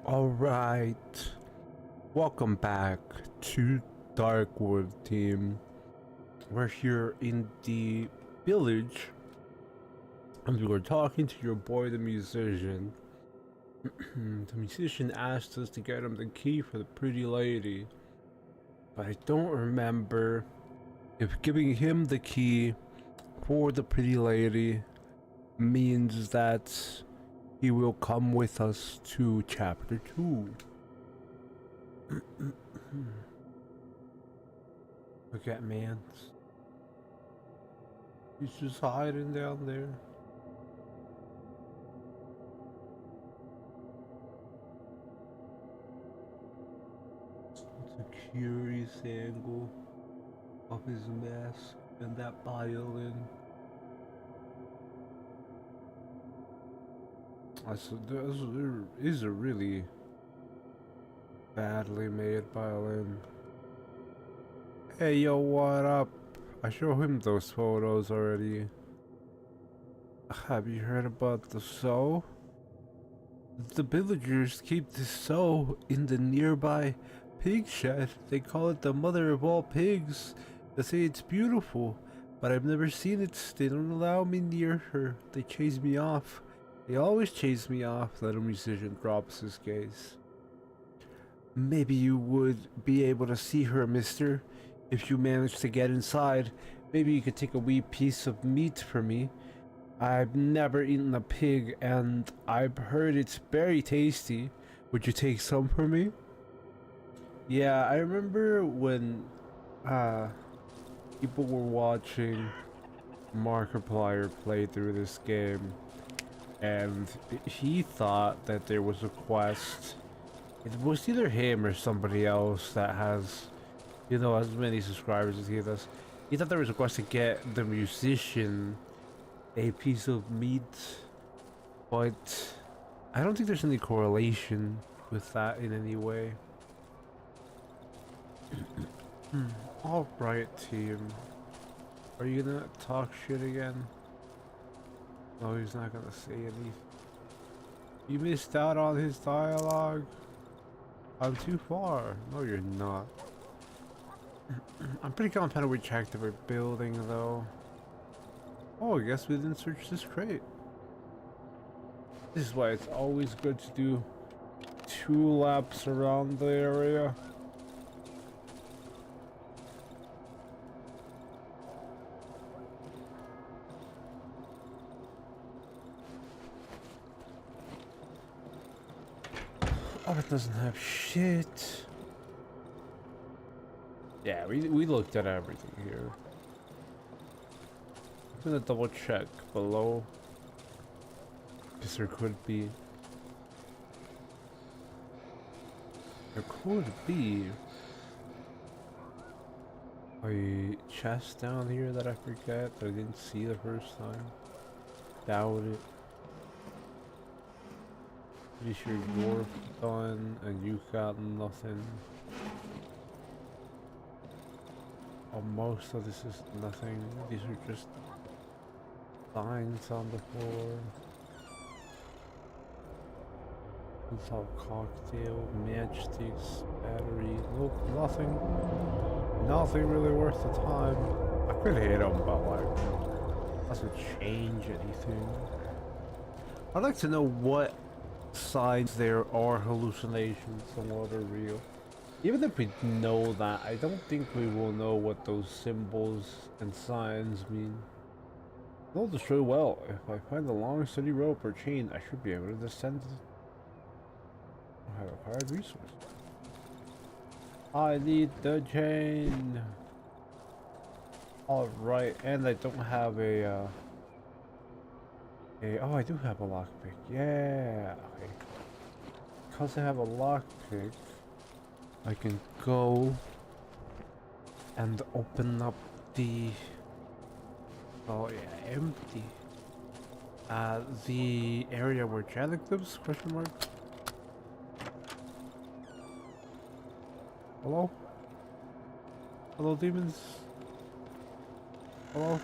Alright, welcome back to Darkwood, team. We're here in the village, and we were talking to your boy the musician. The musician asked us to get him the key for the pretty lady, but I don't remember if giving him the key for the pretty lady means that he will come with us to chapter 2. Look at man. He's just hiding down there. It's a curious angle of his mask and that violin. There is a really badly made violin. Hey yo, what up? I showed him those photos already. Have you heard about the sow? The villagers keep the sow in the nearby pig shed. They call it the mother of all pigs. They say it's beautiful, but I've never seen it. They don't allow me near her. They chase me off. They always chase me off. Little musician drops his gaze. Maybe you would be able to see her, mister. If you manage to get inside, maybe you could take a wee piece of meat for me. I've never eaten a pig, and I've heard it's very tasty. Would you take some for me? Yeah, I remember when people were watching Markiplier play through this game, and he thought that there was a quest. It was either him or somebody else that has, you know, as many subscribers as he does. He thought there was a quest to get the musician a piece of meat, but I don't think there's any correlation with that in any way. Alright, team. Are you gonna talk shit again? No, he's not gonna say anything. You missed out on his dialogue. I'm too far. No, you're not. I'm pretty confident we checked every building, though. Oh, I guess we didn't search this crate. This is why it's always good to do 2 laps around the area. Oh, it doesn't have shit. Yeah, we looked at everything here. I'm gonna double check below, because there could be a chest down here that I forget that I didn't see the first time. Doubt it. Pretty sure you're done and you got nothing. Oh, most of this is nothing. These are just signs on the floor. Insult cocktail, matchsticks, battery. Nope, nothing. Nothing really worth the time. I could hit them, but like, doesn't change anything. I'd like to know what signs there are hallucinations and what are real. Even if we know that, I don't think we will know what those symbols and signs mean. Know this really well. If I find a long steady rope or chain, I should be able to descend. I have a hard resource. I need the chain. Alright, and I don't have a oh, I do have a lockpick. Yeah. Okay. Because I have a lockpick, I can go and open up the, oh yeah, empty, the area where Janek lives, question mark. Hello? Hello, demons? Hello?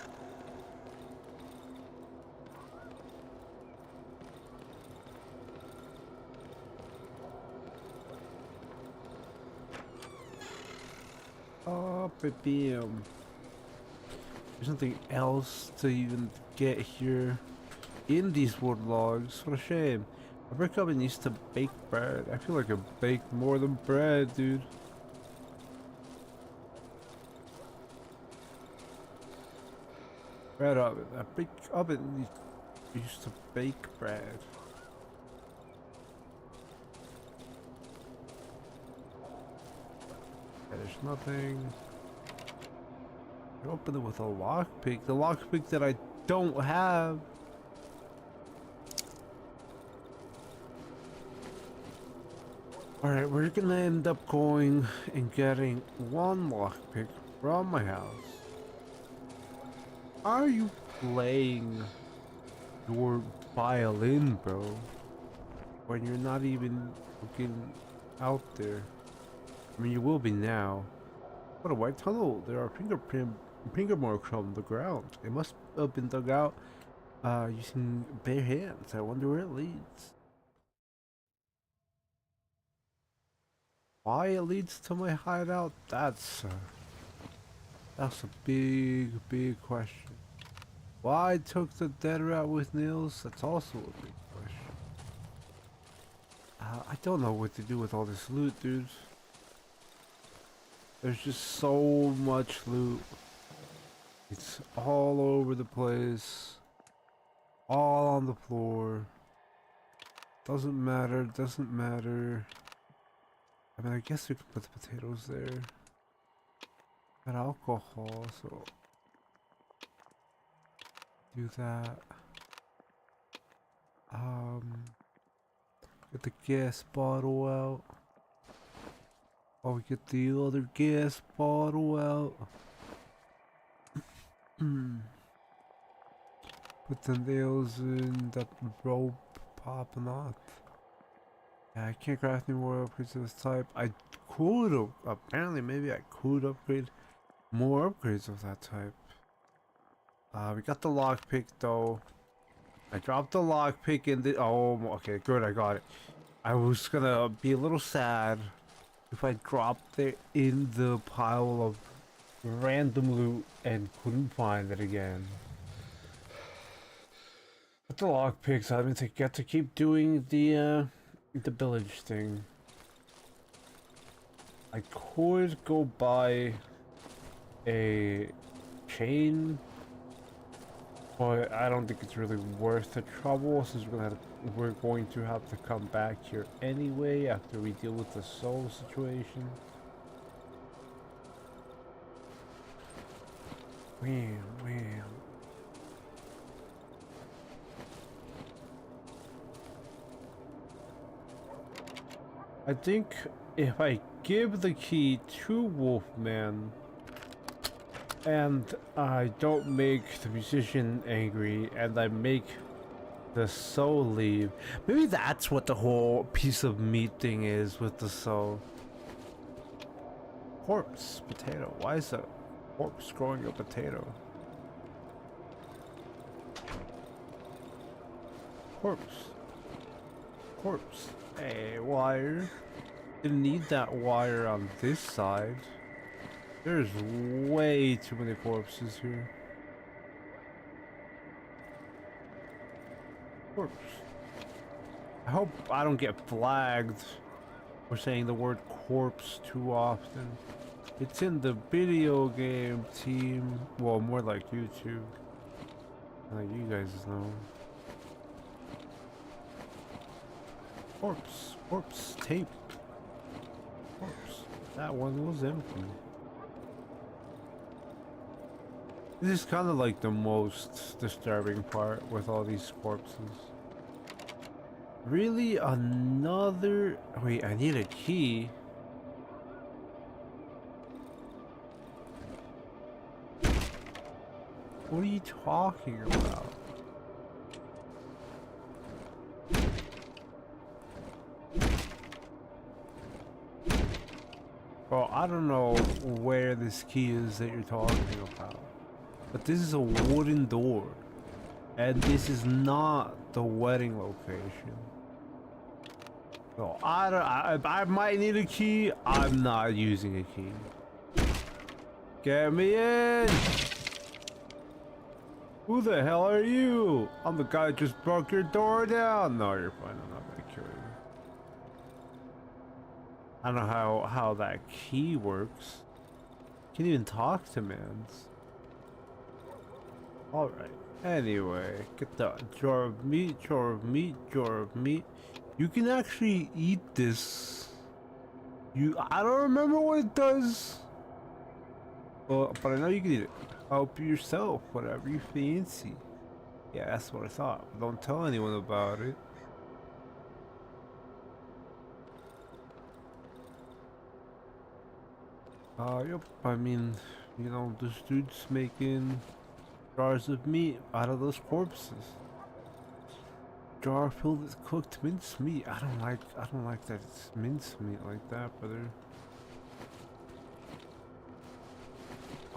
Oh, bam. There's nothing else to even get here in these wood logs. What a shame. I break up and used to bake bread. I feel like I bake more than bread, dude. Bread oven. I bake oven used to bake bread. There's nothing. I open it with a lockpick. The lockpick that I don't have. Alright, we're gonna end up going and getting one lockpick from my house. Are you playing your violin, bro? When you're not even looking out there. I mean, you will be now. What a white tunnel. There are finger marks on the ground. It must have been dug out using bare hands. I wonder where it leads. Why it leads to my hideout? That's a big question. Why I took the dead rat with nails? That's also a big question. I don't know what to do with all this loot, dudes. There's just so much loot. It's all over the place. All on the floor. Doesn't matter, doesn't matter. I mean, I guess we can put the potatoes there. Got alcohol, so do that. Get the gas bottle out. Oh, we get the other gas bottle out. Put the nails in that rope popping off. Yeah, I can't craft any more upgrades of this type. I could apparently maybe I could upgrade more upgrades of that type. We got the lockpick though. I dropped the lockpick in the okay, good, I got it. I was gonna be a little sad if I dropped it in the pile of random loot and couldn't find it again. But the lockpicks, I mean, to get to keep doing the village thing. I could go buy a chain, but I don't think it's really worth the trouble since we're going to have to come back here anyway after we deal with the soul situation. Wham, wham. I think if I give the key to Wolfman and I don't make the musician angry and I make the soul leave, maybe that's what the whole piece of meat thing is with the soul. Corpse potato. Why is a corpse growing a potato? Corpse. Corpse. Hey, wire. Didn't need that wire on this side. There's way too many corpses here. Corpse. I hope I don't get flagged for saying the word corpse too often. It's in the video game team. Well, more like YouTube. Like you guys know. Corpse. Corpse tape. Corpse. That one was empty. This is kind of like the most disturbing part with all these corpses. Really? Another... Wait, I need a key. What are you talking about? Well, I don't know where this key is that you're talking about. But this is a wooden door. And this is not the wedding location. So I might need a key. I'm not using a key. Get me in! Who the hell are you? I'm the guy that just broke your door down. No, you're fine. I'm not gonna kill you. I don't know how that key works. Can't even talk to mans. Alright. Anyway, get the jar of meat, jar of meat, jar of meat. You can actually eat this. I don't remember what it does. But I know you can eat it. Help yourself, whatever you fancy. Yeah, that's what I thought. Don't tell anyone about it. Yep, I mean, you know, this dude's making jars of meat out of those corpses. Jar filled with cooked minced meat. I don't like that it's minced meat like that, brother.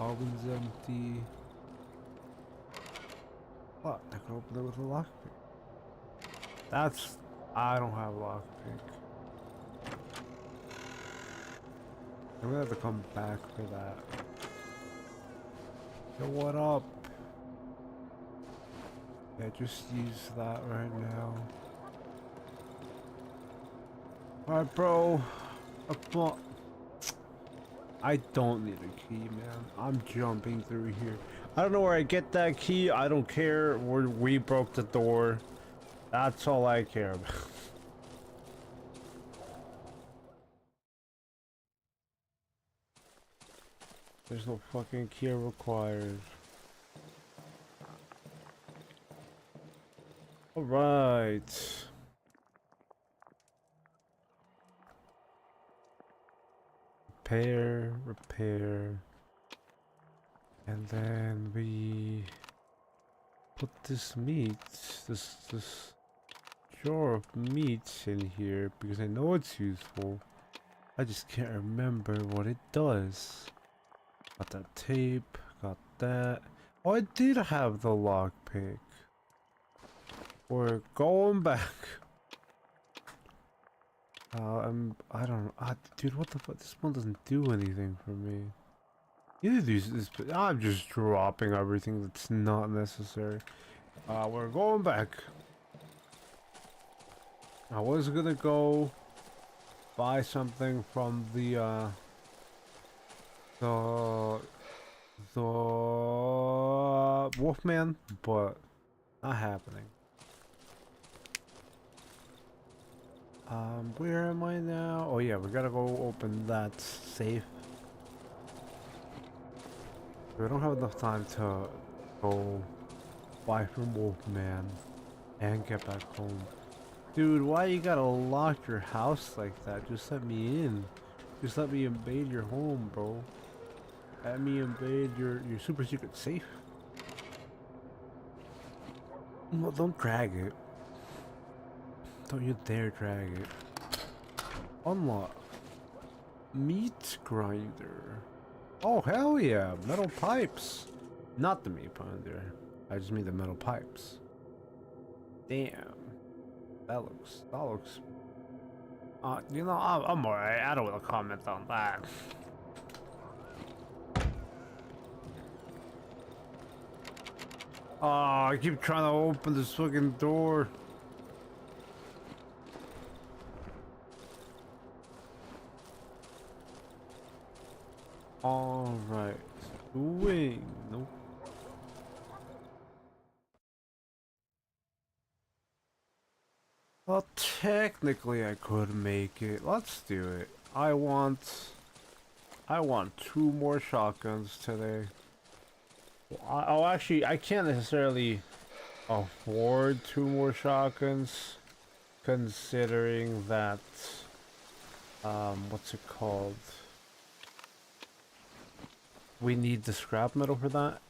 Oven's empty. What? I can open it with a lockpick. I don't have a lockpick. I'm gonna have to come back for that. Yo, what up? Yeah, just use that right now. Alright, bro. I don't need a key, man. I'm jumping through here. I don't know where I get that key. I don't care. We broke the door. That's all I care about. There's no fucking key required. Alright. Repair. And then we put this meat, this jar of meat in here because I know it's useful. I just can't remember what it does. Got that tape, got that. Oh, I did have the lockpick. We're going back. I don't know. Dude, what the fuck? This one doesn't do anything for me. Either of these I'm just dropping everything that's not necessary. We're going back. I was gonna go buy something from the Wolfman, but not happening. Where am I now? Oh yeah, we gotta go open that safe. We don't have enough time to go buy from Wolfman and get back home. Dude, why you gotta lock your house like that? Just let me in. Just let me invade your home, bro. Let me invade your super secret safe. No, don't drag it. Don't you dare drag it. Unlock. Meat grinder. Oh, hell yeah. Metal pipes. Not the meat grinder. I just mean the metal pipes. Damn. That looks... you know, I'm alright. I don't want to comment on that. Oh, I keep trying to open this fucking door. Alright. Swing. Nope. Well, technically I could make it. Let's do it. I want 2 more shotguns today. Oh, actually, I can't necessarily afford 2 more shotguns, considering that, what's it called? We need the scrap metal for that.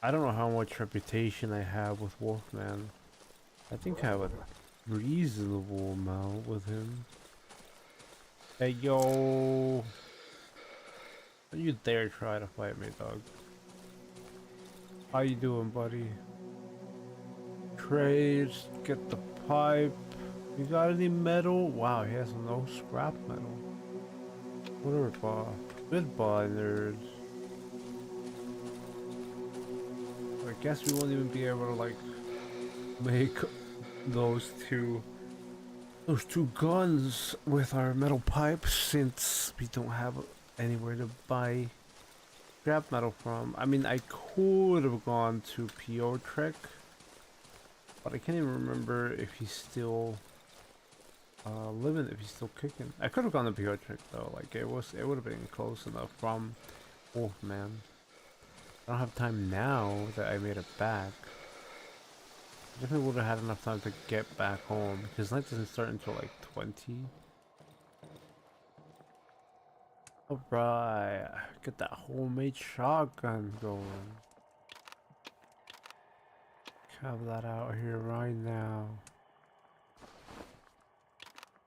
I don't know how much reputation I have with Wolfman. I think I have a reasonable amount with him. Hey, yo. Don't you dare try to fight me, dog. How you doing, buddy? Trades, get the pipe. You got any metal? Wow, he has no scrap metal. Whatever, goodbye, nerds. guess we won't even be able to like make those two guns with our metal pipes since we don't have anywhere to buy scrap metal from. I mean, I could have gone to Piotrek, but I can't even remember if he's still living, if he's still kicking. I could have gone to Piotrek though, like it would have been close enough from. Oh man, I don't have time now that I made it back. I definitely would have had enough time to get back home because night doesn't start until like 20. Alright, get that homemade shotgun going. Have that out here right now.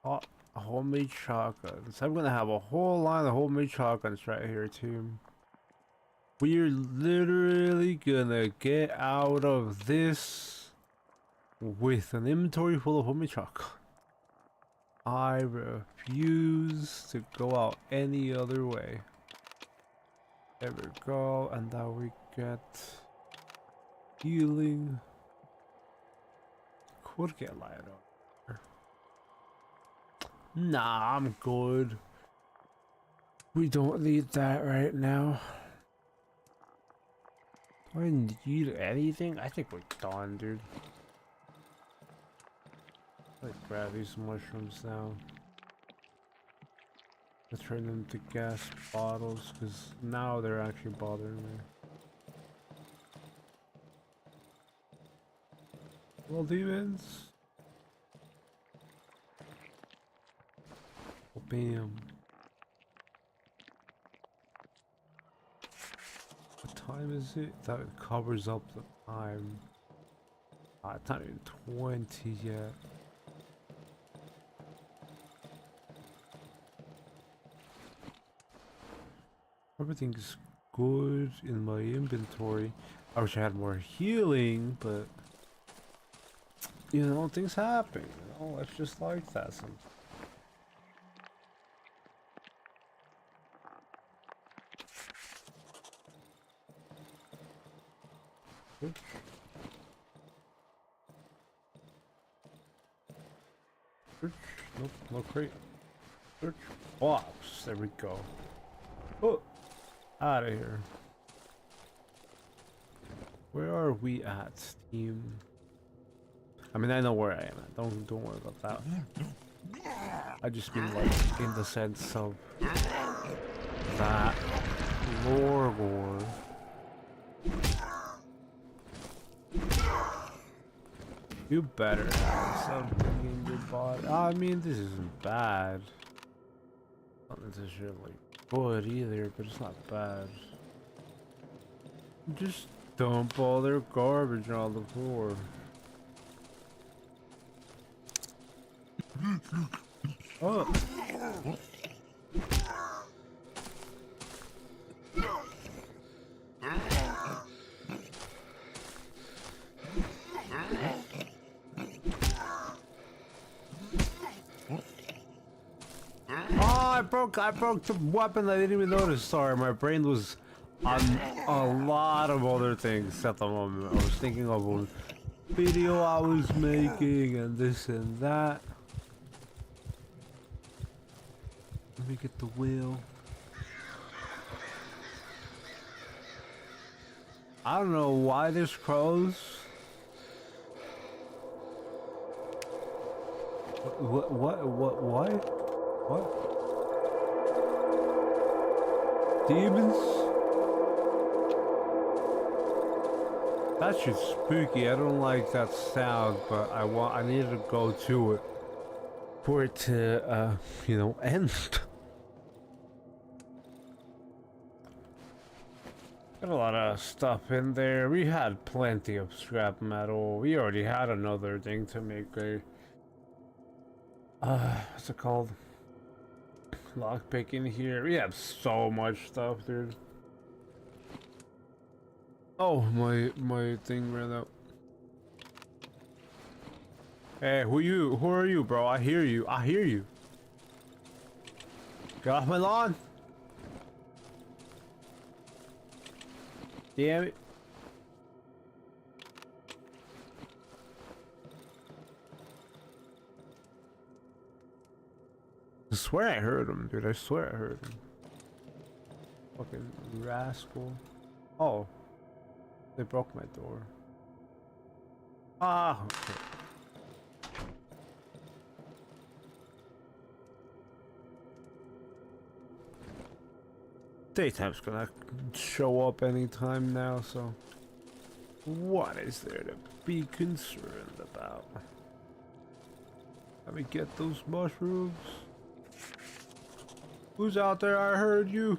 Oh, a homemade shotguns. I'm gonna have a whole line of homemade shotguns right here, team. We're literally gonna get out of this with an inventory full of homemade shotguns. I refuse to go out any other way. There we go, and now we get healing. Could get light on. Nah, I'm good. We don't need that right now. Do I need anything? I think we're done, dude. Let's grab these mushrooms now. Let's turn them to gas bottles, because now they're actually bothering me. Well, demons. Oh, bam. What time is it? That covers up the time. It's not even 20 yet. Everything's good in my inventory. I wish I had more healing, but you know, things happen. You know, it's just like that sometimes. Nope, no crate. Search box. There we go. Oh, out of here. Where are we at, team? I mean, I know where I am at. Don't worry about that. I just mean like in the sense of that lore war. You better have something in your body. I mean, this isn't bad. Not necessarily good either, but it's not bad. Just dump all their garbage on the floor. Oh. I broke the weapon. I didn't even notice. Sorry, my brain was on a lot of other things at the moment. I was thinking of a video I was making and this and that. Let me get the wheel. I don't know why there's crows. What? Demons? That shit's spooky. I don't like that sound, but I needed to go to it for it to, you know, end. Got a lot of stuff in there. We had plenty of scrap metal. We already had another thing to make a, what's it called? Lockpick in here. We have so much stuff, dude. Oh, my thing ran out. Hey, who are you, bro? I hear you. Get off my lawn. Damn it. swear I heard him, dude. I swear I heard him. Fucking rascal. Oh. They broke my door. Ah, okay. Daytime's gonna show up anytime now, so what is there to be concerned about? Let me get those mushrooms. Who's out there? I heard you.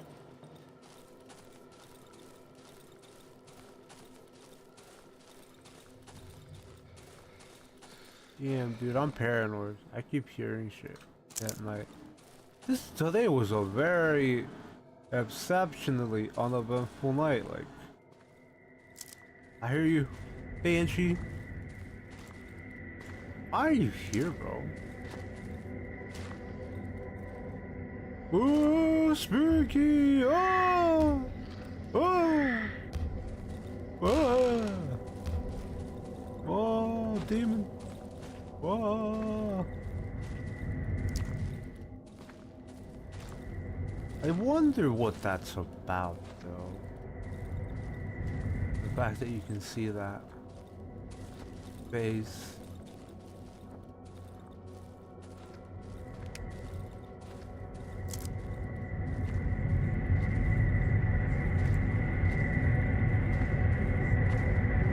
Damn, dude, I'm paranoid. I keep hearing shit at night. This today was a very exceptionally uneventful night. Like, I hear you, Banshee. Why are you here, bro? Oh, spooky! Oh! Oh! Oh! Oh, demon! Whoa! I wonder what that's about, though. The fact that you can see that face.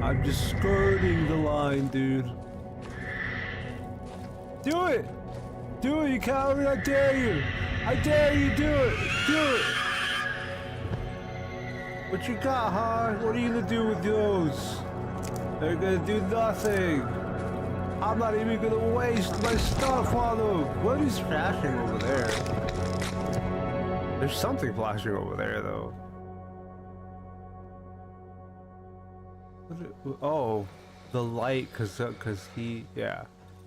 I'm just skirting the line, dude. Do it! Do it, you coward! I dare you! I dare you! Do it! Do it! What you got, huh? What are you gonna do with those? They're gonna do nothing. I'm not even gonna waste my stuff on them. What is flashing over there? There's something flashing over there, though. Oh, the light, cause he, yeah.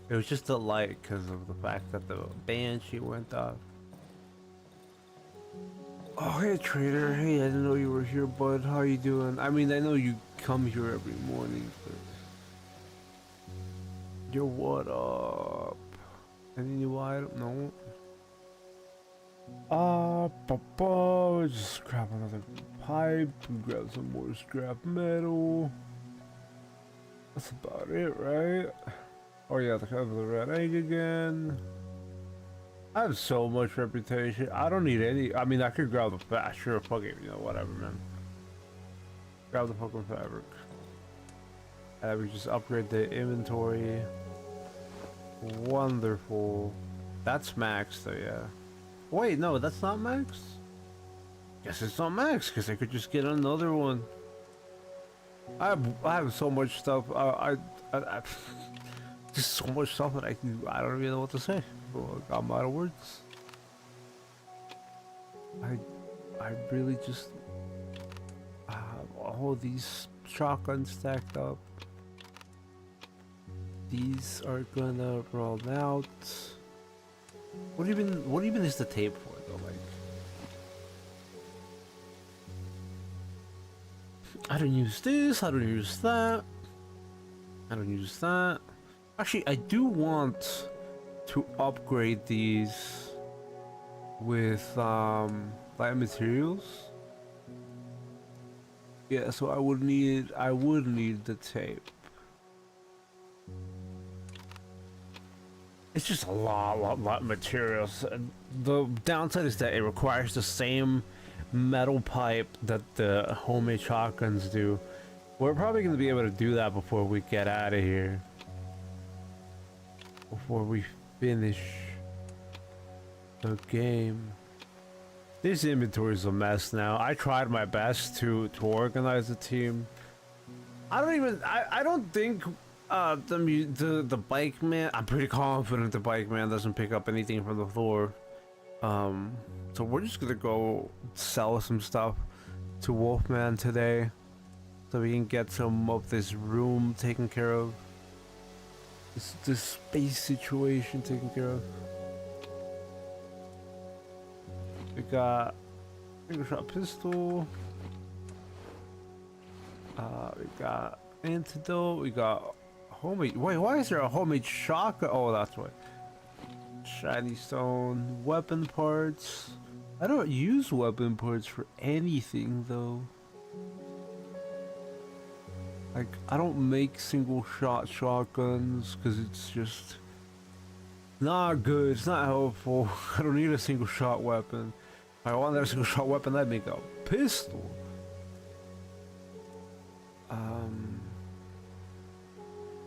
It was just the light because of the fact that the Banshee went off. Oh, hey trader. Hey, I didn't know you were here, bud. How you doing? I mean, I know you come here every morning, but... Yo, what up? Any new item? No. Just grab another pipe, grab some more scrap metal. That's about it, right? Oh yeah, the cover of the red egg again. I have so much reputation. I don't need any. I mean, I could grab the fast. Sure, fuck it. You know, whatever, man. Grab the fucking fabric. And we just upgrade the inventory. Wonderful. That's max, though, yeah. Wait, no, that's not max? Guess it's not max, because I could just get another one. I have so much stuff. I just so much stuff that I don't even know what to say. I'm out of words. I really just have all these shotguns stacked up. These are gonna roll out. What even is the tape for though? Like, I don't use this. I don't use that. I don't use that. Actually, I do want to upgrade these with light materials. Yeah, so I would need the tape. It's just a lot of materials. The downside is that it requires the same metal pipe that the homemade shotguns do. We're probably going to be able to do that before we get out of here. Before we finish the game. This inventory is a mess now. I tried my best to organize the team. I don't think the bike man, I'm pretty confident the bike man doesn't pick up anything from the floor. So we're just gonna go sell some stuff to Wolfman today so we can get some of this room taken care of. This space situation taken care of. We got finger shot pistol. We got antidote. We got homemade. Wait, why is there a homemade shotgun? Oh, that's why. shiny stone, weapon parts. I don't use weapon parts for anything though. Like, I don't make single shot shotguns because it's just not good, it's not helpful. I don't need a single shot weapon. If I wanted a single shot weapon, I'd make a pistol.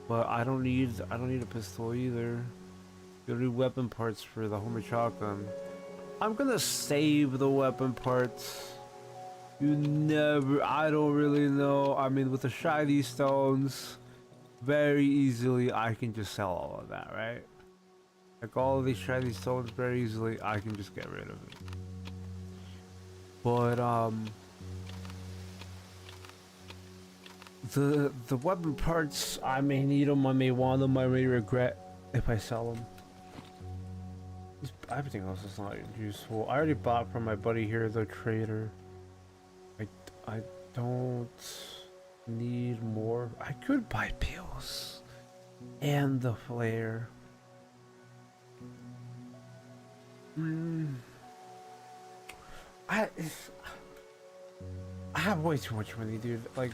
But I don't need a pistol either. You need weapon parts for the homemade shotgun. I'm gonna save the weapon parts. I don't really know. I mean, with the shiny stones, very easily I can just sell all of that, right? Like all of these shiny stones, very easily I can just get rid of it. But the weapon parts, I may need them, I may want them, I may regret if I sell them. Everything else is not useful. I already bought from my buddy here, the trader. I don't need more. I could buy pills and the flare. I have way too much money, dude. Like,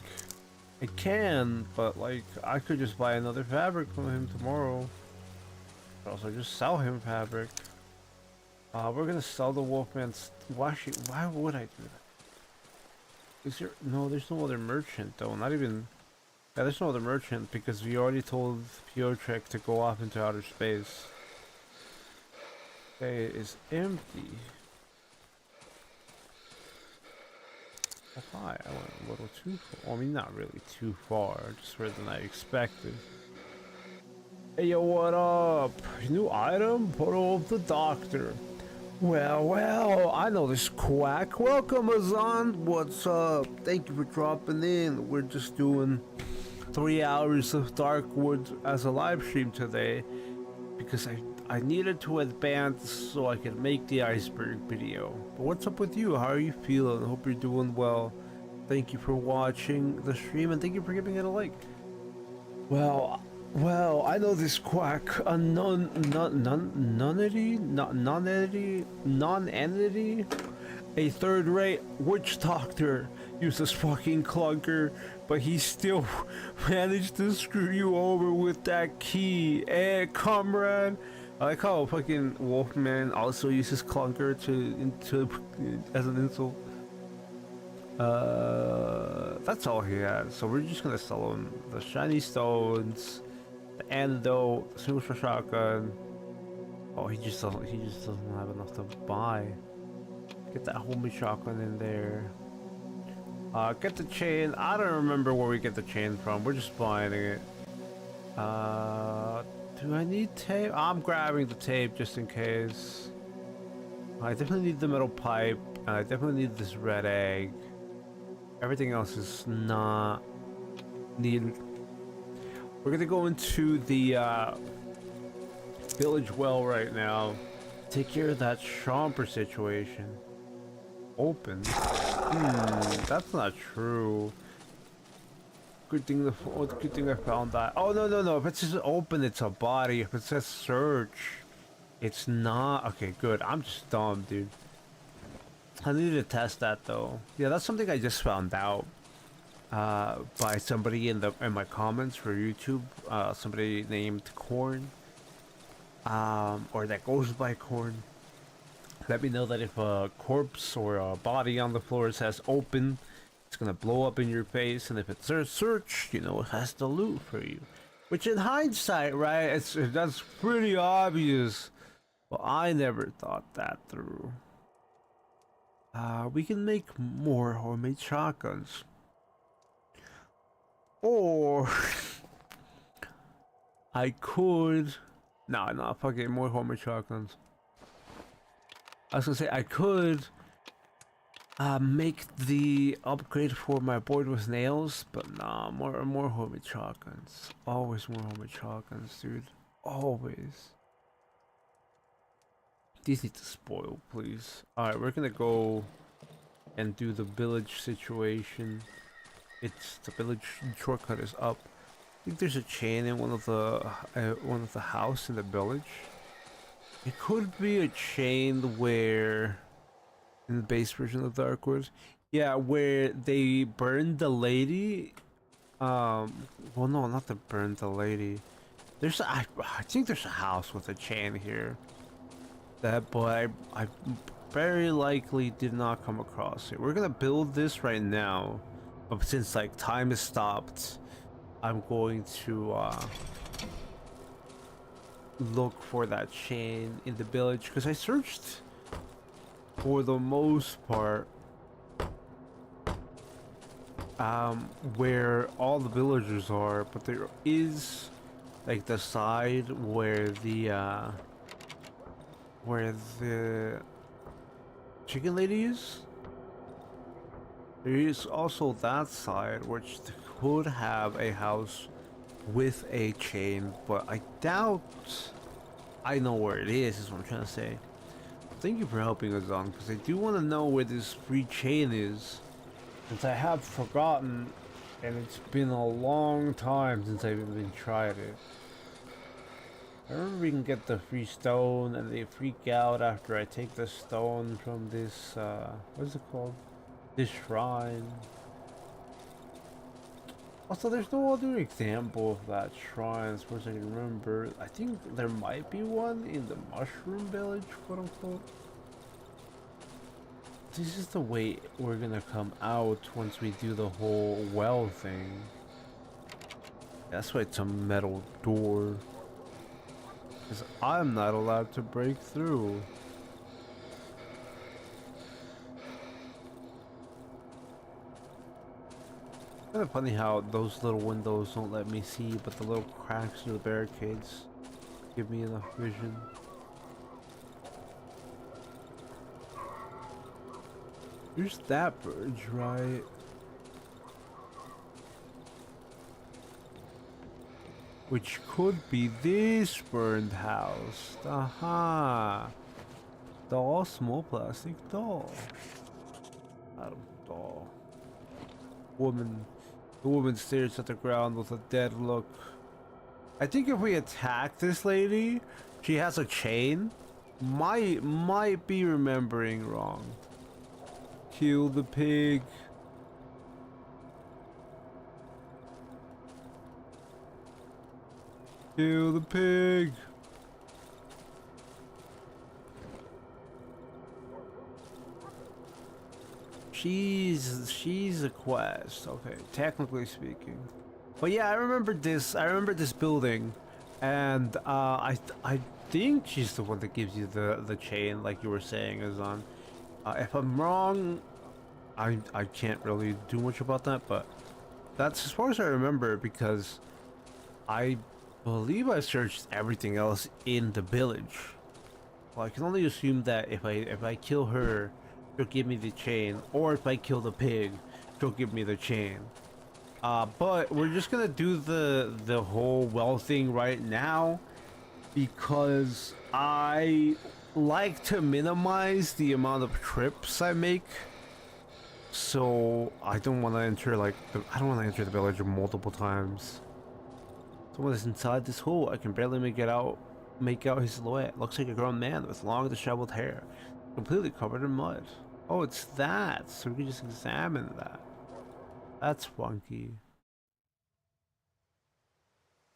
I can, but like, I could just buy another fabric from him tomorrow. Also, just sell him fabric. We're gonna sell the Wolfman's. Why would I do that? Is there no? There's no other merchant though. Not even. Yeah, there's no other merchant because we already told Piotrek to go off into outer space. It is empty. Oh, hi, I went a little too far. Well, I mean, not really too far, just further than I expected. Hey, yo, what up? New item? Photo of the doctor. Well, I know this quack. Welcome, Azan. What's up? Thank you for dropping in. We're just doing 3 hours of Darkwood as a live stream today because I needed to advance so I could make the iceberg video. But what's up with you? How are you feeling? Hope you're doing well. Thank you for watching the stream and thank you for giving it a like. Well, I know this quack, a non-entity, a third-rate witch doctor, uses fucking clunker, but he still managed to screw you over with that key. Eh, comrade? I like how fucking Wolfman also uses clunker as an insult. That's all he has. So we're just gonna sell him the shiny stones, the antidote, the super shotgun. Oh, he just doesn't have enough to buy. Get that homemade shotgun in there. Get the chain. I don't remember where we get the chain from. We're just buying it. Do I need tape? I'm grabbing the tape just in case. I definitely need the metal pipe. I definitely need this red egg. Everything else is not needed. We're gonna go into the village well right now. Take care of that Chomper situation. Open? That's not true. Good thing I found that. Oh no. If it says open, it's a body. If it says search, it's not. Okay, good. I'm just dumb, dude. I needed to test that though. Yeah, that's something I just found out by somebody in my comments for YouTube. Somebody named Corn, or that goes by Corn. Let me know that if a corpse or a body on the floor says open, it's gonna blow up in your face, and if it says search, you know, it has to loot for you. Which in hindsight, right, that's pretty obvious. Well, I never thought that through. We can make more homemade shotguns. Or I could... No, fucking more homemade shotguns. I was gonna say, I could make the upgrade for my board with nails, but nah, more homemade shotguns. Always more homemade shotguns, dude. Always. These need to spoil, please. Alright, we're gonna go and do the village situation. It's the village shortcut is up. I think there's a chain in one of the house in the village. It could be a chain where in the base version of Darkwood, yeah, where they burned the lady. Well, no, not to burn the lady. I think there's a house with a chain here. But I very likely did not come across it. We're gonna build this right now, but since like time is stopped, I'm going to look for that chain in the village because I searched for the most part where all the villagers are, but there is like the side where the chicken lady is. There is also that side which could have a house with a chain, but I doubt I know where it is what I'm trying to say. Thank you for helping us on, because I do want to know where this free chain is, since I have forgotten, and it's been a long time since I've even tried it. I remember we can get the free stone, and they freak out after I take the stone from this, what is it called? This shrine. Also, there's no other example of that shrine as far as I can remember. I think there might be one in the Mushroom Village, quote unquote. This is the way we're gonna come out once we do the whole well thing. That's why it's a metal door. Because I'm not allowed to break through. Kind of funny how those little windows don't let me see, but the little cracks in the barricades give me enough vision. Here's that bridge, right? Which could be this burned house. Aha! Doll, small plastic doll. Not a doll. Woman. The woman stares at the ground with a dead look. I think if we attack this lady, she has a chain. Might be remembering wrong. Kill the pig. Kill the pig. She's a quest. Okay, technically speaking. But yeah, I remember this. I remember this building, and I think she's the one that gives you the chain, like you were saying, Azan. If I'm wrong, I can't really do much about that, but that's as far as I remember because I believe I searched everything else in the village. Well, I can only assume that if I kill her, she'll give me the chain, or if I kill the pig, she'll give me the chain. But we're just gonna do the whole well thing right now because I like to minimize the amount of trips I make. So I don't want to enter I don't want to enter the village multiple times. Someone is inside this hole. I can barely make out his silhouette. Looks like a grown man with long disheveled hair, completely covered in mud. Oh, it's that. So we can just examine that. That's funky.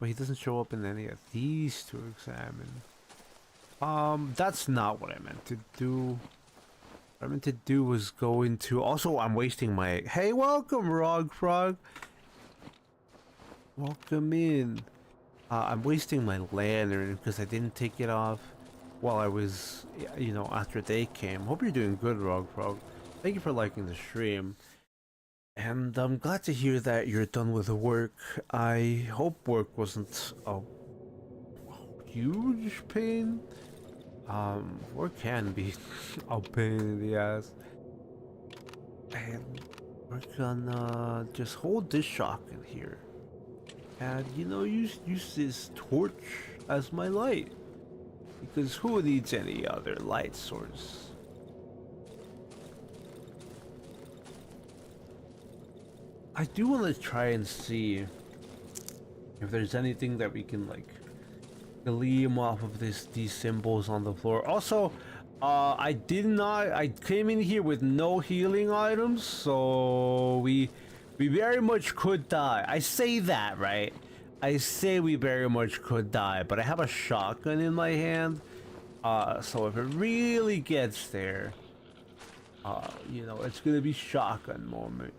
But he doesn't show up in any of these to examine. That's not what I meant to do. What I meant to do was go into... Also, I'm wasting my... Hey, welcome, Rog Frog. Welcome in. I'm wasting my lantern because I didn't take it off while I was, you know, after they came. Hope you're doing good, Rog Frog. Thank you for liking the stream. And I'm glad to hear that you're done with the work. I hope work wasn't a huge pain. Work can be a pain in the ass. And we're gonna just hold this shotgun here. And, you know, use this torch as my light. Because who needs any other light source? I do want to try and see if there's anything that we can, like, gleam off of these symbols on the floor. Also, I came in here with no healing items, so we very much could die. I say that, right? I say we very much could die, but I have a shotgun in my hand. So if it really gets there, you know, it's gonna be shotgun moment.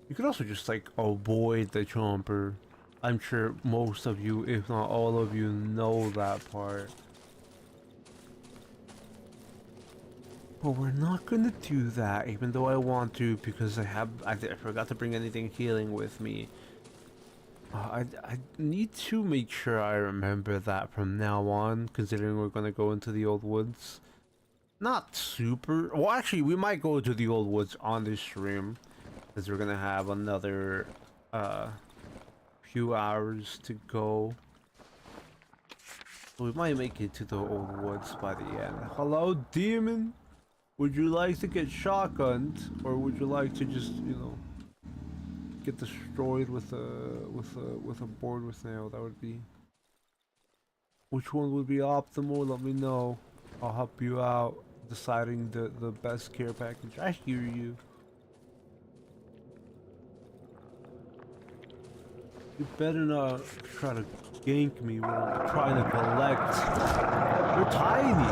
You could also just like avoid the chomper. I'm sure most of you, if not all of you, know that part. But we're not gonna do that, even though I want to, because I forgot to bring anything healing with me. I need to make sure I remember that from now on, considering we're gonna go into the old woods. Not super. Well, actually, we might go to the old woods on this stream, because we're gonna have another few hours to go. So we might make it to the old woods by the end. Hello, demon. Would you like to get shotgunned, or would you like to just, you know, get destroyed with a board with nail? That would be. Which one would be optimal? Let me know. I'll help you out deciding the best care package. I hear you. You better not try to gank me when I'm trying to collect. You're tiny.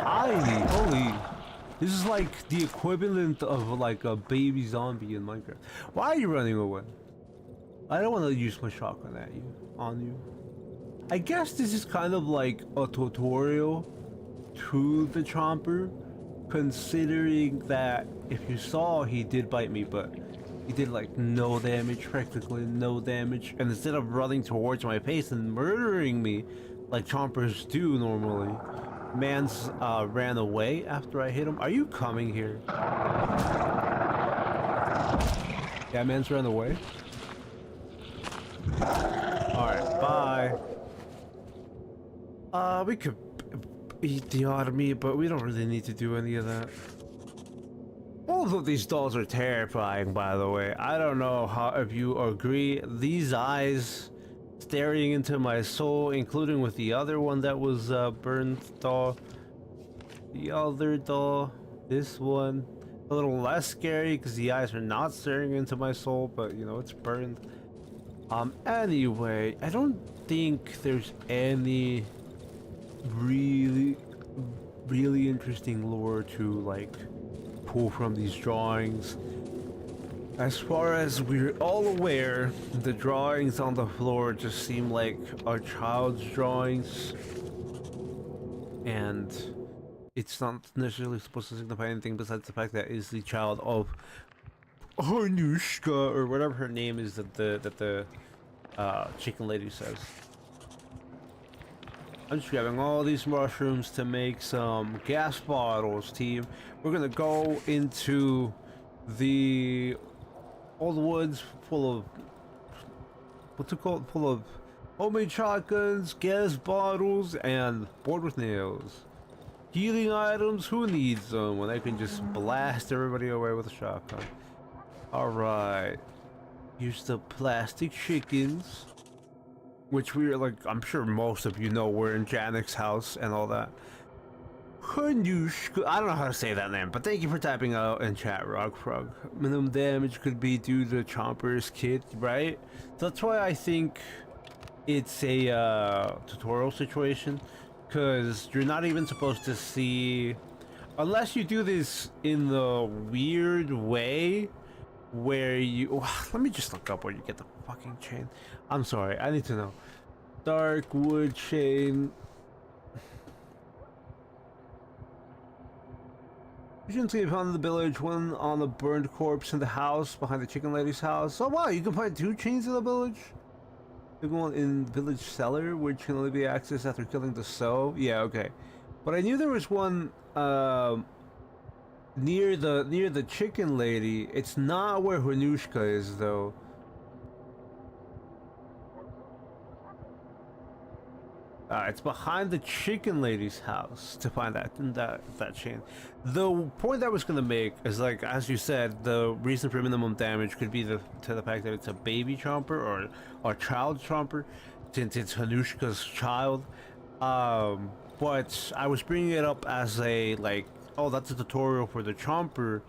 Tiny. Holy. This is like the equivalent of like a baby zombie in Minecraft. Why are you running away? I don't want to use my shotgun at you, on you. I guess this is kind of like a tutorial to the chomper, considering that if you saw, he did bite me, but he did like no damage, practically no damage, and instead of running towards my face and murdering me like chompers do normally, man's ran away after I hit him. Are you coming here? Yeah, man's ran away. Alright, bye. We could eat the army, but we don't really need to do any of that. Both of these dolls are terrifying, by the way. I don't know how if you agree. These eyes staring into my soul, including with the other one that was burned doll. The other doll, this one, a little less scary because the eyes are not staring into my soul, but you know, it's burned. Anyway, I don't think there's any really interesting lore to like pull from these drawings. As far as we're all aware, the drawings on the floor just seem like a child's drawings, and it's not necessarily supposed to signify anything besides the fact that it's the child of Hanushka, or whatever her name is that the chicken lady says. I'm just grabbing all these mushrooms to make some gas bottles, team. We're gonna go into the old woods full of, what's it called? Full of homemade shotguns, gas bottles, and board with nails. Healing items, who needs them when I can just blast everybody away with a shotgun? Alright. Here's the plastic chickens, which we're like, I'm sure most of you know we're in Janek's house and all that. Hanushka, I don't know how to say that name, but thank you for typing out in chat, Rockfrog. Minimum damage could be due to Chomper's kit, right? That's why I think it's a tutorial situation, because you're not even supposed to see, unless you do this in the weird way where you, let me just look up where you get the fucking chain. I'm sorry, I need to know. Darkwood chain. Recently found in the village, one on the burned corpse in the house behind the chicken lady's house. Oh wow, you can find 2 chains in the village? The one in village cellar, which can only be accessed after killing the sow. Yeah, okay. But I knew there was one near the chicken lady. It's not where Hanushka is though. It's behind the chicken lady's house to find that chain. The point I was gonna make is, like, as you said, the reason for minimum damage could be to the fact that it's a baby chomper or child chomper, since it's Hanushka's child. But I was bringing it up as a, like, oh, that's a tutorial for the chomper,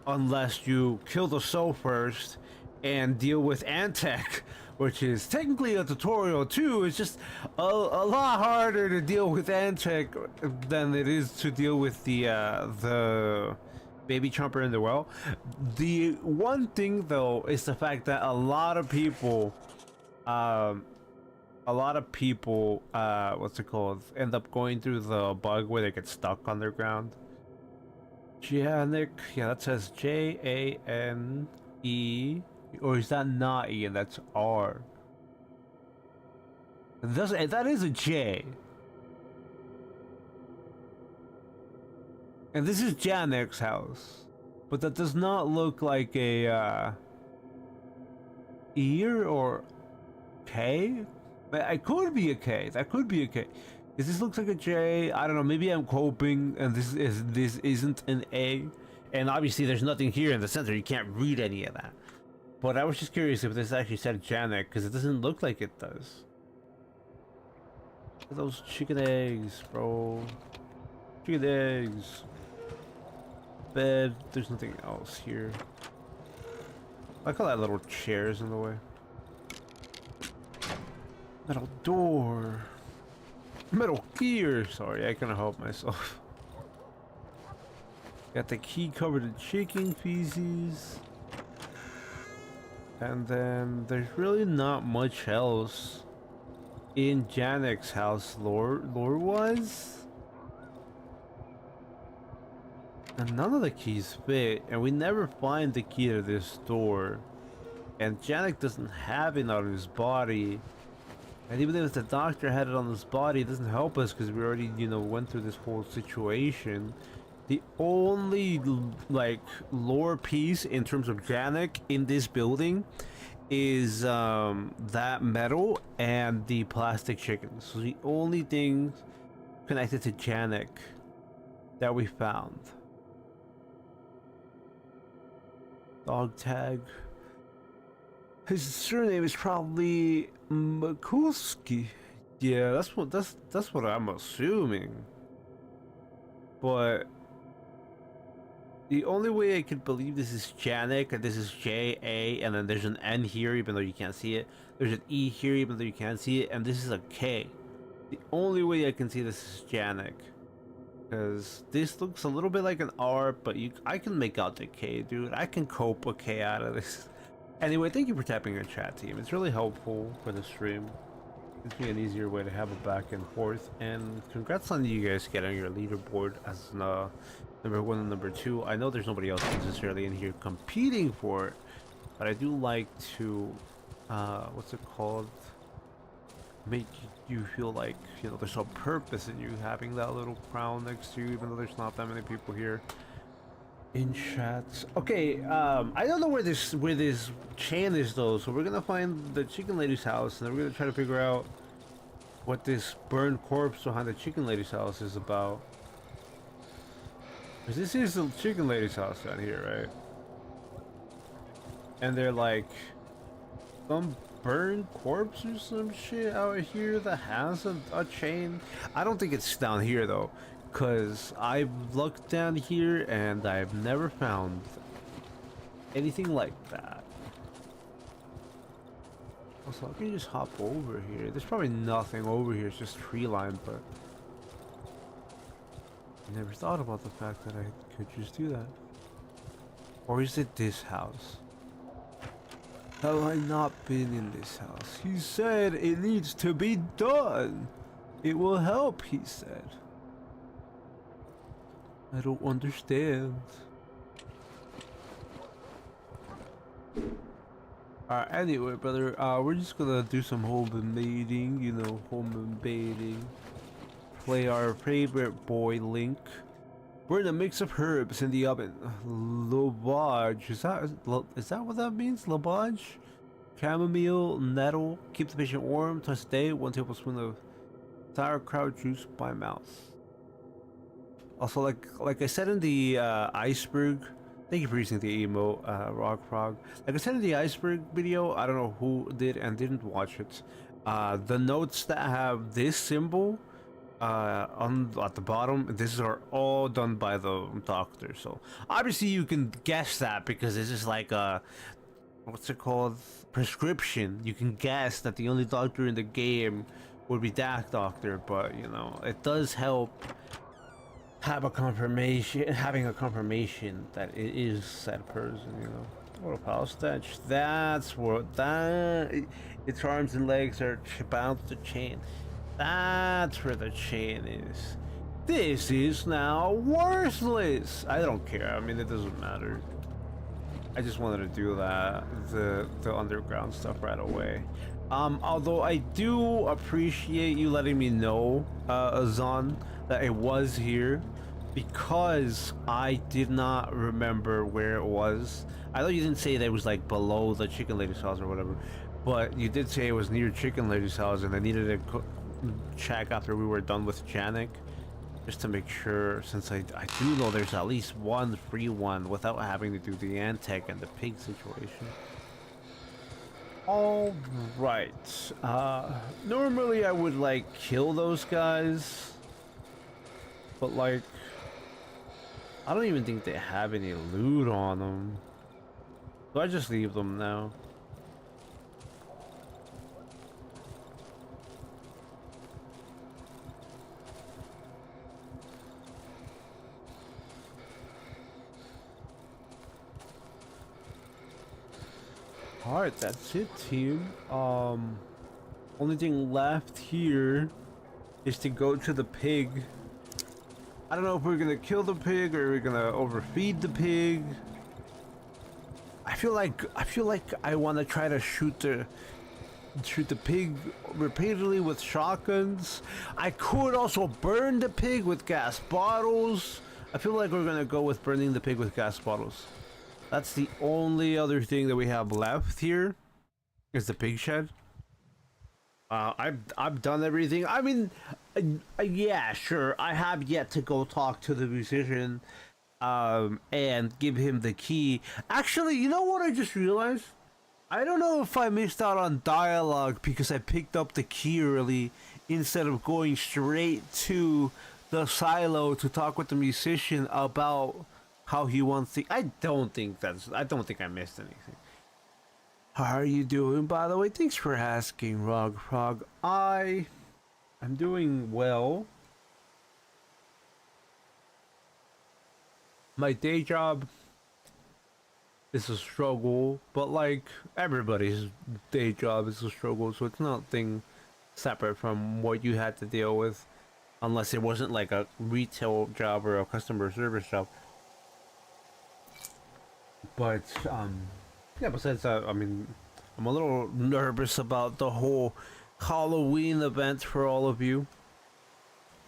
unless you kill the soul first and deal with Antec, which is technically a tutorial too. It's just a lot harder to deal with Antec than it is to deal with the baby chomper in the well. The one thing though is the fact that a lot of people what's it called, end up going through the bug where they get stuck underground. Janek, yeah, that says Jane, or is that not E and that's R? That is a J. And this is Janek's house, but that does not look like a E or K. It could be a K. That could be a K. This looks like a J. I don't know. Maybe I'm coping, and this isn't an A. And obviously, there's nothing here in the center. You can't read any of that. But I was just curious if this actually said Janek, because it doesn't look like it does. Look at those chicken eggs, bro. Chicken eggs. Bed. There's nothing else here. I call that little chairs in the way. Metal door. Metal gear. Sorry, I couldn't help myself. Got the key covered in chicken feces. And then there's really not much else in Janek's house lore-wise. And none of the keys fit, and we never find the key to this door. And Janek doesn't have it on his body. And even if the doctor had it on his body, it doesn't help us because we already, you know, went through this whole situation. The only, like, lore piece in terms of Janek in this building is that metal and the plastic chickens. So the only things connected to Janek that we found. Dog tag. His surname is probably Makulski. Yeah, that's what I'm assuming. But the only way I could believe this is Janek, and this is J-A, and then there's an N here even though you can't see it. There's an E here even though you can't see it, and this is a K. The only way I can see this is Janek. Because this looks a little bit like an R, but I can make out the K, dude. I can cope a K out of this. Anyway, thank you for tapping our chat team. It's really helpful for the stream. Gives me an easier way to have a back and forth. And congrats on you guys getting your leaderboard as number 1 and number 2. I know there's nobody else necessarily in here competing for it, but I do like to, what's it called? Make you feel like, you know, there's a purpose in you having that little crown next to you, even though there's not that many people here in chats. Okay, I don't know where this chain is though, so we're gonna find the chicken lady's house, and then we're gonna try to figure out what this burned corpse behind the chicken lady's house is about. Because this is the chicken lady's house down here, right? And they're like some burned corpse or some shit out here that has a chain. I don't think it's down here though, because I've looked down here and I've never found anything like that. Also, I can just hop over here. There's probably nothing over here, it's just tree line, but I never thought about the fact that I could just do that. Or is it this house? Have I not been in this house? He said it needs to be done. It will help, he said. I don't understand. Anyway, brother, we're just gonna do some home invading, you know, home invading. Play our favorite boy, Link. Burn a mix of herbs in the oven. Lavage. Is that what that means? Lavage? Chamomile, nettle. Keep the patient warm twice a day. 1 tablespoon of Sauerkraut juice by mouth. Also, like I said in the iceberg, thank you for using the emote, Rock Frog. Like I said in the iceberg video, I don't know who did and didn't watch it. The notes that have this symbol on at the bottom, this are all done by the doctor. So obviously you can guess that because this is like a what's it called, prescription. You can guess that the only doctor in the game would be that doctor, but you know it does help have a confirmation, having a confirmation that it is said person, you know. What a power statue. That's what that. Its arms and legs are bound to the chain. That's where the chain is. This is now worthless. I don't care. I mean, it doesn't matter. I just wanted to do that, the underground stuff right away. Although I do appreciate you letting me know, Azan, that it was here, because I did not remember where it was. I know you didn't say that it was like below the chicken lady's house or whatever, but you did say it was near chicken lady's house, and I needed to check after we were done with Janik, just to make sure, since I do know there's at least one free one without having to do the Antec and the pig situation. All right. Normally I would like kill those guys, but like I don't even think they have any loot on them, so I just leave them now. Alright, that's it, team. Only thing left here is to go to the pig. I don't know if we're gonna kill the pig or we're gonna overfeed the pig. I feel like I want to try to shoot the pig repeatedly with shotguns. I could also burn the pig with gas bottles. I feel like we're gonna go with burning the pig with gas bottles. That's the only other thing that we have left here, is the pig shed. I've done everything. I mean, yeah, sure. I have yet to go talk to the musician, and give him the key. Actually, you know what I just realized? I don't know if I missed out on dialogue because I picked up the key early instead of going straight to the silo to talk with the musician about how he wants to. I don't think I missed anything. How are you doing, by the way? Thanks for asking, Rog Frog. I'm doing well. My day job is a struggle, but like everybody's day job is a struggle, so it's nothing separate from what you had to deal with, unless it wasn't like a retail job or a customer service job. But yeah, besides that, I mean, I'm a little nervous about the whole Halloween event for all of you.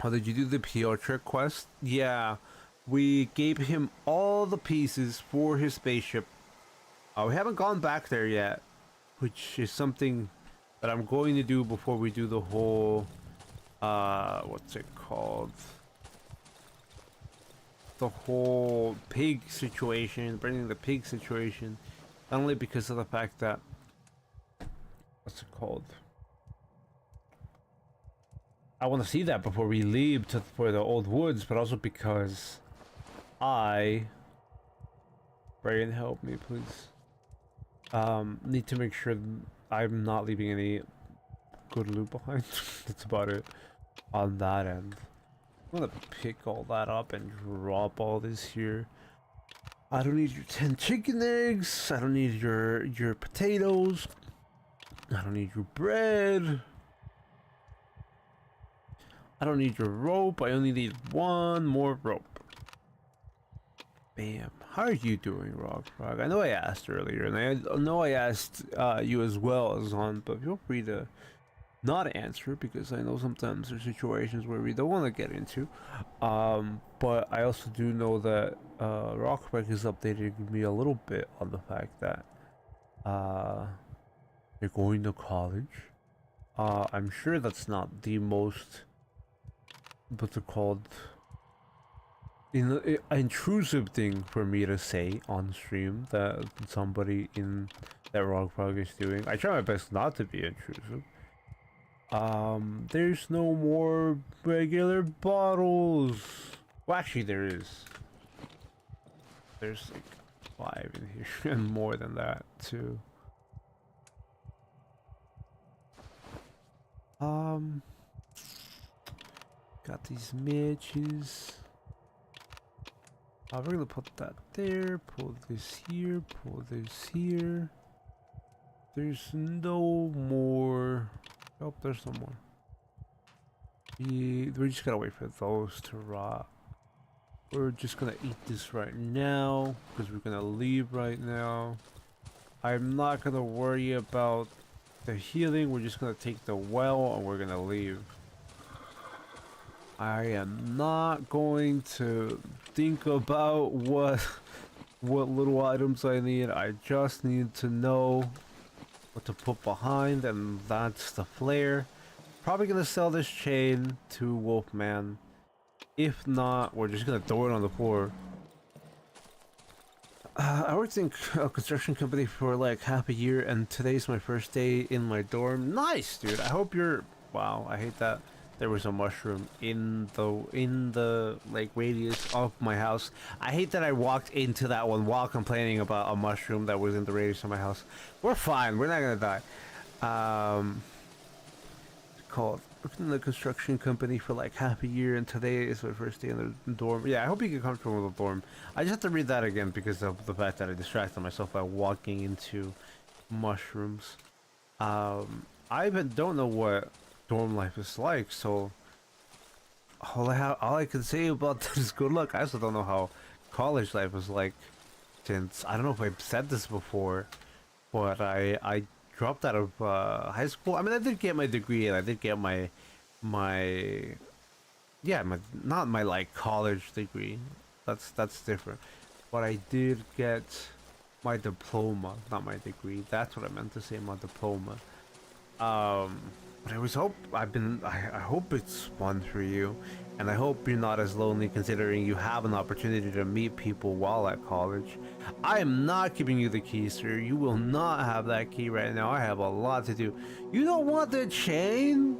How did you do the PR trick quest? Yeah, we gave him all the pieces for his spaceship. We haven't gone back there yet, which is something that I'm going to do before we do the whole what's it called? The whole pig situation, bringing the pig situation, not only because of the fact that, what's it called? I want to see that before we leave for the old woods, but also because Brian, help me, please. Need to make sure I'm not leaving any good loot behind. That's about it on that end. I'm gonna pick all that up and drop all this here. I don't need your 10 chicken eggs. I don't need your potatoes. I don't need your bread. I don't need your rope. I only need one more rope. Bam. How are you doing, Rock Frog? I know I asked earlier, and I know I asked you as well, Azan, but feel free to not answer, because I know sometimes there's situations where we don't want to get into. But I also do know that Rock Frog has updated me a little bit on the fact that you're going to college. I'm sure that's not the most what's it called? Intrusive thing for me to say on stream that somebody in that Rockfrog is doing. I try my best not to be intrusive. There's no more regular bottles. Well, actually, there is. There's like 5 in here, and more than that too. Got these matches. We're gonna put that there. Pull this here. Pull this here. There's no more. Oh, there's no more. We're just gonna wait for those to rot. We're just gonna eat this right now because we're gonna leave right now. I'm not gonna worry about the healing. We're just gonna take the well and we're gonna leave. I am not going to think about what little items I need. I just need to know what to put behind, and that's the flare. Probably gonna sell this chain to Wolfman. If not, we're just gonna throw it on the floor. I worked in a construction company for like half a year, and today's my first day in my dorm. Nice, dude. I hope you're. Wow, I hate that there was a mushroom in the like radius of my house. I hate that I walked into that one while complaining about a mushroom that was in the radius of my house. We're fine. We're not gonna die. Called worked in the construction company for like half a year, and today is my first day in the dorm. Yeah, I hope you get comfortable with the dorm. I just have to read that again because of the fact that I distracted myself by walking into mushrooms. I don't know what dorm life is like, so all I can say about that is good luck. I also don't know how college life is like, since I don't know if I've said this before, but I dropped out of high school. I mean, I did get my degree and I did get my not my like college degree. That's different. But I did get my diploma, not my degree. That's what I meant to say, my diploma. But I hope it's fun for you, and I hope you're not as lonely considering you have an opportunity to meet people while at college. I am not giving you the key, sir. You will not have that key right now. I have a lot to do. You don't want the chain?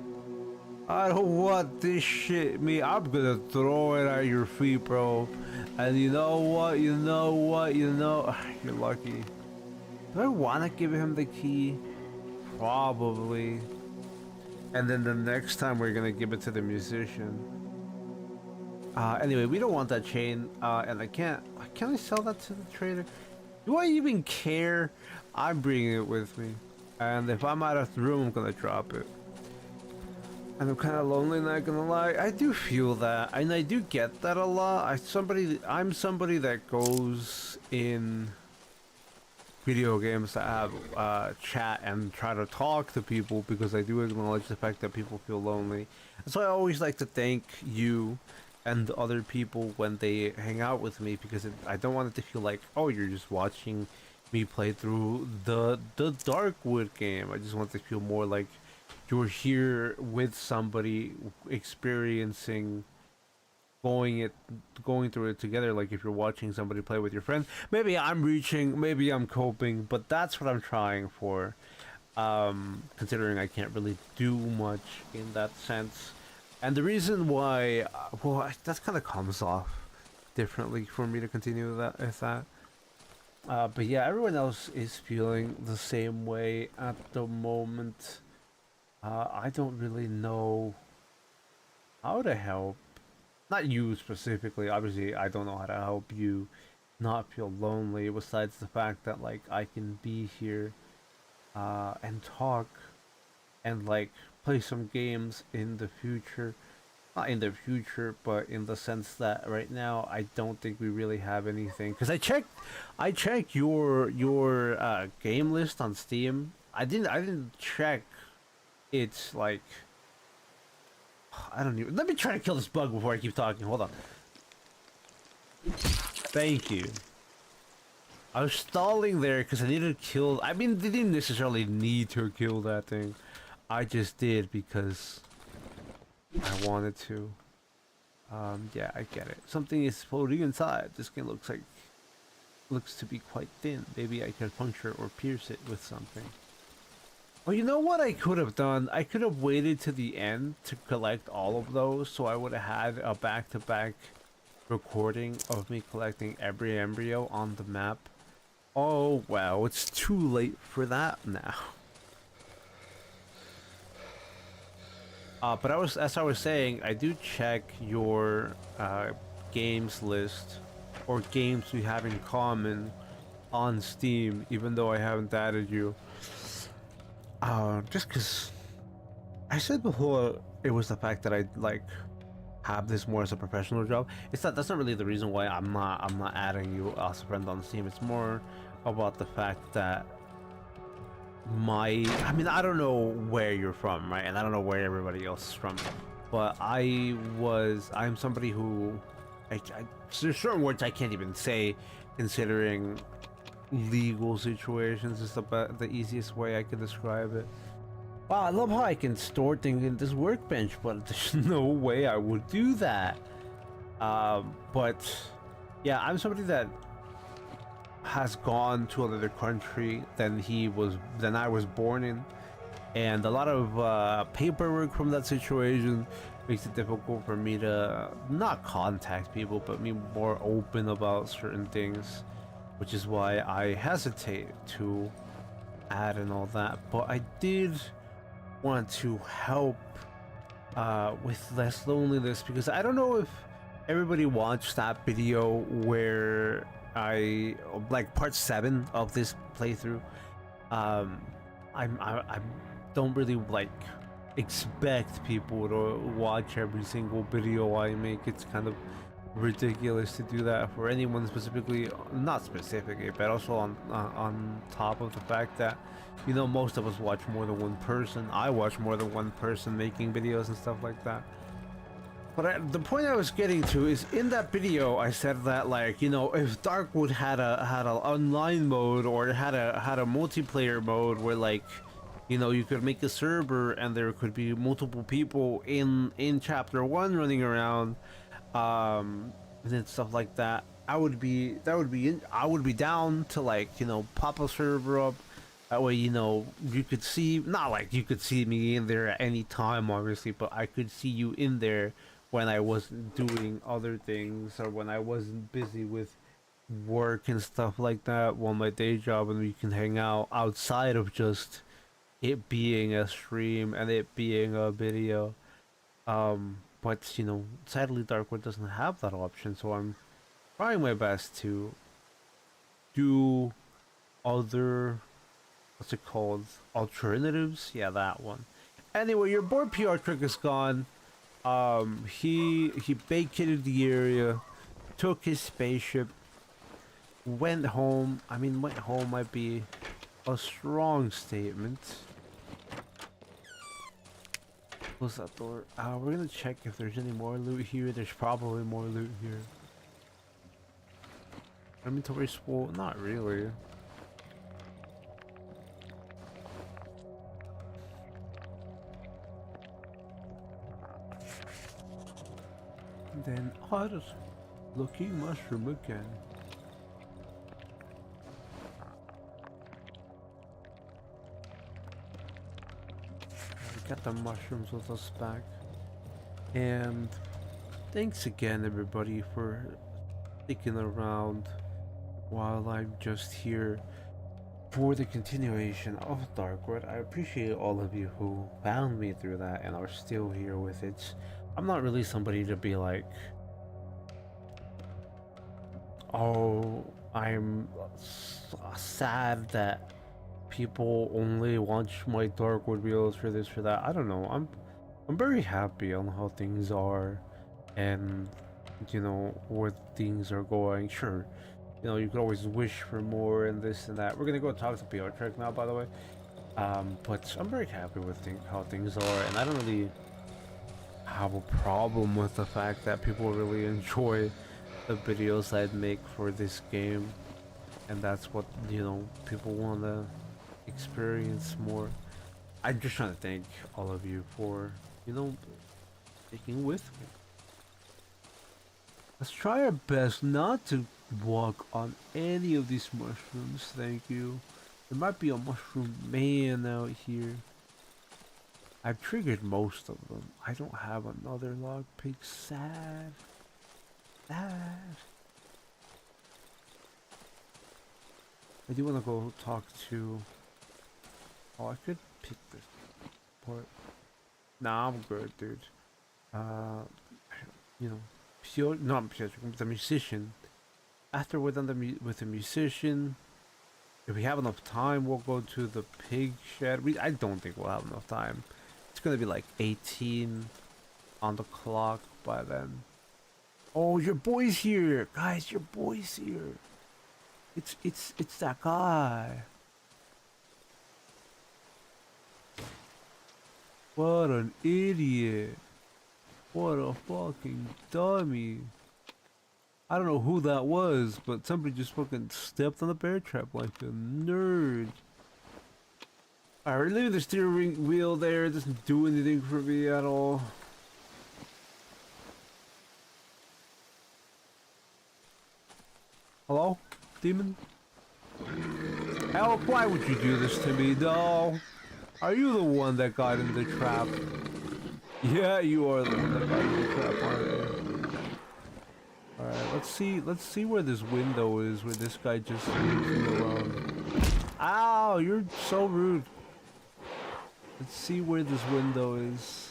I don't want this shit. I'm gonna throw it at your feet, bro. And you know what? You're lucky. Do I want to give him the key? Probably. And then the next time we're gonna give it to the musician. Anyway, we don't want that chain. And can I sell that to the trader? Do I even care? I'm bringing it with me. And if I'm out of the room, I'm gonna drop it. And I'm kind of lonely, not gonna lie. I do feel that, and I do get that a lot. I'm somebody that goes in video games that have chat and try to talk to people because I do acknowledge the fact that people feel lonely. And so I always like to thank you and other people when they hang out with me, because I don't want it to feel like, oh, you're just watching me play through the Darkwood game. I just want it to feel more like you're here with somebody experiencing going through it together, like if you're watching somebody play with your friend. Maybe I'm reaching, maybe I'm coping, but that's what I'm trying for, considering I can't really do much in that sense. And the reason why, well, that kind of comes off differently for me to continue with that. But yeah, everyone else is feeling the same way at the moment. I don't really know how to help. Not you specifically, obviously I don't know how to help you not feel lonely, besides the fact that like I can be here and talk and like play some games in the future. Not in the future, but in the sense that right now I don't think we really have anything. Because I checked your game list on Steam. I didn't check it's like, I don't even, let me try to kill this bug before I keep talking. Hold on. Thank you. I was stalling there because I needed to kill, I mean, they didn't necessarily need to kill that thing. I just did because I wanted to. Yeah, I get it. Something is floating inside. This game looks to be quite thin. Maybe I could puncture or pierce it with something. Well, you know what I could have done? I could have waited to the end to collect all of those, so I would have had a back-to-back recording of me collecting every embryo on the map. Oh, well, it's too late for that now. But as I was saying, I do check your games list or games we have in common on Steam, even though I haven't added you. Just because I said before, it was the fact that I like have this more as a professional job. That's not really the reason why I'm not adding you as a friend on Steam. It's more about the fact that I mean, I don't know where you're from, right? And I don't know where everybody else is from, but I'm somebody who there's certain words I can't even say, considering legal situations is the easiest way I can describe it. Wow, I love how I can store things in this workbench, but there's no way I would do that. But yeah, I'm somebody that has gone to another country than I was born in, and a lot of paperwork from that situation makes it difficult for me to not contact people, but be more open about certain things, which is why I hesitate to add and all that. But I did want to help with less loneliness, because I don't know if everybody watched that video where I like part 7 of this playthrough. I don't really like expect people to watch every single video I make. It's kind of ridiculous to do that for anyone specifically, not specifically, but also on top of the fact that, you know, most of us watch more than one person. I watch more than one person making videos and stuff like that. But the point I was getting to is, in that video I said that, like, you know, if Darkwood had a online mode, or had a multiplayer mode where, like, you know, you could make a server and there could be multiple people in chapter 1 running around, and then stuff like that, I would be down to, like, you know, pop a server up. That way, you know, you could see, not like you could see me in there at any time, obviously, but I could see you in there when I wasn't doing other things, or when I wasn't busy with work and stuff like that, while my day job, and we can hang out outside of just it being a stream and it being a video. But, you know, sadly Darkwood doesn't have that option, so I'm trying my best to do other, what's it called, alternatives. Yeah, that one. Anyway, your boy PR Trick is gone. He vacated the area, took his spaceship, went home. I mean, went home might be a strong statement. Close that door. We're gonna check if there's any more loot here. There's probably more loot here. Inventory full? Not really. And then odd looking mushroom again. We got the mushrooms with us back. And thanks again, everybody, for sticking around while I'm just here for the continuation of Darkwood. I appreciate all of you who found me through that and are still here with it. I'm not really somebody to be like, oh, I'm sad that people only watch my Darkwood videos for this, for that. I don't know. I'm very happy on how things are, and, you know, where things are going. Sure, you know, you could always wish for more and this and that. We're gonna go talk to PR Trek now, by the way. But I'm very happy with how things are, and I don't really have a problem with the fact that people really enjoy the videos I'd make for this game, and that's what, you know, people want to experience more. I'm just trying to thank all of you for, you know, sticking with me. Let's try our best not to walk on any of these mushrooms, thank you. There might be a mushroom man out here. I've triggered most of them. I don't have another lockpick. Sad. Sad. I do want to go talk to... Oh, I could pick this part. Nah, I'm good, dude. You know, the musician. After we're done with the musician, if we have enough time, we'll go to the pig shed. I don't think we'll have enough time. It's gonna be like 18 on the clock by then. Oh, your boy's here, guys! Your boy's here. It's that guy. What an idiot! What a fucking dummy! I don't know who that was, but somebody just fucking stepped on the bear trap like a nerd. Alright, we're leaving the steering wheel there. It doesn't do anything for me at all. Hello? Demon? Help, why would you do this to me, doll? Are you the one that got in the trap? Yeah, you are the one that got in the trap, aren't you? Alright, let's see where this window is, where this guy just leaves me alone. Ow, you're so rude. Let's see where this window is.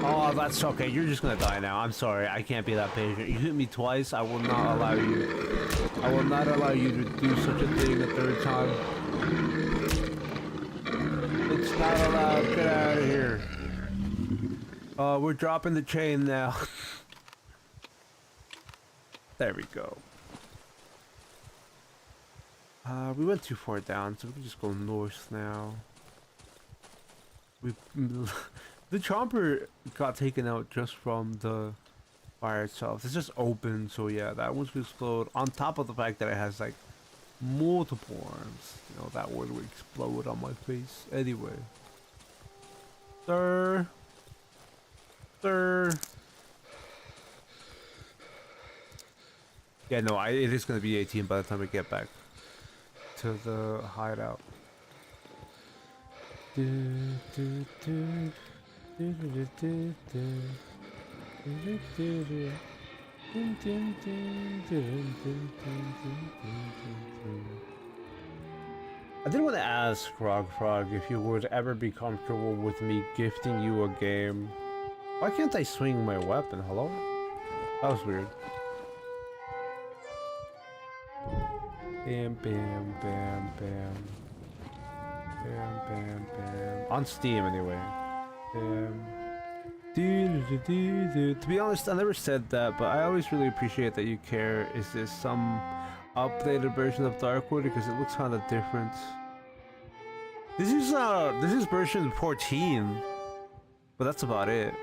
Oh, that's okay. You're just gonna die now. I'm sorry. I can't be that patient. You hit me twice. I will not allow you. I will not allow you to do such a thing a third time. It's not allowed. Get out of here. We're dropping the chain now. There we go. We went too far down, so we can just go north now. The chomper got taken out just from the fire itself. It's just open, so yeah, that one's gonna explode. On top of the fact that it has like multiple arms, you know, that one would explode on my face. Anyway, sir. Yeah, no, it is gonna be 18 by the time we get back to the hideout. I did want to ask Frog if you would ever be comfortable with me gifting you a game. Why can't I swing my weapon? Hello? That was weird. Bam, bam, bam, bam. Bam, bam, bam. On Steam, anyway. Bam. To be honest, I never said that, but I always really appreciate that you care. Is this some updated version of Darkwood? Because it looks kind of different. This is version 14, but that's about it.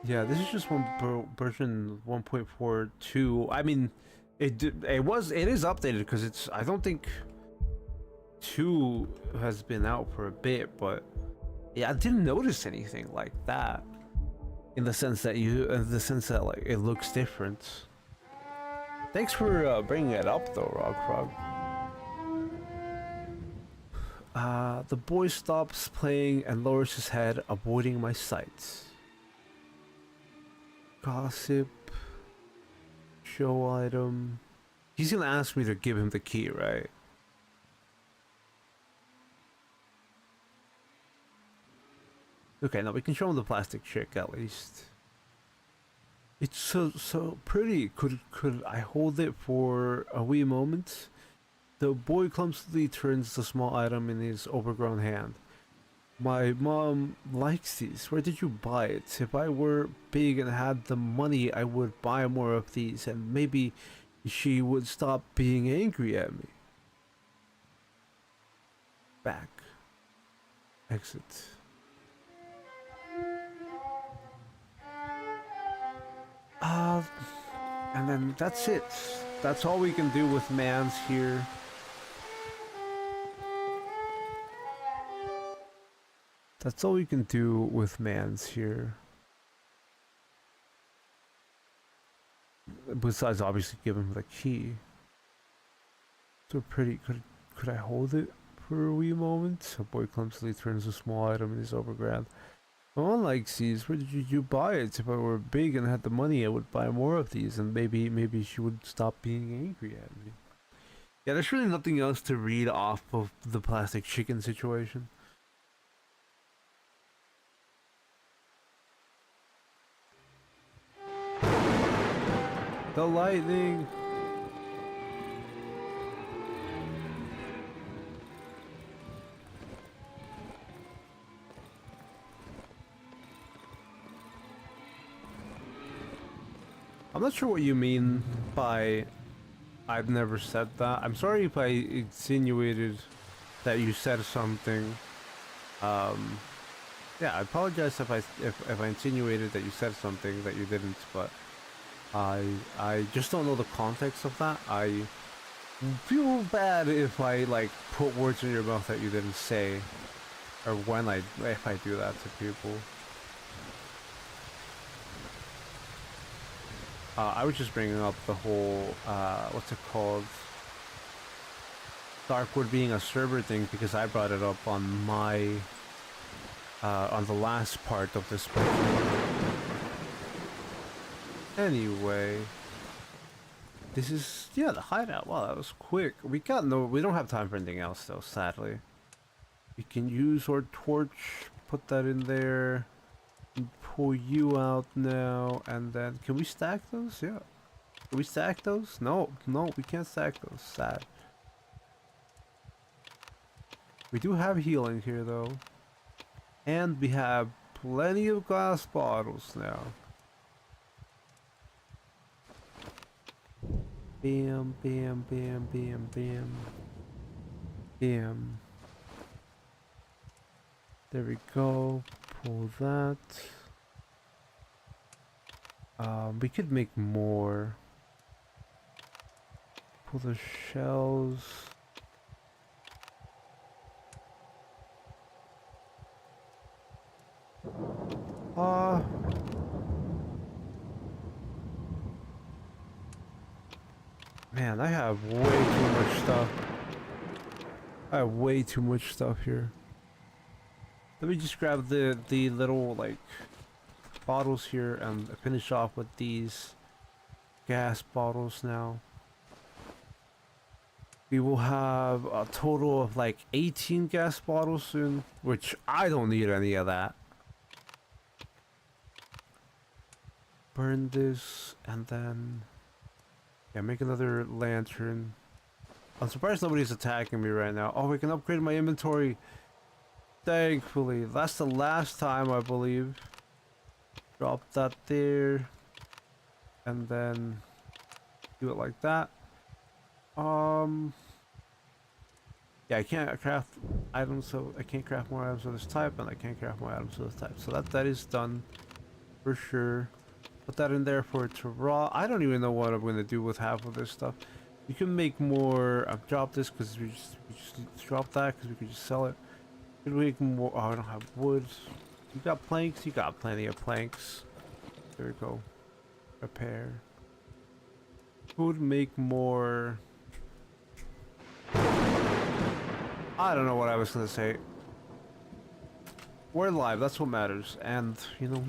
Yeah, this is just version 1.42. I mean, it is updated because it's, I don't think 2 has been out for a bit, but yeah, I didn't notice anything like that in the sense that like it looks different. Thanks for bringing it up though, Frog. The boy stops playing and lowers his head, avoiding my sight. Gossip. Show item. He's gonna ask me to give him the key, right? Okay, now we can show him the plastic chick at least. It's so pretty. Could I hold it for a wee moment? The boy clumsily turns the small item in his overgrown hand. My mom likes these. Where did you buy it? If I were big and had the money, I would buy more of these, and maybe she would stop being angry at me. Back. Exit. And then that's it. That's all we can do with Mans here. That's all we can do with mans here. Besides, obviously, give him the key. So pretty. Could I hold it for a wee moment? A boy clumsily turns a small item in his overgrand. No one likes these. Where did you buy it? If I were big and had the money, I would buy more of these, and maybe she would stop being angry at me. Yeah, there's really nothing else to read off of the plastic chicken situation. The lightning! I'm not sure what you mean by I've never said that. I'm sorry if I insinuated that you said something. Yeah, I apologize if I insinuated that you said something that you didn't, but I just don't know the context of that. I feel bad if I like put words in your mouth that you didn't say, or if I do that to people. I was just bringing up the whole, what's it called? Darkwood being a server thing because I brought it up on my, on the last part of this special. Anyway, this is, yeah, the hideout. Wow, that was quick. We don't have time for anything else though, sadly. We can use our torch, put that in there. Pull you out now, and then can we stack those? Yeah, can we stack those? No, we can't stack those. Sad. We do have healing here though, and we have plenty of glass bottles now. Bam, bam, bam, bam, bam, bam. There we go. Pull that. We could make more. Pull the shells. Man, I have way too much stuff. I have way too much stuff here. Let me just grab the little like bottles here and finish off with these gas bottles now. We will have a total of like 18 gas bottles soon, which I don't need any of that. Burn this and then yeah, make another lantern. I'm surprised nobody's attacking me right now. Oh, we can upgrade my inventory. Thankfully, that's the last time I believe. Drop that there, and then do it like that. Yeah, I can't craft items, so I can't craft more items of this type, and I can't craft more items of this type. So that is done for sure. Put that in there for it to raw. I don't even know what I'm gonna do with half of this stuff. You can make more. I've dropped this because we just dropped that because we could just sell it. Could we make more? Oh, I don't have wood. You got planks? You got plenty of planks. There we go. Repair. Could make more. I don't know what I was gonna say. We're live, that's what matters. And, you know,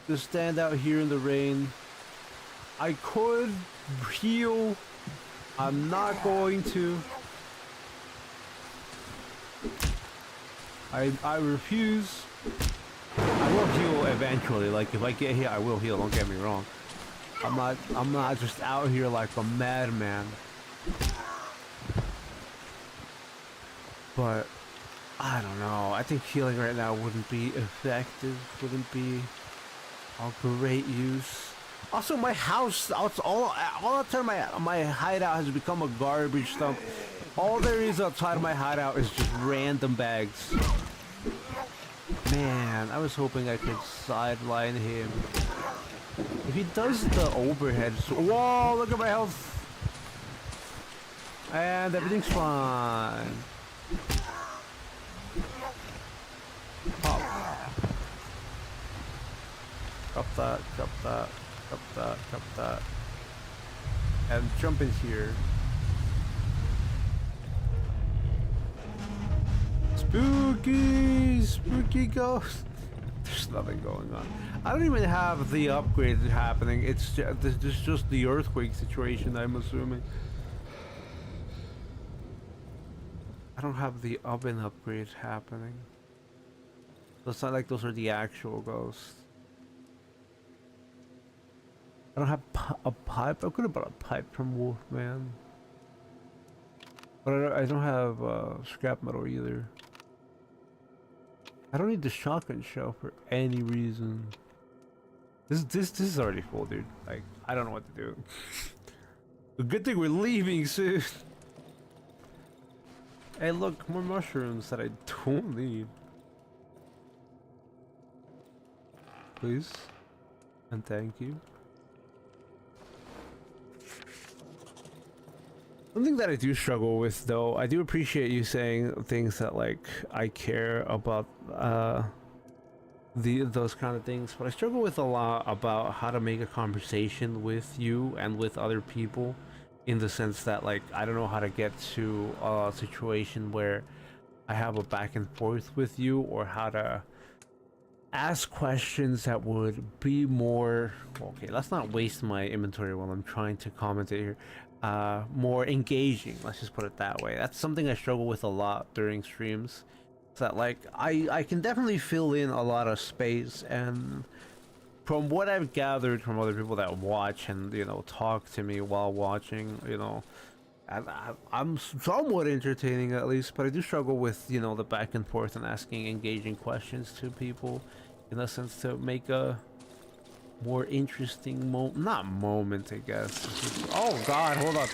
just stand out here in the rain. I could heal. I'm not going to. I refuse. I will heal eventually. Like if I get here, I will heal. Don't get me wrong. I'm not just out here like a madman. But I don't know. I think healing right now wouldn't be effective. Wouldn't be a great use. Also, my house, all the time my hideout has become a garbage dump. All there is outside of my hideout is just random bags. Man, I was hoping I could sideline him. If he does the overhead, whoa! Look at my health, and everything's fine. Drop that, drop that, drop that, drop that. And jump in here. Spooky! Spooky ghost! There's nothing going on. I don't even have the upgrade happening. It's just the earthquake situation, I'm assuming. I don't have the oven upgrade happening. So it's not like those are the actual ghosts. I don't have a pipe. I could have bought a pipe from Wolfman. But I don't have scrap metal either. I don't need the shotgun shell for any reason. This is already full, dude. Like, I don't know what to do. A good thing we're leaving soon. Hey, look, more mushrooms that I don't need. Please. And thank you. Something that I do struggle with, though, I do appreciate you saying things that, like, I care about, those kind of things, but I struggle with a lot about how to make a conversation with you and with other people, in the sense that, like, I don't know how to get to a situation where I have a back and forth with you, or how to ask questions that would be more, okay, let's not waste my inventory while I'm trying to commentate here. More engaging, let's just put it that way. That's something I struggle with a lot during streams. So that, like, I can definitely fill in a lot of space, and from what I've gathered from other people that watch and, you know, talk to me while watching, you know, I'm somewhat entertaining at least, but I do struggle with, you know, the back and forth and asking engaging questions to people, in a sense, to make a more interesting not moment, I guess. Oh god, hold on.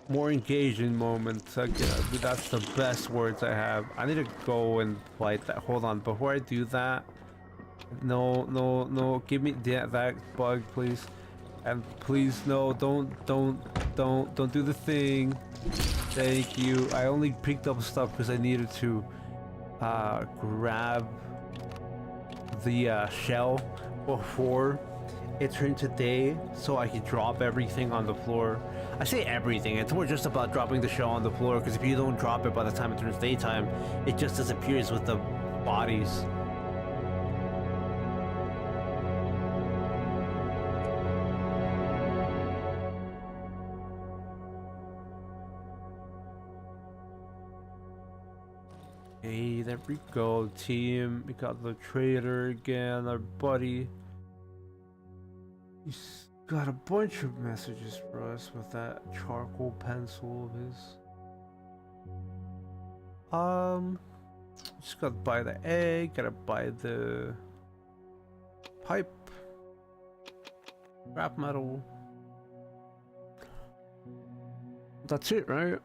More engaging moment. That's the best words I have. I need to go and fight that. Hold on, before I do that, no, give me that bug, please. And please, no, don't do the thing. Thank you. I only picked up stuff because I needed to grab the shell before it turned to day, so I could drop everything on the floor. I say everything, it's more just about dropping the shell on the floor, because if you don't drop it by the time it turns daytime, it just disappears with the bodies. Hey, there we go, team. We got the trader again, our buddy. He's got a bunch of messages for us with that charcoal pencil of his. Just gotta buy the egg, gotta buy the pipe, scrap metal. That's it, right?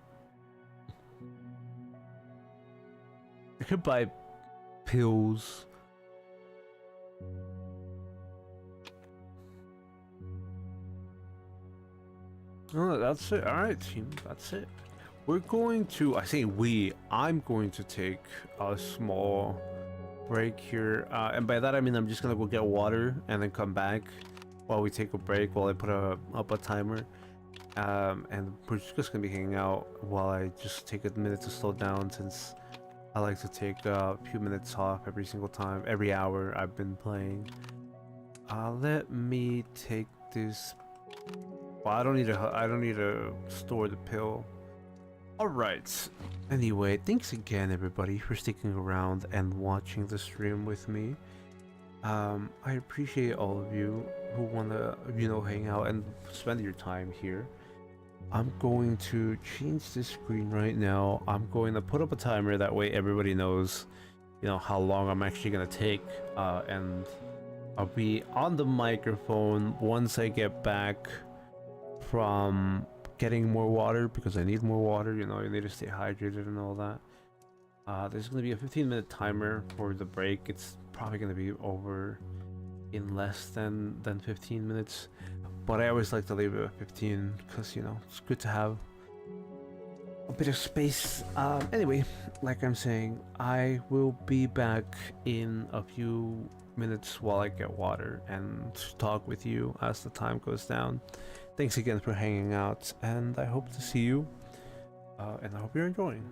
I could buy pills. Oh, that's it. Alright, team. That's it. We're going to, I say we, I'm going to take a small break here. And by that I mean I'm just gonna go get water and then come back while we take a break, while I put up a timer. And we're just gonna be hanging out while I just take a minute to slow down, since I like to take a few minutes off every single time, every hour I've been playing. Let me take this. Well, I don't need to store the pill. All right. Anyway, thanks again, everybody, for sticking around and watching the stream with me. I appreciate all of you who wanna, you know, hang out and spend your time here. I'm going to change this screen right now. I'm going to put up a timer, that way everybody knows, you know, how long I'm actually gonna take, and I'll be on the microphone once I get back from getting more water, because I need more water. You know, you need to stay hydrated and all that. There's gonna be a 15-minute timer for the break. It's probably gonna be over in less than 15 minutes, but I always like to leave it at 15, because, you know, it's good to have a bit of space. Anyway, like I'm saying, I will be back in a few minutes while I get water and talk with you as the time goes down. Thanks again for hanging out, and I hope to see you, and I hope you're enjoying.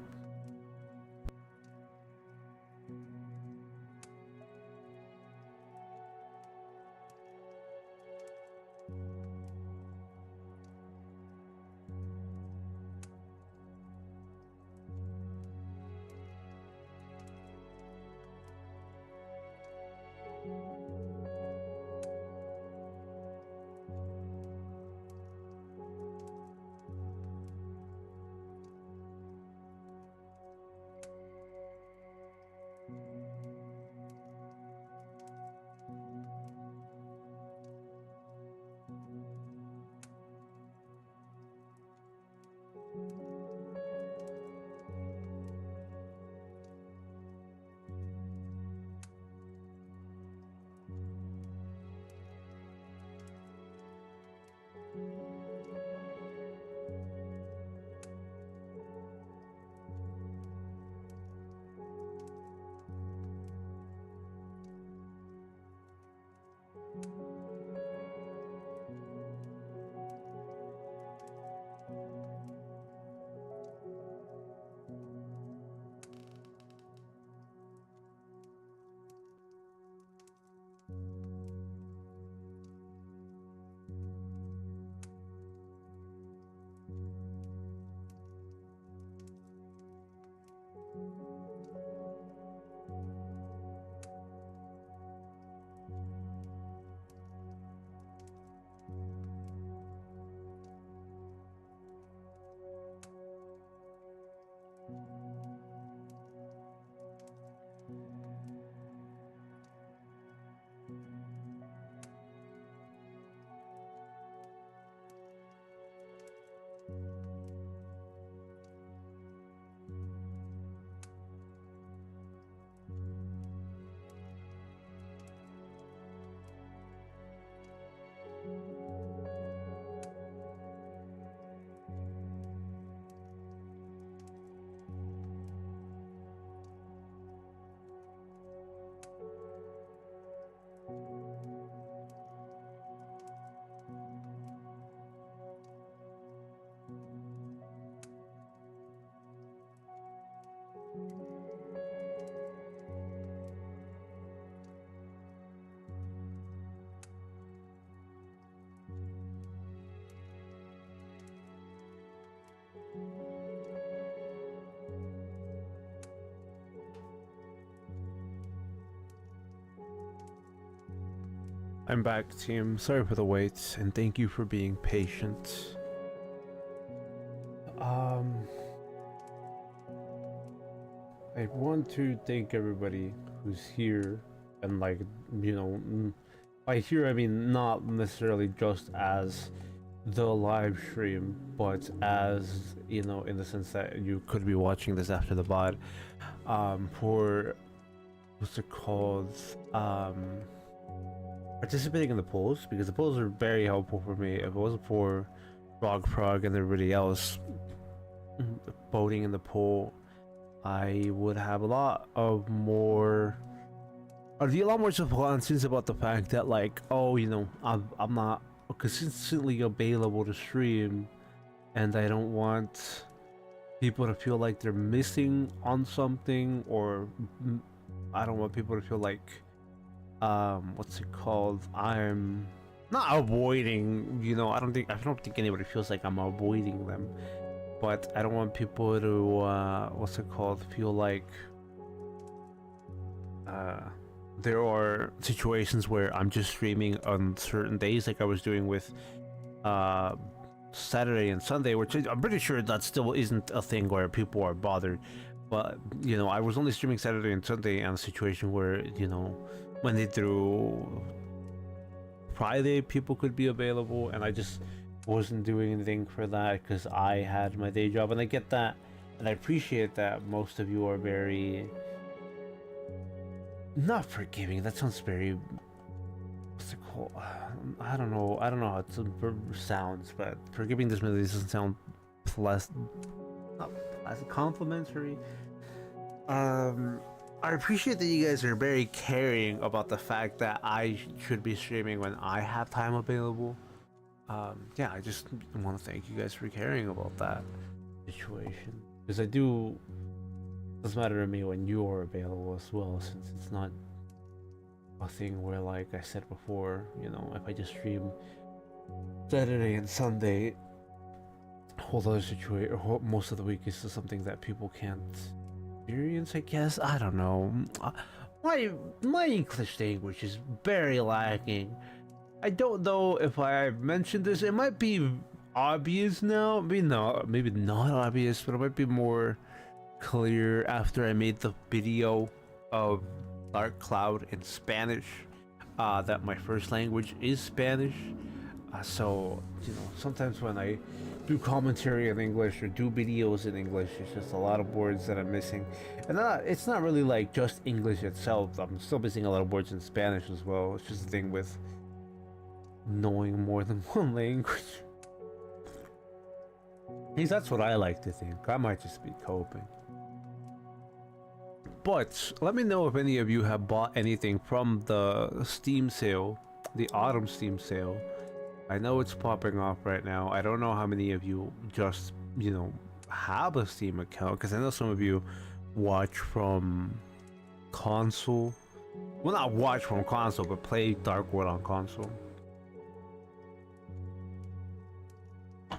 I'm back, team. Sorry for the wait, and thank you for being patient. I want to thank everybody who's here, and like, you know, by here I mean not necessarily just as the live stream, but as, you know, in the sense that you could be watching this after the VOD, for, what's it called, participating in the polls, because the polls are very helpful for me. If it wasn't for Frog Frog and everybody else voting in the poll, I would have a lot more self-conscious about the fact that, like, oh, you know, I'm not consistently available to stream, and I don't want people to feel like they're missing on something, or I don't want people to feel like, what's it called, I'm not avoiding, you know, I don't think anybody feels like I'm avoiding them, but I don't want people to what's it called, feel like there are situations where I'm just streaming on certain days, like I was doing with Saturday and Sunday, which I'm pretty sure that still isn't a thing where people are bothered, but, you know, I was only streaming Saturday and Sunday, and a situation where, you know, Monday through Friday people could be available, and I just wasn't doing anything for that because I had my day job, and I get that, and I appreciate that most of you are very not forgiving. That sounds very, what's it called? I don't know how it sounds, but forgiving doesn't sound not as a complimentary. I appreciate that you guys are very caring about the fact that I should be streaming when I have time available. Yeah, I just want to thank you guys for caring about that situation, because it does matter to me when you're available as well, since it's not a thing where, like I said before, you know, if I just stream Saturday and Sunday, whole other situation, or most of the week is just something that people can't experience, I guess. I don't know. My English language is very lacking. I don't know if I've mentioned this. It might be obvious now. Maybe not obvious, but it might be more clear after I made the video of Dark Cloud in Spanish. That my first language is Spanish. So, you know, sometimes when I do commentary in English or do videos in English, it's just a lot of words that I'm missing. And it's not really like just English itself. I'm still missing a lot of words in Spanish as well. It's just the thing with knowing more than one language. At least that's what I like to think. I might just be coping. But let me know if any of you have bought anything from the Steam sale, the autumn Steam sale. I know it's popping off right now. I don't know how many of you just, you know, have a Steam account, because I know some of you watch from console. Well, not watch from console, but play Darkwood on console. I'm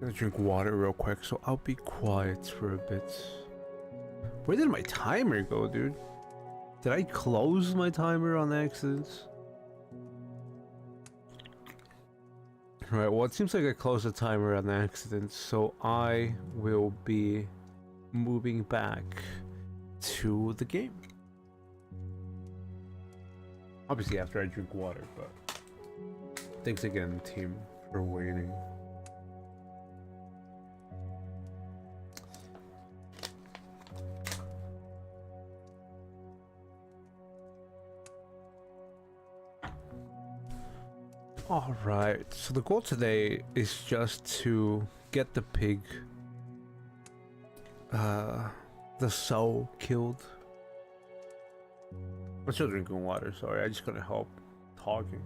gonna drink water real quick, so I'll be quiet for a bit. Where did my timer go, dude? Did I close my timer on accident? Right, well, it seems like I closed the timer on accident, so I will be moving back to the game. Obviously after I drink water, but thanks again, team, for waiting. Alright, so the goal today is just to get the pig, the sow killed. I'm still drinking water, sorry, I just couldn't help talking.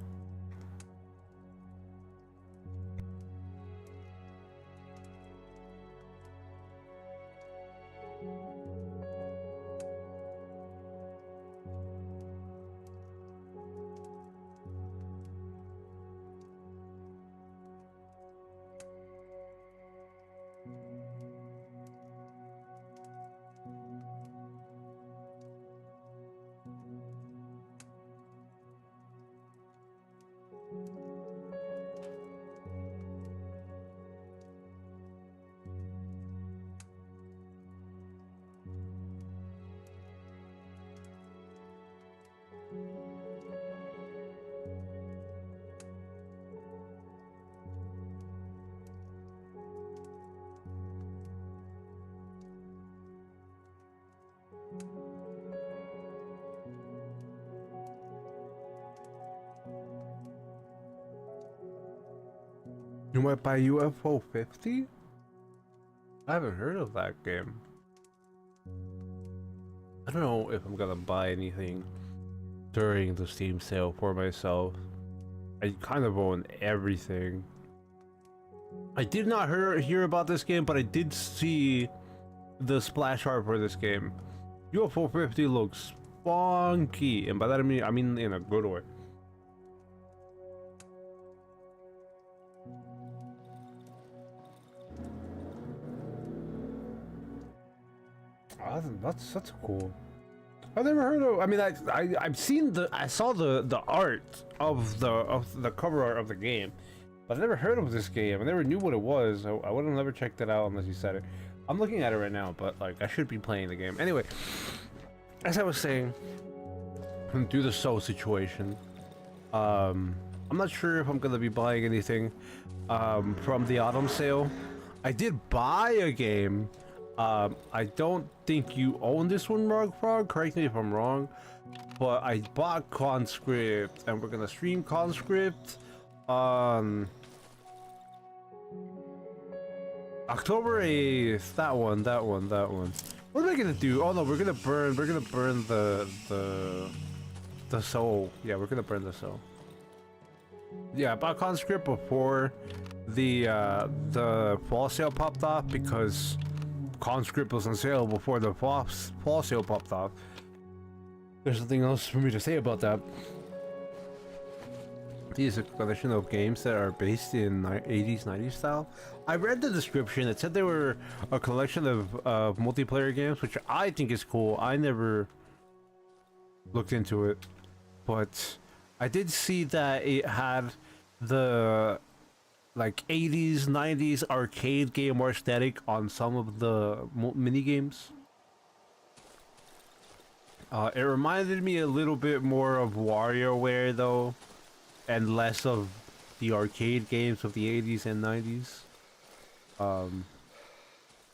You might buy UFO 50? I haven't heard of that game. I don't know if I'm gonna buy anything during the Steam sale for myself. I kind of own everything. I did not hear about this game, but I did see the splash art for this game. UFO 50 looks funky, and by that I mean in a good way. That's cool. I've never heard of. I mean, I saw the art of the cover art of the game, but I never heard of this game. I never knew what it was. I would have never checked it out unless you said it. I'm looking at it right now, but like I should be playing the game anyway. As I was saying, do the soul situation. I'm not sure if I'm gonna be buying anything from the autumn sale. I did buy a game. I don't think you own this one, Rug Frog. Correct me if I'm wrong, but I bought Conscript, and we're gonna stream Conscript. October 8th. That one. What am I gonna do? Oh no, we're gonna burn the soul. Yeah, we're gonna burn the soul. Yeah, I bought conscript before the fall sale popped off because conscript was on sale before the fall sale popped off. There's nothing else for me to say about that. These are a collection of games that are based in 80s, 90s style. I read the description. It said they were a collection of multiplayer games, which I think is cool. I never looked into it, but I did see that it had the like 80s, 90s arcade game or aesthetic on some of the mini games. It reminded me a little bit more of WarioWare though, and less of the arcade games of the 80s and 90s.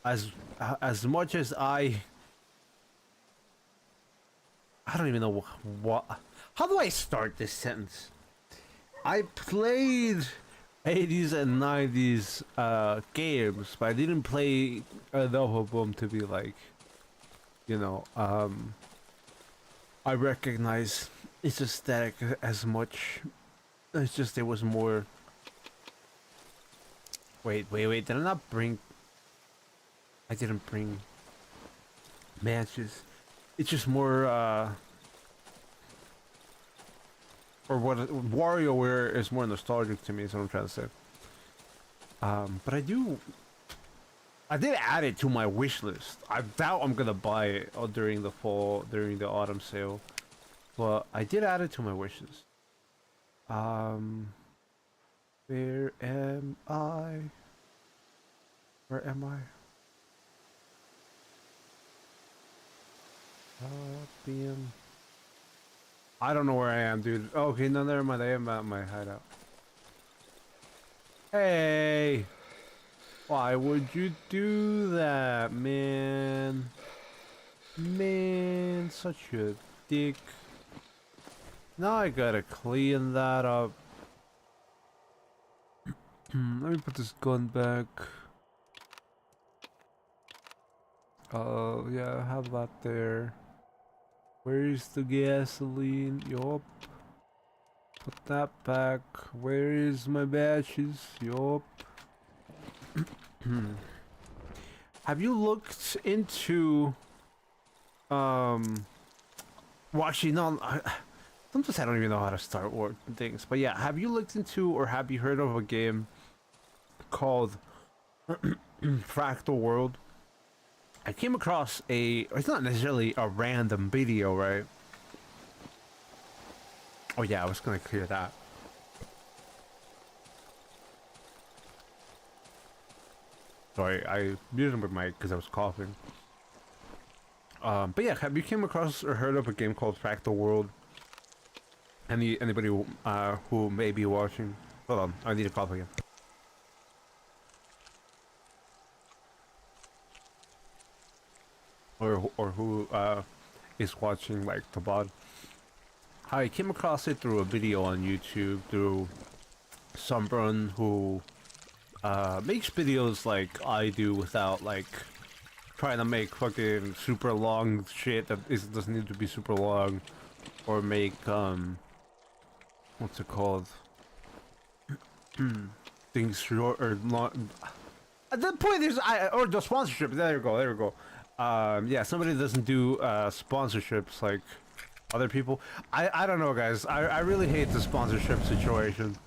As much as I don't even know what. How do I start this sentence? I played 80s and 90s games, but I didn't play enough of them to be like, you know, I recognize its aesthetic as much. It's just there was more. Wait. Did I not bring? I didn't bring matches. It's just more. Or what? WarioWare is more nostalgic to me. Is what I'm trying to say. But I did add it to my wish list. I doubt I'm gonna buy it during the autumn sale, but I did add it to my wish list. Where am I? Where am I? BM. I don't know where I am, dude. Okay, no, never mind. I am at my hideout. Hey! Why would you do that, man? Man, such a dick. Now I gotta clean that up. Let me put this gun back. Oh, yeah, have that there. Where's the gasoline? Yup. Put that back. Where is my batches? Yup. Have you looked into well, actually no, sometimes I don't even know how to start things, but yeah, have you looked into or have you heard of a game called Fractal World? I came across it's not necessarily a random video, right? Oh yeah, I was gonna clear that. Sorry, I muted my mic because I was coughing. But yeah, have you came across or heard of a game called Fractal World? Anybody who may be watching? Hold on, I need to cough again. Or who is watching like the VOD? I came across it through a video on YouTube through someone who makes videos like I do without like trying to make fucking super long shit that doesn't need to be super long, or make what's it called? Things short or long. At that point, or the sponsorship. There we go. Yeah, somebody doesn't do sponsorships like other people. I don't know, guys. I really hate the sponsorship situation.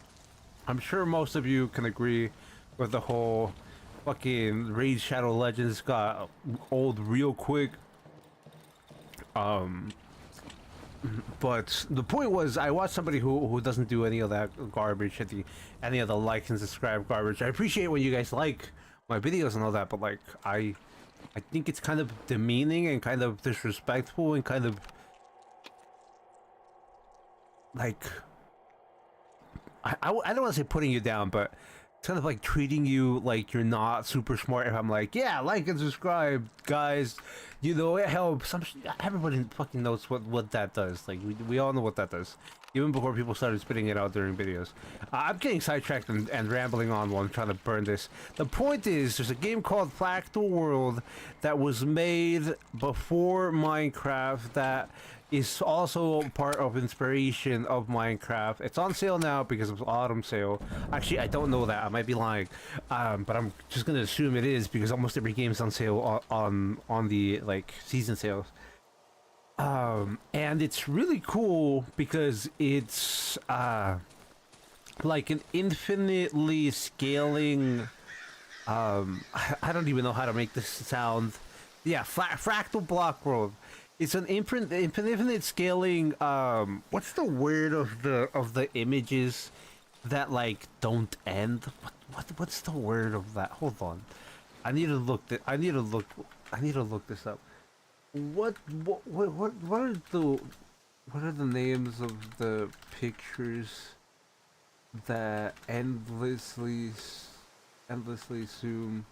I'm sure most of you can agree with the whole fucking Raid Shadow Legends got old real quick. But the point was, I watched somebody who doesn't do any of that garbage, any of the like and subscribe garbage. I appreciate when you guys like my videos and all that, but like I think it's kind of demeaning and kind of disrespectful and kind of like I don't want to say putting you down, but it's kind of like treating you like you're not super smart. If I'm like, yeah, like and subscribe, guys, you know, it helps. Everybody fucking knows what that does. Like we all know what that does. even before people started spitting it out during videos. I'm getting sidetracked and rambling on while I'm trying to burn this. The point is, there's a game called Fractal World that was made before Minecraft that is also part of inspiration of Minecraft. It's on sale now because of autumn sale. Actually, I don't know that. I might be lying, but I'm just gonna assume it is because almost every game's on sale on the like season sales. And it's really cool because it's like an infinitely scaling. I don't even know how to make this sound. Yeah, fractal block world. It's an infinite scaling. What's the word of the images that like don't end? What's the word of that? Hold on, I need to look. I need to look this up. What are the names of the pictures that endlessly zoom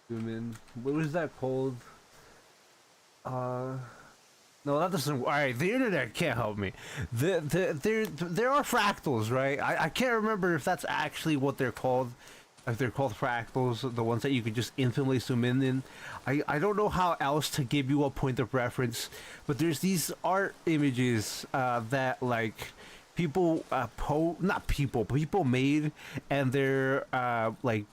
in? What was that called? No, that doesn't. All right, the internet can't help me. There are fractals, right? I can't remember if that's actually what they're called. If they're called fractals, the ones that you could just infinitely zoom in. I don't know how else to give you a point of reference, but there's these art images that like people people made, and they're like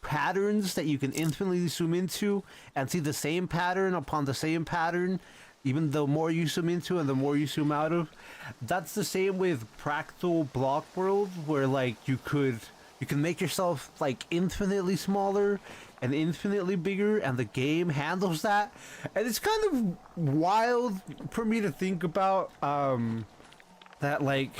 patterns that you can infinitely zoom into and see the same pattern upon the same pattern, even the more you zoom into and the more you zoom out of. That's the same with Fractal Block World, where like you can make yourself like infinitely smaller and infinitely bigger, and the game handles that. And it's kind of wild for me to think about that, like,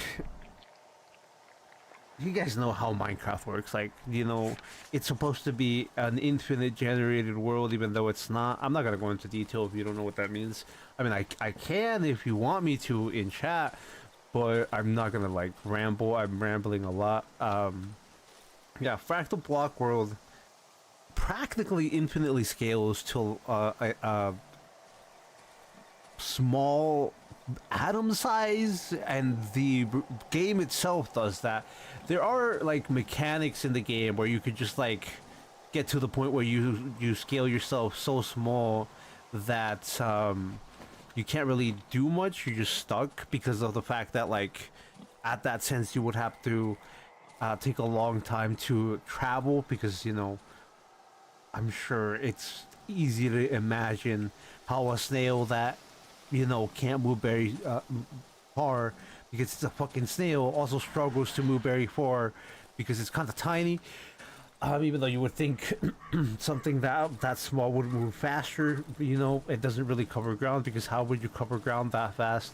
you guys know how Minecraft works. Like, you know, it's supposed to be an infinite generated world, even though it's not. I'm not gonna go into detail if you don't know what that means. I mean, I can if you want me to in chat, but I'm not gonna like ramble. I'm rambling a lot. Yeah, Fractal Block World practically infinitely scales to a small atom size, and the game itself does that. There are like mechanics in the game where you could just like get to the point where you scale yourself so small that you can't really do much. You're just stuck because of the fact that like at that sense you would have to take a long time to travel, because you know, I'm sure it's easy to imagine how a snail that, you know, can't move very far because it's a fucking snail also struggles to move very far because it's kind of tiny. Even though you would think something that small would move faster, you know, it doesn't really cover ground, because how would you cover ground that fast?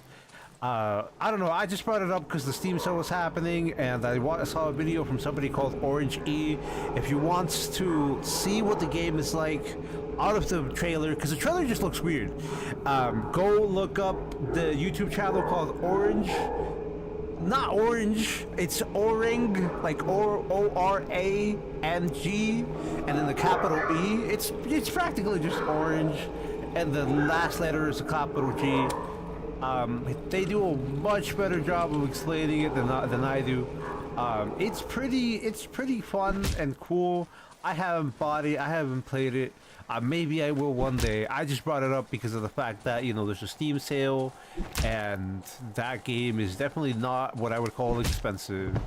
I don't know, I just brought it up because the Steam sale was happening, and I saw a video from somebody called Orange E. If you want to see what the game is like out of the trailer, because the trailer just looks weird, go look up the YouTube channel called Orange. Not Orange, it's Orang, like Orang, and then the capital E. It's practically just Orange, and the last letter is a capital G. They do a much better job of explaining it than I do. It's pretty fun and cool. I haven't bought it, I haven't played it. Maybe I will one day. I just brought it up because of the fact that, you know, there's a Steam sale, and that game is definitely not what I would call expensive.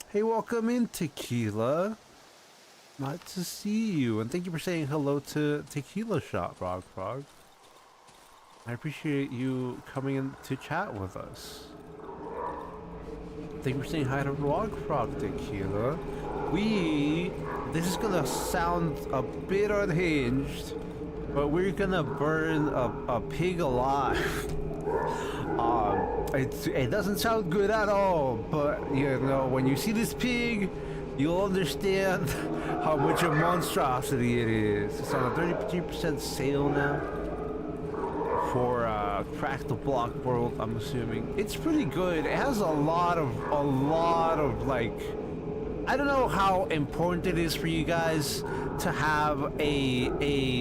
Hey, welcome in, Tequila. Nice to see you, and thank you for saying hello to Tequila Shot, Frog. I appreciate you coming in to chat with us. Thank you for saying hi to Frog, Tequila. This is gonna sound a bit unhinged, but we're gonna burn a pig alive. It doesn't sound good at all, but you know, when you see this pig, you'll understand how much a monstrosity it is. It's on a 33% sale now for Fractal Block World, I'm assuming. It's pretty good. It has a lot of like, I don't know how important it is for you guys to have a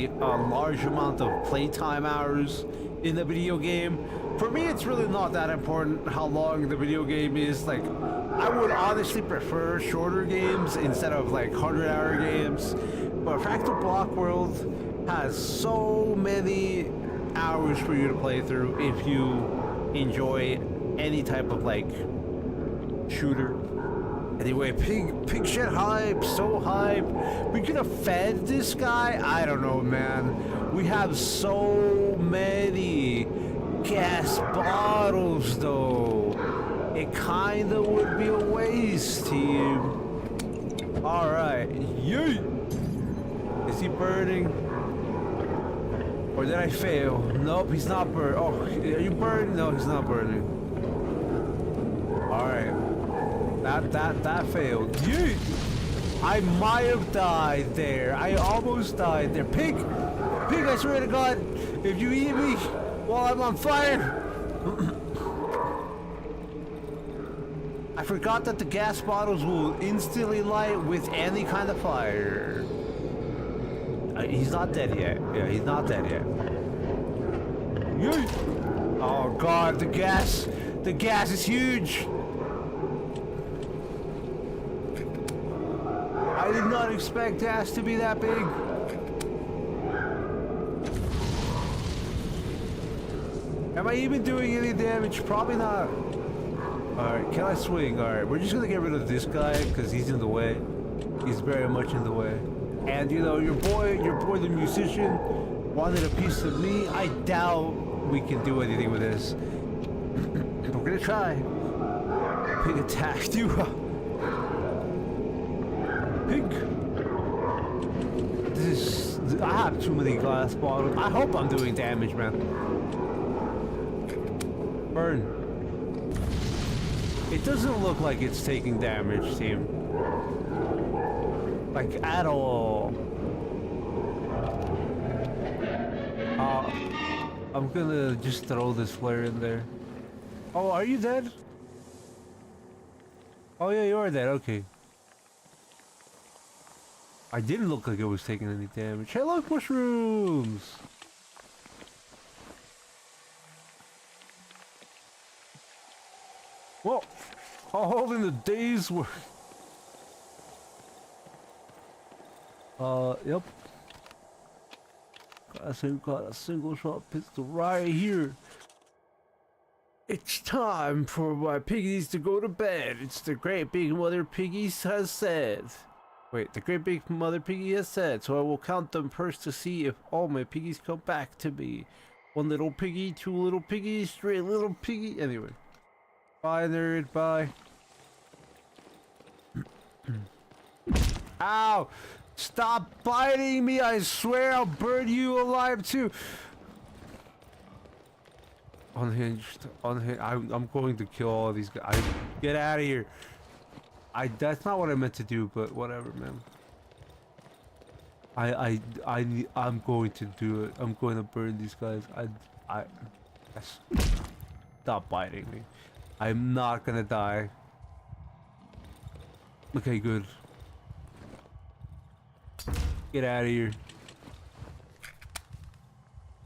large amount of playtime hours in the video game. For me, it's really not that important how long the video game is. Like, I would honestly prefer shorter games instead of like 100-hour games. But Fractal Block World has so many hours for you to play through if you enjoy any type of like shooter. Anyway, pig shit hype, so hype. We could have fed this guy. I don't know, man. We have so many gas bottles, though. It kinda would be a waste, team. All right, yeet. Is he burning? Or did I fail? Nope, he's not burning. Oh, are you burning? No, he's not burning. All right. That failed. Yeet! I might have died there. I almost died there. Pig! Pig, I swear to God, if you eat me while I'm on fire... I forgot that the gas bottles will instantly light with any kind of fire. He's not dead yet. Yeah, he's not dead yet. Yeet! Oh God, the gas is huge! I did not expect gas to be that big. Am I even doing any damage? Probably not. Alright, can I swing? Alright, we're just gonna get rid of this guy because he's in the way. He's very much in the way. And you know, your boy the musician wanted a piece of me. I doubt we can do anything with this. We're gonna try. Pig attacked you. Pig. I have too many glass bottles. I hope I'm doing damage, man. Burn. It doesn't look like it's taking damage, team. Like, at all. I'm gonna just throw this flare in there. Oh, are you dead? Oh yeah, you are dead, okay. I didn't look like it was taking any damage. Hey, look, mushrooms! Whoa! All in the day's work. Yep. Got a single shot pistol right here. It's time for my piggies to go to bed. It's the great big mother piggies has said. Wait, the great big mother piggy has said, so I will count them first to see if all my piggies come back to me. One little piggy, two little piggies, three little piggy. Anyway. Bye, nerd. Bye. Ow! Stop biting me! I swear I'll burn you alive too! Unhinged. Unhinged. I'm going to kill all these guys. Get out of here! That's not what I meant to do, but whatever, man. I'm going to do it. I'm going to burn these guys. Stop biting me. I'm not gonna die. Okay, good. Get out of here.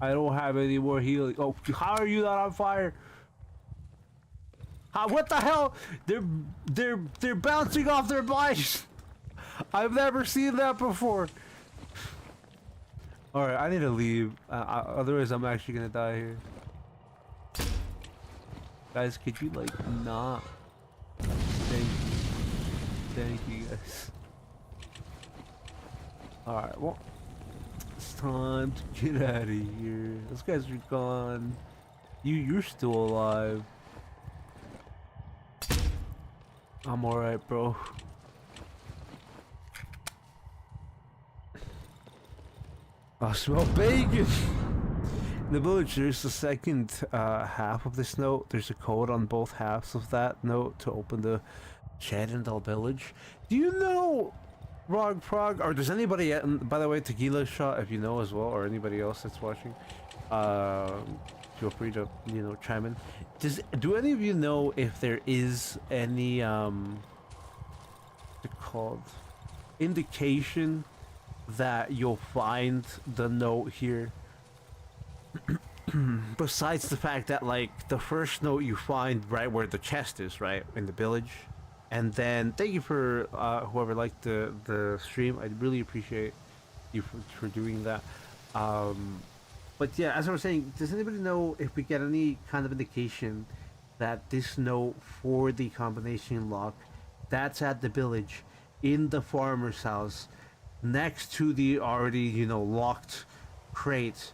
I don't have any more healing. Oh, how are you not on fire? What the hell? They're bouncing off their bikes. I've never seen that before. All right, I need to leave. Otherwise, I'm actually gonna die here. Guys, could you like not? Thank you, guys. All right, well, it's time to get out of here. Those guys are gone. You're still alive. I'm alright, bro. I smell bacon! In the village, there's the second half of this note. There's a code on both halves of that note to open the shed in the village. Do you know Rog Prog? Or does anybody, by the way, Tequila Shot, if you know as well, or anybody else that's watching, feel free to, you know, chime in. Do any of you know if there is any, what's it called? Indication that you'll find the note here? besides the fact that like the first note you find right where the chest is, right in the village, and then thank you for whoever liked the stream. I really appreciate you for doing that. Um, but yeah, as I was saying, does anybody know if we get any kind of indication that this note for the combination lock that's at the village in the farmer's house next to the already locked crate?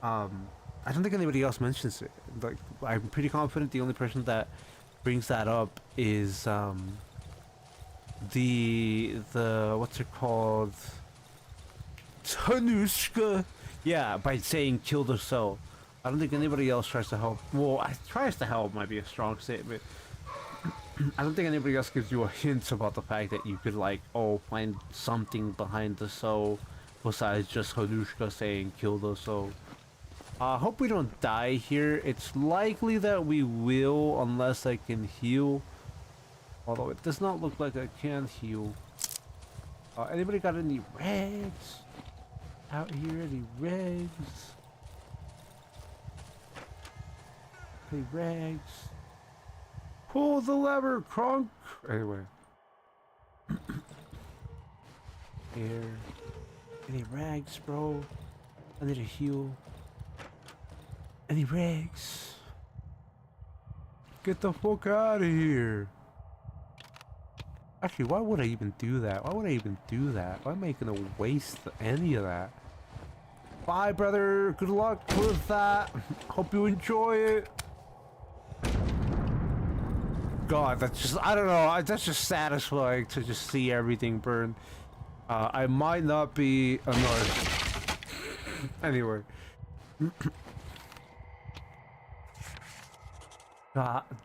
I don't think anybody else mentions it. Like, I'm pretty confident the only person that brings that up is the what's it called, Tanushka. Yeah, by saying kill the soul. I don't think anybody else tries to help. Well, tries to help might be a strong statement. I don't think anybody else gives you a hint about the fact that you could like, oh, find something behind the soul besides just Hanushka saying kill the soul. Hope we don't die here. It's likely that we will unless I can heal. Although it does not look like I can heal. Anybody got any rags? Out here, any rags? Any rags? Pull the lever, Crunk! Anyway. Here. Any rags, bro? I need a heal. Any rags? Get the fuck out of here. Actually, why would I even do that? Why would I even do that? Why am I gonna waste any of that? Bye, brother. Good luck with that. Hope you enjoy it. God, that's just, I don't know. That's just satisfying to just see everything burn. I might not be annoyed. Anyway.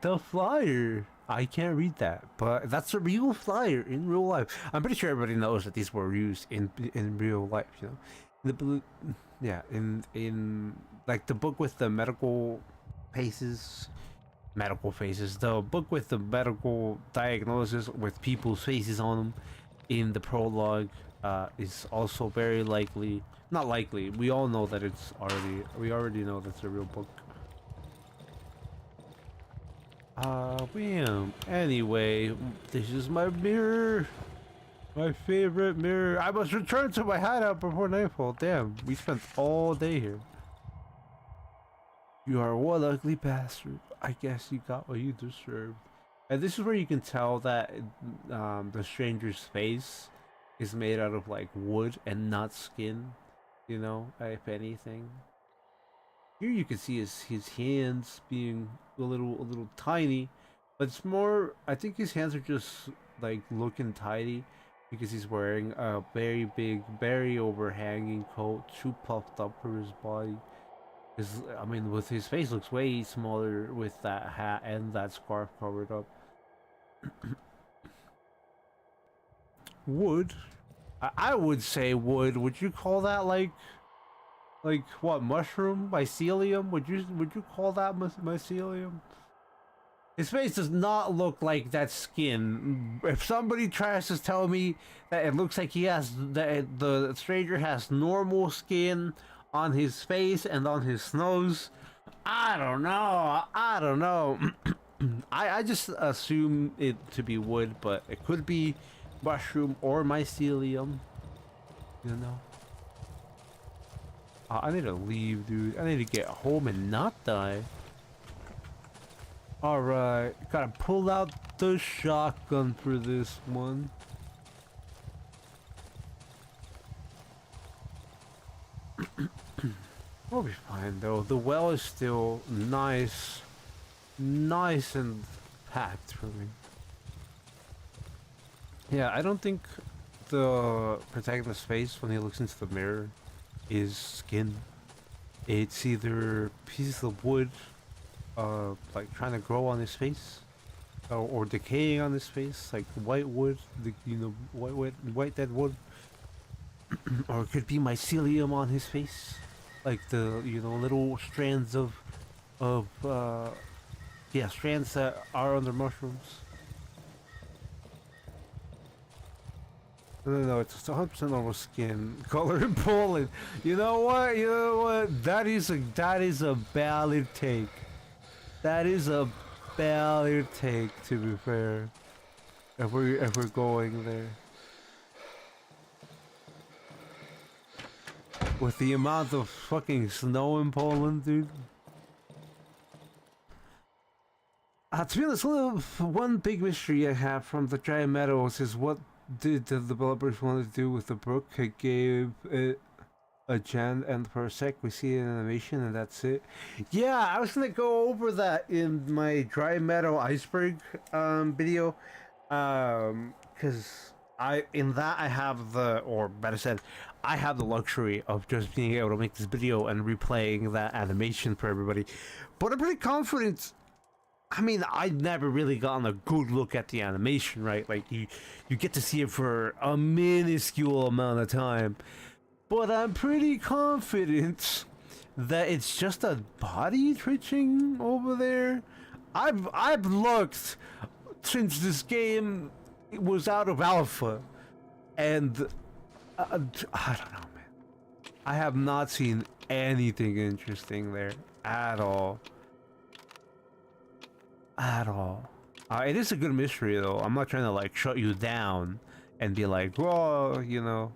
The flyer. I can't read that, but that's a real flyer in real life. I'm pretty sure everybody knows that these were used in real life. You know, the blue, yeah, in like the book with the medical faces, the book with the medical diagnosis with people's faces on them in the prologue is also very likely, not likely. We all know that it's already. We already know that's a real book. Bam. Anyway, this is my mirror. My favorite mirror. I must return to my hideout before nightfall. Damn, we spent all day here. You are one ugly bastard. I guess you got what you deserved. And this is where you can tell that the stranger's face is made out of like wood and not skin. You know, if anything. Here you can see his hands being a little tiny, but it's more, I think his hands are just like looking tiny because he's wearing a very big, very overhanging coat, too puffed up for his body. I mean, with his face looks way smaller with that hat and that scarf covered up. Wood? I would say wood. Would you call that like what, mushroom, mycelium? Would you call that mycelium? His face does not look like that skin. If somebody tries to tell me that it looks like he has that the stranger has normal skin on his face and on his nose, I don't know. I don't know. I just assume it to be wood, but it could be mushroom or mycelium. You know. I need to leave, dude. I need to get home and not die. Alright, gotta pull out the shotgun for this one. We'll be fine though. The well is still nice and packed for me. Yeah, I don't think the protagonist's face when he looks into the mirror is skin. It's either pieces of wood like trying to grow on his face or decaying on his face, like white wood, white dead wood. Or it could be mycelium on his face, like the little strands of strands that are under mushrooms. No, it's 100% normal skin color in Poland. You know what? You know what? That is a valid take. That is a valid take, to be fair. If we're going there. With the amount of fucking snow in Poland, dude. To be honest, one big mystery I have from the Dry Meadows is what did the developers want to do with the brook? It gave it a gen, and for a sec we see an animation and that's it. Yeah, I was gonna go over that in my Dry Meadow Iceberg video, because I have or better said, I have the luxury of just being able to make this video and replaying that animation for everybody. But I'm pretty confident. I mean, I've never really gotten a good look at the animation, right? Like, you get to see it for a minuscule amount of time. But I'm pretty confident that it's just a body twitching over there. I've looked since this game was out of alpha, and I don't know, man. I have not seen anything interesting there at all. At all. It is a good mystery, though. I'm not trying to like shut you down and be like, well, you know,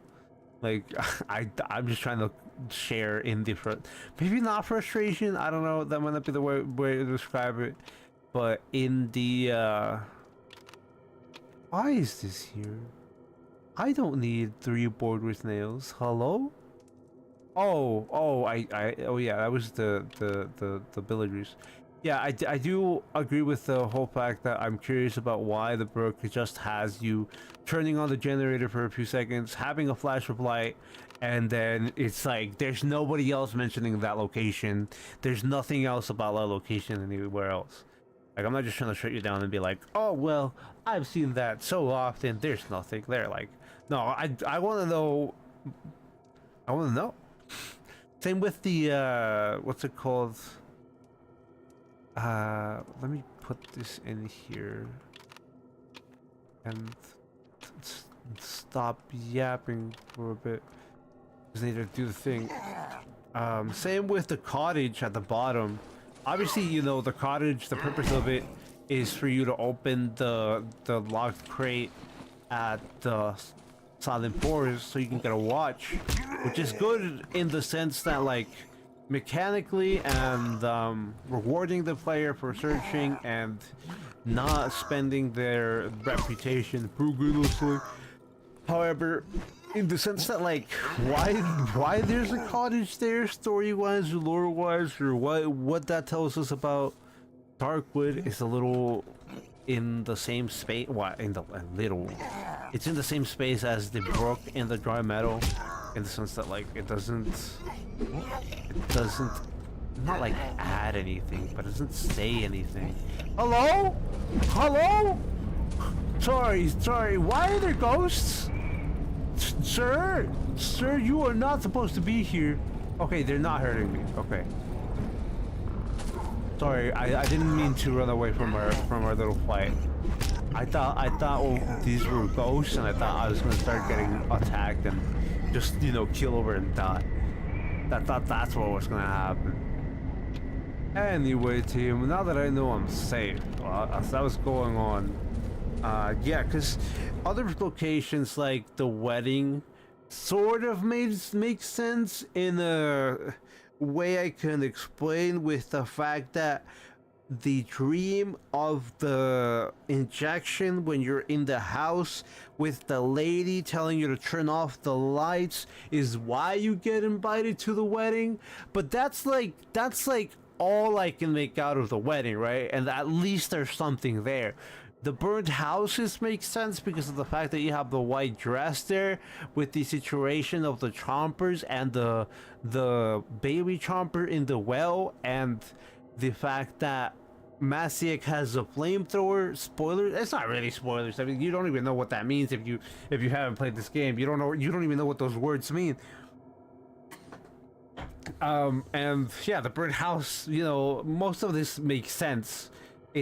like I'm just trying to share in different, maybe not frustration. I don't know. That might not be the way to describe it, but in the why is this here? I don't need 3 board with nails. Hello? Oh, yeah, that was the villagers. Yeah, I do agree with the whole fact that I'm curious about why the brook just has you turning on the generator for a few seconds, having a flash of light, and then it's like there's nobody else mentioning that location. There's nothing else about that location anywhere else. Like, I'm not just trying to shut you down and be like, oh, well, I've seen that so often, there's nothing there. Like, no, I want to know. I want to know. Same with the, what's it called? Let me put this in here and stop yapping for a bit. Just need to do the thing. Same with the cottage at the bottom. Obviously, you know, the cottage, the purpose of it is for you to open the locked crate at the Silent Forest so you can get a watch, which is good in the sense that, like, mechanically and rewarding the player for searching and not spending their reputation frivolously. However, in the sense that, like, why there's a cottage there, story-wise or lore-wise, or what that tells us about Darkwood is a little in the same space. What, in the little? It's in the same space as the brook in the Dry Meadow, in the sense that, like, it doesn't not like add anything, but it doesn't say anything. Hello? Hello? Sorry, why are there ghosts? Sir, you are not supposed to be here. Okay, they're not hurting me. Okay. Sorry, I didn't mean to run away from our little fight. I thought these were ghosts, and I thought I was gonna start getting attacked and just, you know, kill over and die. I thought that's what was gonna happen. Anyway, team, now that I know I'm safe, as that was going on, yeah, because other locations like the wedding sort of makes sense in a way I can explain, with the fact that the dream of the injection when you're in the house with the lady telling you to turn off the lights is why you get invited to the wedding. But that's like all I can make out of the wedding, right? And at least there's something there. The burnt houses make sense because of the fact that you have the white dress there with the situation of the chompers and the baby chomper in the well, and the fact that Masiek has a flamethrower. Spoilers? It's not really spoilers. I mean, you don't even know what that means if you haven't played this game. You don't even know what those words mean. And yeah, the burnt house, you know, most of this makes sense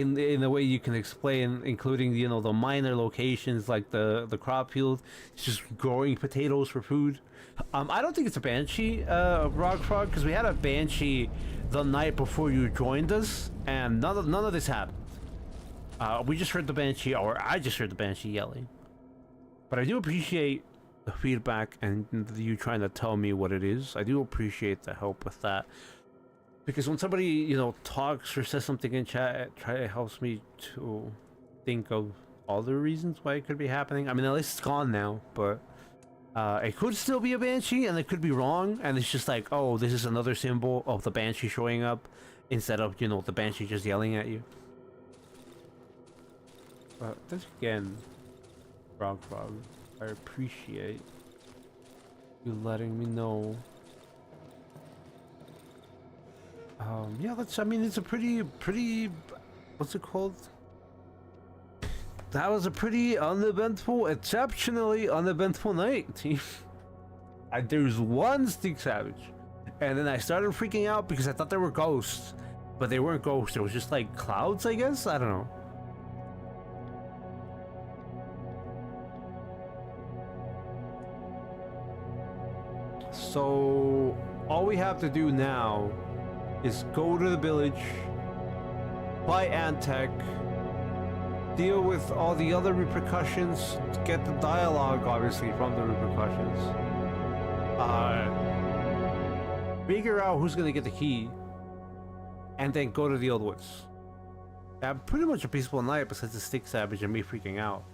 in the way you can explain, including the minor locations like the crop field, it's just growing potatoes for food. I don't think it's a banshee, Rock Frog, because we had a banshee the night before you joined us, and none of this happened. We just heard the banshee, or I just heard the banshee yelling. But I do appreciate the feedback and you trying to tell me what it is. I do appreciate the help with that. Because when somebody, talks or says something in chat, it helps me to think of other reasons why it could be happening. I mean, at least it's gone now, but it could still be a banshee, and it could be wrong, and it's just like, oh, this is another symbol of the banshee showing up, instead of, the banshee just yelling at you. But this again, Frog, I appreciate you letting me know. Yeah, I mean, it's a pretty, what's it called? That was a pretty uneventful, exceptionally uneventful night, team. There's one Stick Savage, and then I started freaking out because I thought they were ghosts, but they weren't ghosts. It was just like clouds, I guess. I don't know. So all we have to do now is go to the village, buy Antec, deal with all the other repercussions, get the dialogue obviously from the repercussions, figure out who's gonna get the key, and then go to the Old Woods. Pretty much a peaceful night besides the Stick Savage and me freaking out.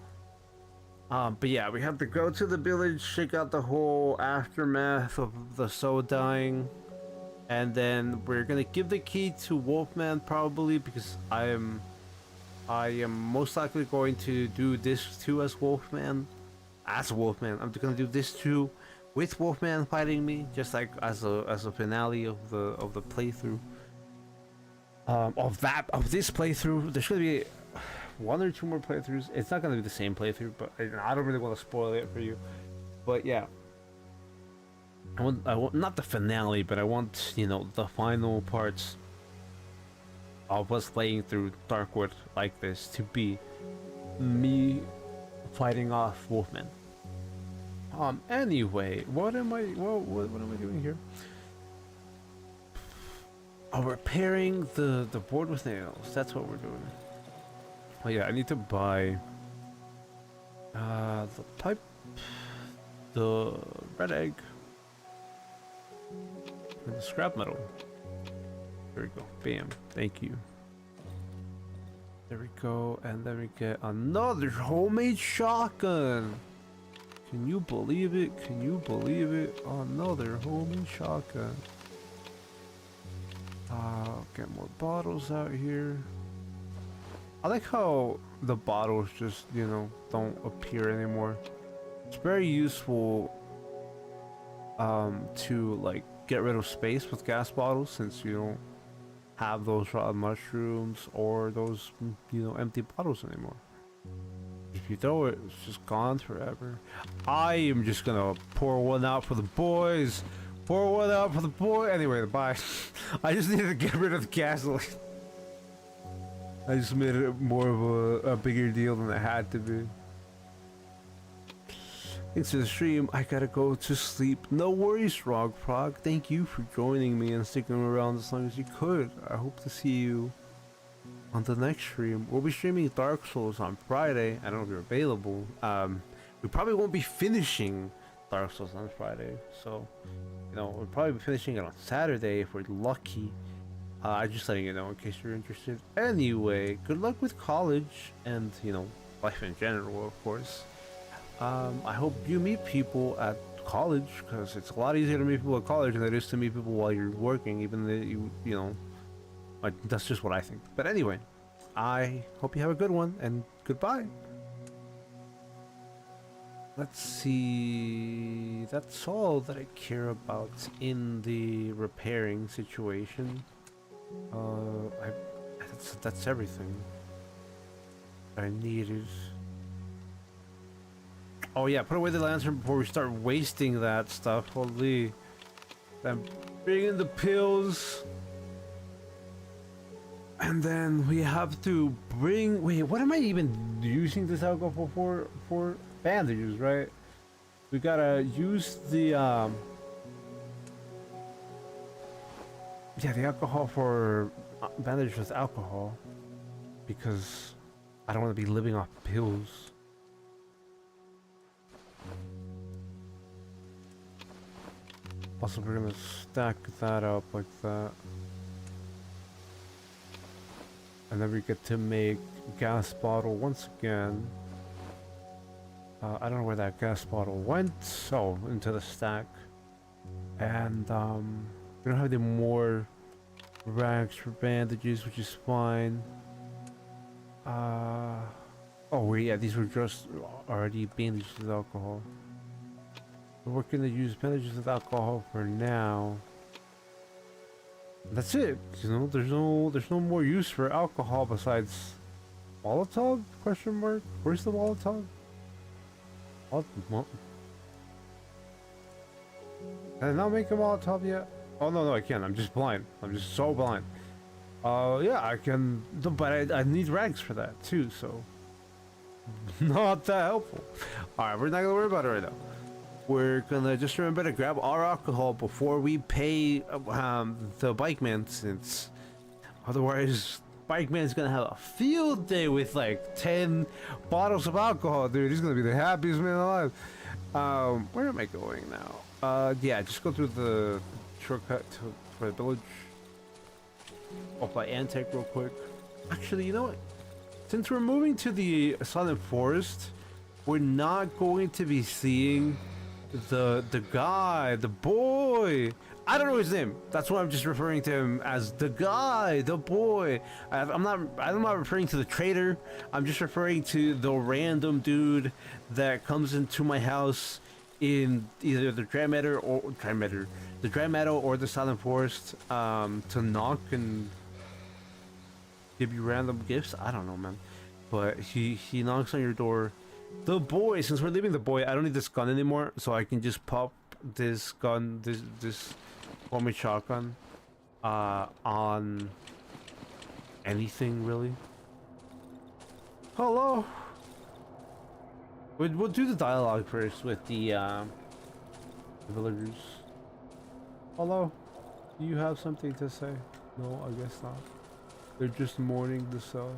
But yeah, we have to go to the village, check out the whole aftermath of the Soul dying, and then we're gonna give the key to Wolfman probably, because I am most likely going to do this too as Wolfman. I'm gonna do this too with Wolfman fighting me, just like as a finale of the playthrough. Of this playthrough. There's gonna be 1 or 2 more playthroughs. It's not gonna be the same playthrough, but I don't really want to spoil it for you. But yeah, I want not the finale, but I want the final parts of us playing through Darkwood like this to be me fighting off Wolfman. Anyway, what am I doing here? Oh, repairing the board with nails. That's what we're doing. Oh yeah, I need to buy the pipe, the red egg, and the scrap metal. There we go. Bam. Thank you. There we go. And then we get another homemade shotgun. Can you believe it? Can you believe it? Another homemade shotgun. Get more bottles out here. I like how the bottles just, don't appear anymore. It's very useful to like get rid of space with gas bottles, since you don't have those rotten mushrooms or those empty bottles anymore. If you throw it, it's just gone forever. I am just gonna pour one out for the boys. Pour one out for the boy. Anyway, bye. I just needed to get rid of the gasoline. I just made it more of a bigger deal than it had to be. Thanks for the stream. I gotta go to sleep. No worries, Frog. Thank you for joining me and sticking around as long as you could. I hope to see you on the next stream. We'll be streaming Dark Souls on Friday. I don't know if you're available. We probably won't be finishing Dark Souls on Friday, so we'll probably be finishing it on Saturday if we're lucky. I'm just letting you know in case you're interested. Anyway, good luck with college and, life in general, of course. I hope you meet people at college, because it's a lot easier to meet people at college than it is to meet people while you're working, even though like, that's just what I think. But anyway, I hope you have a good one, and goodbye. Let's see. That's all that I care about in the repairing situation. That's everything I needed. Oh yeah, put away the lantern before we start wasting that stuff. Holy, I'm bringing the pills. And then we have to bring. Wait, what am I even using this alcohol for? For bandages, right? We gotta use the yeah, the alcohol for bandages with alcohol because I don't want to be living off pills. Also, we're gonna stack that up like that. And then we get to make gas bottle once again. I don't know where that gas bottle went. Oh, into the stack. And we don't have any more rags for bandages, which is fine. Oh yeah, these were just already bandages with alcohol. We're gonna use bandages with alcohol for now. That's it. You know, there's no more use for alcohol besides Molotov? Question mark. Where's the Molotov? Can I not make a Molotov yet? Oh no, I can't. I'm just blind. I'm just so blind. Yeah, I can, but I need rags for that too. So not that helpful. All right, we're not gonna worry about it right now. We're gonna just remember to grab our alcohol before we pay the bike man, since otherwise bike man's gonna have a field day with like 10 bottles of alcohol, dude. He's gonna be the happiest man alive. Where am I going now? Yeah, just go through the shortcut for the village. Off by Antec real quick. Actually, you know what? Since we're moving to the Silent Forest, we're not going to be seeing the guy, the boy. I don't know his name. That's why I'm just referring to him as the guy, the boy. I'm not referring to the trader. I'm just referring to the random dude that comes into my house in either the Dry Meadow or the Silent Forest to knock and give you random gifts. I don't know, man. But he knocks on your door. The boy, since we're leaving the boy, I don't need this gun anymore, so I can just pop this gun, this homemade shotgun, on anything really. Hello. We'll do the dialogue first with the villagers. Hello. Do you have something to say? No, I guess not. They're just mourning the cell.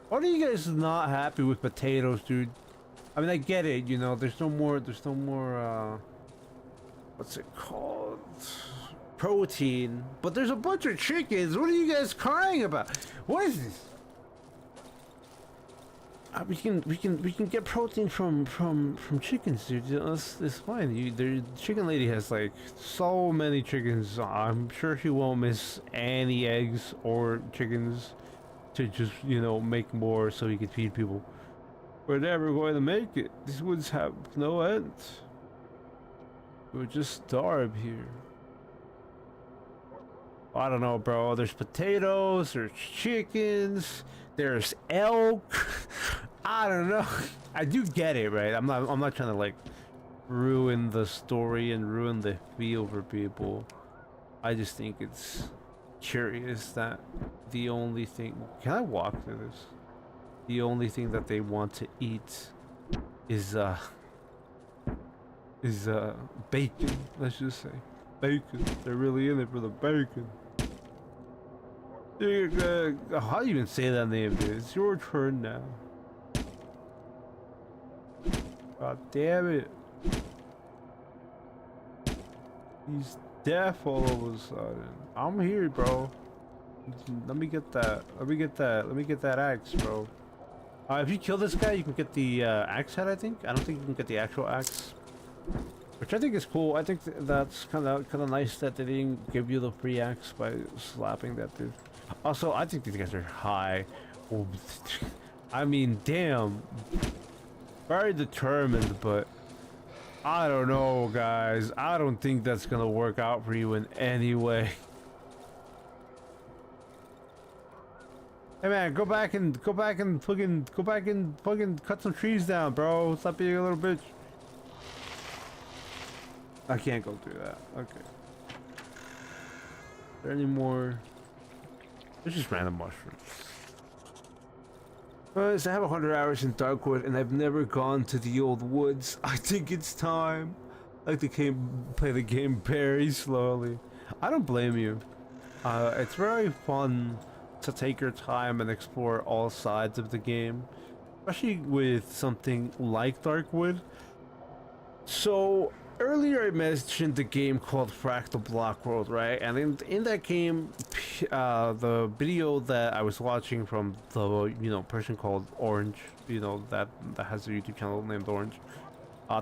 Why are you guys not happy with potatoes, dude? I mean, I get it, you know, there's no more, what's it called? Protein, but there's a bunch of chickens. What are you guys crying about? What is this? We can get protein from chickens, dude. It's fine. The chicken lady has like so many chickens. I'm sure she won't miss any eggs or chickens to just, you know, make more so he can feed people. We're never going to make it. These woods have no end. We'll just starve here. I don't know, bro. There's potatoes, there's chickens, there's elk. I don't know. I do get it, right? I'm not trying to like ruin the story and ruin the feel for people. I just think it's curious that the only thing, can I walk through this? The only thing that they want to eat is bacon. Let's just say bacon. They're really in it for the bacon. How do you even say that name, dude? It's your turn now. God damn it. He's deaf all of a sudden. I'm here, bro. Let me get that. Let me get that axe, bro. If you kill this guy, you can get the axe head, I think. I don't think you can get the actual axe. Which I think is cool. I think that's kind of nice that they didn't give you the free axe by slapping that dude. Also, I think these guys are high. Oh, I mean, damn. Very determined, but I don't know, guys. I don't think that's gonna work out for you in any way. Hey man, go back and fucking cut some trees down, bro. Stop being a little bitch. I can't go through that. Okay. Is there any more They're just random mushrooms. So I have 100 hours in Darkwood, and I've never gone to the old woods. I think it's time. I like to play the game very slowly. I don't blame you. It's very fun to take your time and explore all sides of the game, especially with something like Darkwood. So earlier I mentioned the game called Fractal Block World, right? And in that game, the video that I was watching from the person called Orange, that has a YouTube channel named Orange,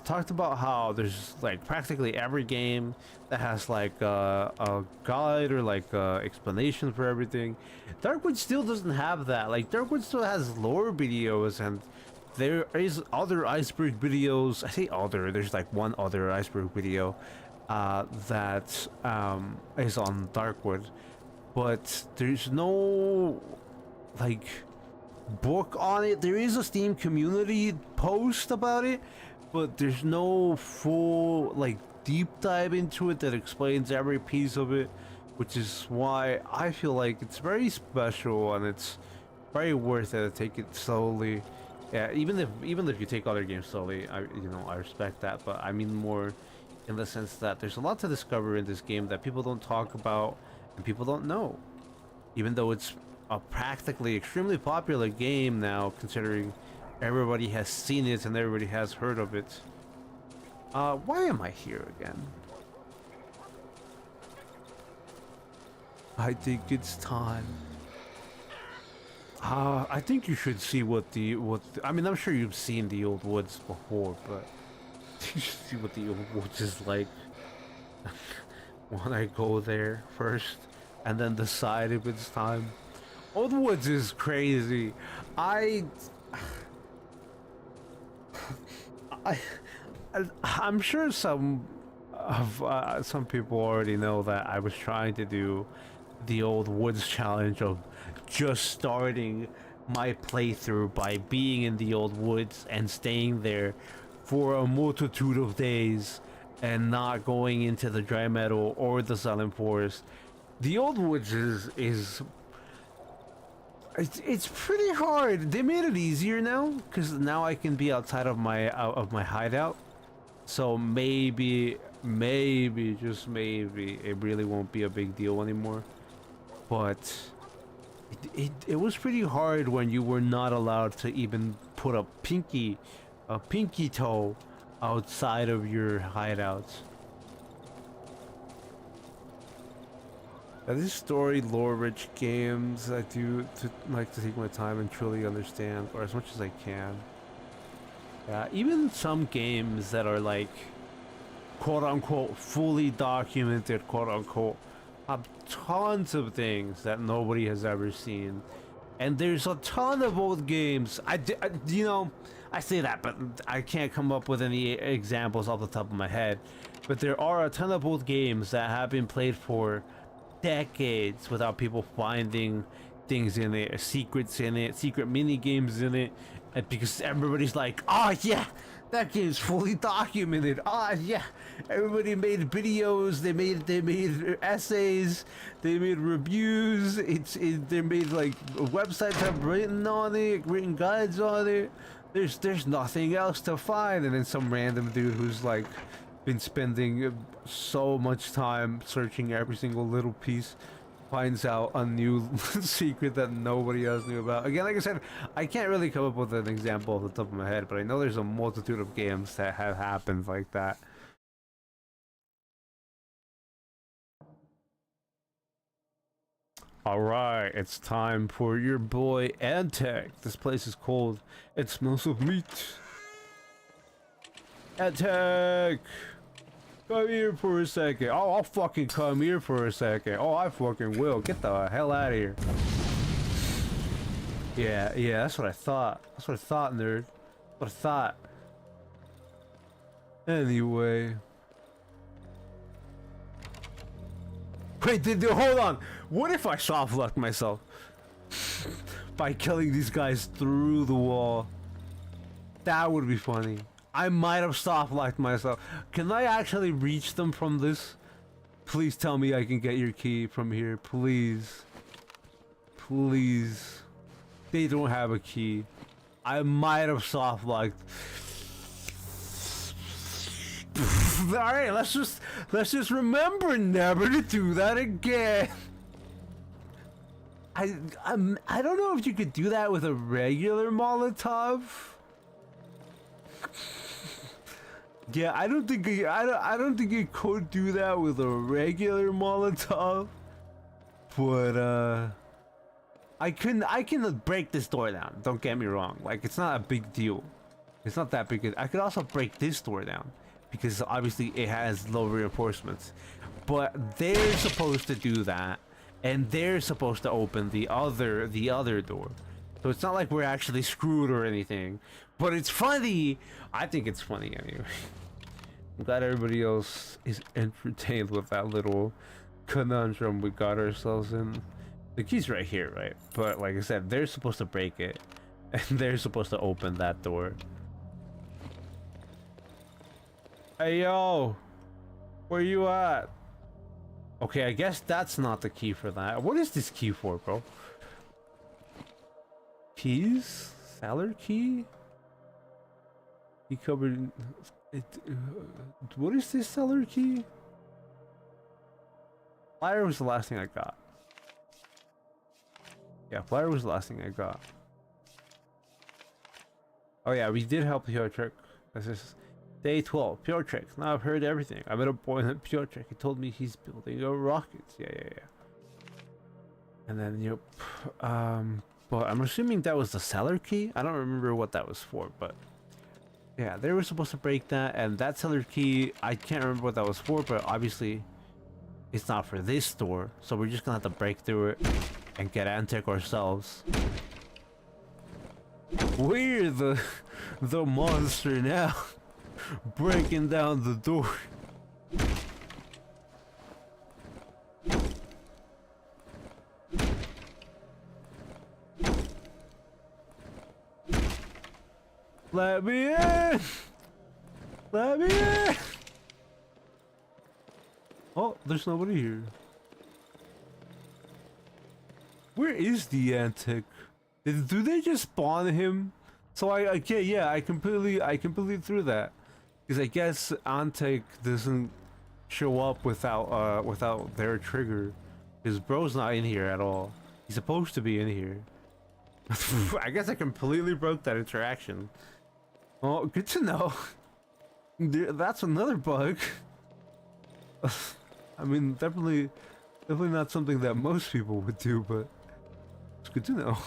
talked about how there's like practically every game that has like a guide or like explanation for everything. Darkwood still doesn't have that. Like Darkwood still has lore videos, and there is other iceberg videos. I say other, there's like one other iceberg video that is on Darkwood, but there's no like book on it. There is a Steam community post about it, but there's no full like deep dive into it that explains every piece of it, which is why I feel like it's very special and it's very worth it to take it slowly. Yeah, even if you take other games slowly, I respect that, but I mean more in the sense that there's a lot to discover in this game that people don't talk about and people don't know, even though it's a practically extremely popular game now, considering everybody has seen it and everybody has heard of it. Why am I here again? I think it's time. I think you should see I mean, I'm sure you've seen the old woods before, but you should see what the old woods is like when I go there first and then decide if it's time. Old woods is crazy. I'm sure some people already know that I was trying to do the old woods challenge of just starting my playthrough by being in the old woods and staying there for a multitude of days and not going into the dry meadow or the silent forest. The old woods is it's pretty hard. They made it easier now because now I can be outside of my hideout, so maybe just maybe it really won't be a big deal anymore. But it was pretty hard when you were not allowed to even put a pinky toe outside of your hideouts. These story lore-rich games, I do like to take my time and truly understand, or as much as I can. Yeah, even some games that are like quote-unquote fully documented, quote-unquote, have tons of things that nobody has ever seen. And there's a ton of old games. I say that, but I can't come up with any examples off the top of my head. But there are a ton of old games that have been played for decades without people finding things in it, secrets in it, secret mini games in it, and because everybody's like, oh yeah, that game's fully documented. Oh yeah, everybody made videos, they made essays, they made reviews. They made like websites have written guides on it. There's nothing else to find, and then some random dude who's like been spending so much time searching every single little piece finds out a new secret that nobody else knew about. Again, like I said, I can't really come up with an example off the top of my head, but I know there's a multitude of games that have happened like that. Alright, it's time for your boy Antec. This place is cold. It smells of meat. Antec! Come here for a second. Oh, I'll fucking come here for a second. Oh, I fucking will. Get the hell out of here. Yeah, that's what I thought. That's what I thought, nerd. What I thought. Anyway. Wait, hold on. What if I soft-locked myself? By killing these guys through the wall. That would be funny. I might have soft-locked myself. Can I actually reach them from this? Please tell me I can get your key from here. Please. please. They don't have a key. I might have soft locked. Alright, let's just remember never to do that again. I don't know if you could do that with a regular Molotov. Yeah, I don't think you could do that with a regular Molotov. But I can break this door down. Don't get me wrong. Like, it's not a big deal. It's not that big. I could also break this door down because obviously it has low reinforcements. But they're supposed to do that, and they're supposed to open the other door. So it's not like we're actually screwed or anything. But it's funny. I think it's funny anyway. I'm glad everybody else is entertained with that little conundrum we got ourselves in. The key's right here, right? But like I said, they're supposed to break it, and they're supposed to open that door. Hey yo, where you at? Okay, I guess that's not the key for that. What is this key for, bro? Keys? Cellar key? He covered it. What is this cellar key? Flyer was the last thing I got. Yeah, flyer was the last thing I got. Oh yeah, we did help Piotrek. This is day 12. Piotrek. Now I've heard everything. I met a boy named Piotrek. He told me he's building a rocket. Yeah. And then, yep. But I'm assuming that was the cellar key. I don't remember what that was for, but yeah, they were supposed to break that, and that cellar key, I can't remember what that was for, but obviously it's not for this door, so we're just gonna have to break through it and get Antec ourselves. We're the monster now, breaking down the door. Let me in! Let me in! Oh, there's nobody here. Where is the Antec? Do they just spawn him? So I completely threw that. Because I guess Antec doesn't show up without their trigger. His bro's not in here at all. He's supposed to be in here. I guess I completely broke that interaction. Oh, good to know. That's another bug. I mean, definitely not something that most people would do, but it's good to know.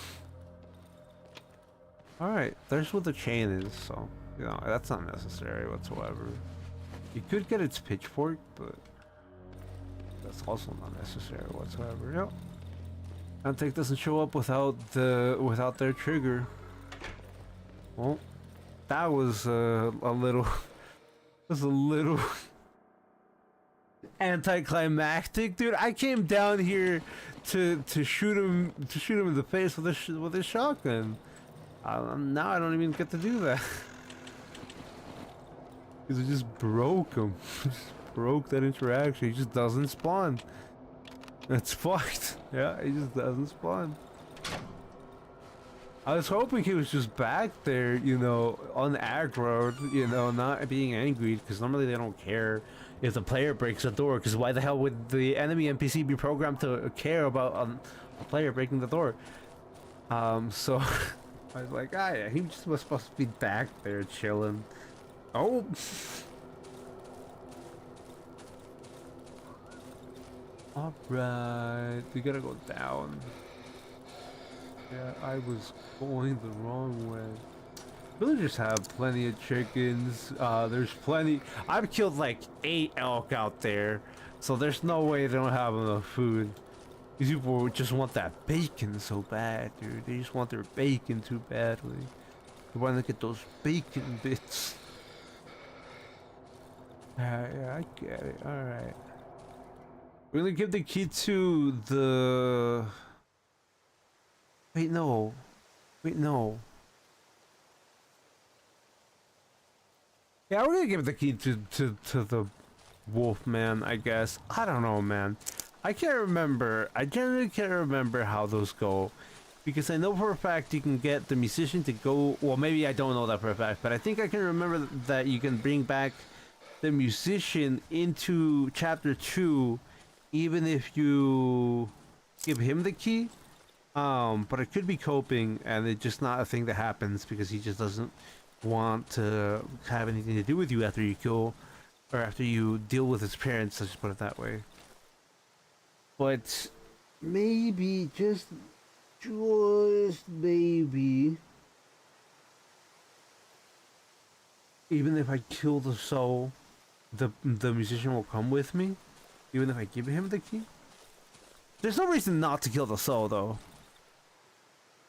Alright, there's what the chain is, so, you know, that's not necessary whatsoever. You could get its pitchfork, but that's also not necessary whatsoever. Yep. Antec doesn't show up without their trigger. Well, that was a little anticlimactic, dude. I came down here to shoot him in the face with a shotgun. Now I don't even get to do that because it just broke him. Just broke that interaction. He just doesn't spawn. That's fucked. Yeah, he just doesn't spawn. I was hoping he was just back there, you know, unaggroed, you know, not being angry, because normally they don't care if the player breaks the door, because why the hell would the enemy NPC be programmed to care about a player breaking the door? So I was like, ah, yeah, he just was supposed to be back there chilling. Oh! Alright, we gotta go down. Yeah, I was going the wrong way. Villagers have plenty of chickens. There's plenty. I've killed like 8 elk out there, so there's no way they don't have enough food. These people just want that bacon so bad, dude. They just want their bacon too badly. They want to get those bacon bits. Yeah, I get it. Alright. We're gonna give the key to the... Wait, no. Yeah, we're gonna give the key to the wolf man, I guess. I don't know, man. I can't remember. I generally can't remember how those go. Because I know for a fact you can get the musician to go. Well, maybe I don't know that for a fact, but I think I can remember that you can bring back the musician into chapter 2, even if you give him the key. But it could be coping, and it's just not a thing that happens because he just doesn't want to have anything to do with you after you kill, or after you deal with his parents. Let's just put it that way. But maybe just maybe, even if I kill the soul, the musician will come with me, even if I give him the key. There's no reason not to kill the soul, though.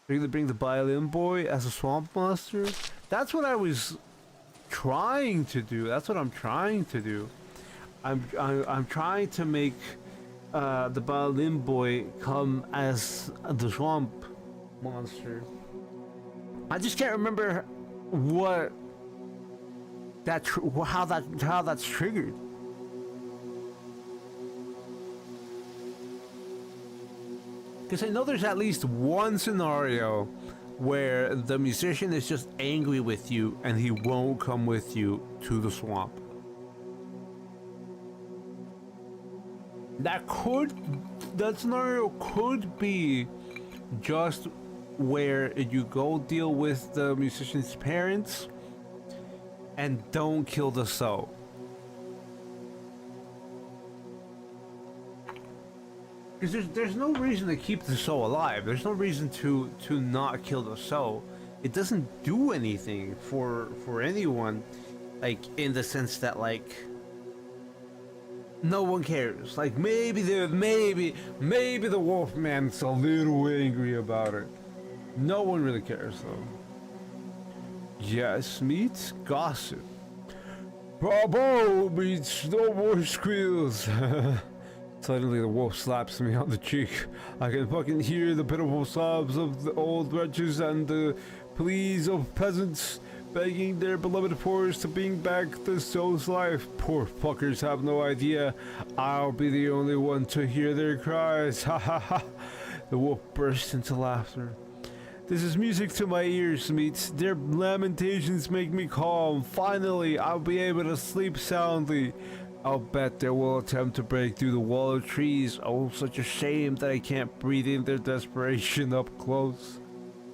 Bring the violin boy as a swamp monster. That's what I was trying to do. That's what I'm trying to do. I'm trying to make the violin boy come as the swamp monster. I just can't remember what how that's triggered. Because I know there's at least one scenario where the musician is just angry with you and he won't come with you to the swamp. That scenario could be just where you go deal with the musician's parents and don't kill the soul. Because there's no reason to keep the soul alive. There's no reason to not kill the soul. It doesn't do anything for anyone, like in the sense that like no one cares. Like maybe the Wolfman's a little angry about it. No one really cares though. Yes, meets gossip. Bravo meets no more squeals. Suddenly the wolf slaps me on the cheek. I can fucking hear the pitiful sobs of the old wretches and the pleas of peasants begging their beloved forest to bring back the soul's life. Poor fuckers have no idea. I'll be the only one to hear their cries. Ha ha ha. The wolf burst into laughter. This is music to my ears, mates. Their lamentations make me calm. Finally, I'll be able to sleep soundly. I'll bet they will attempt to break through the wall of trees. Oh, such a shame that I can't breathe in their desperation up close.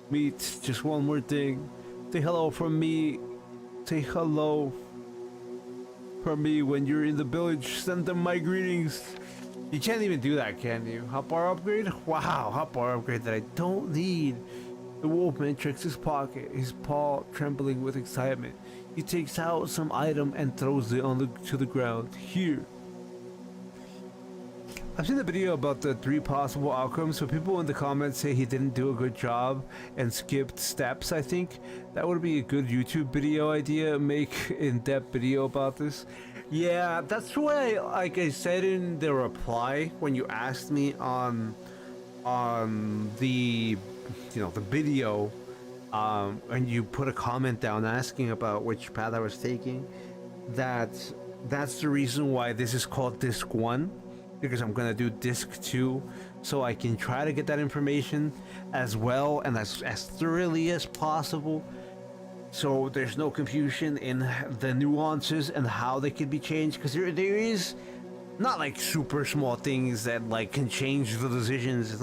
Meet, just one more thing. Say hello from me. Say hello from me when you're in the village. Send them my greetings. You can't even do that, can you? Hotbar upgrade? Wow, hotbar upgrade that I don't need. The wolfman checks his pocket, his paw trembling with excitement. He takes out some item and throws it to the ground. Here. I've seen a video about the 3 possible outcomes, so people in the comments say he didn't do a good job and skipped steps, I think. That would be a good YouTube video idea, make in-depth video about this. Yeah, that's why, like I said in the reply, when you asked me on the, the video, and you put a comment down asking about which path I was taking, that's the reason why this is called disc 1, because I'm gonna do disc 2 so I can try to get that information as well and as thoroughly as possible, so there's no confusion in the nuances and how they could be changed, because there is not like super small things that like can change the decisions. It's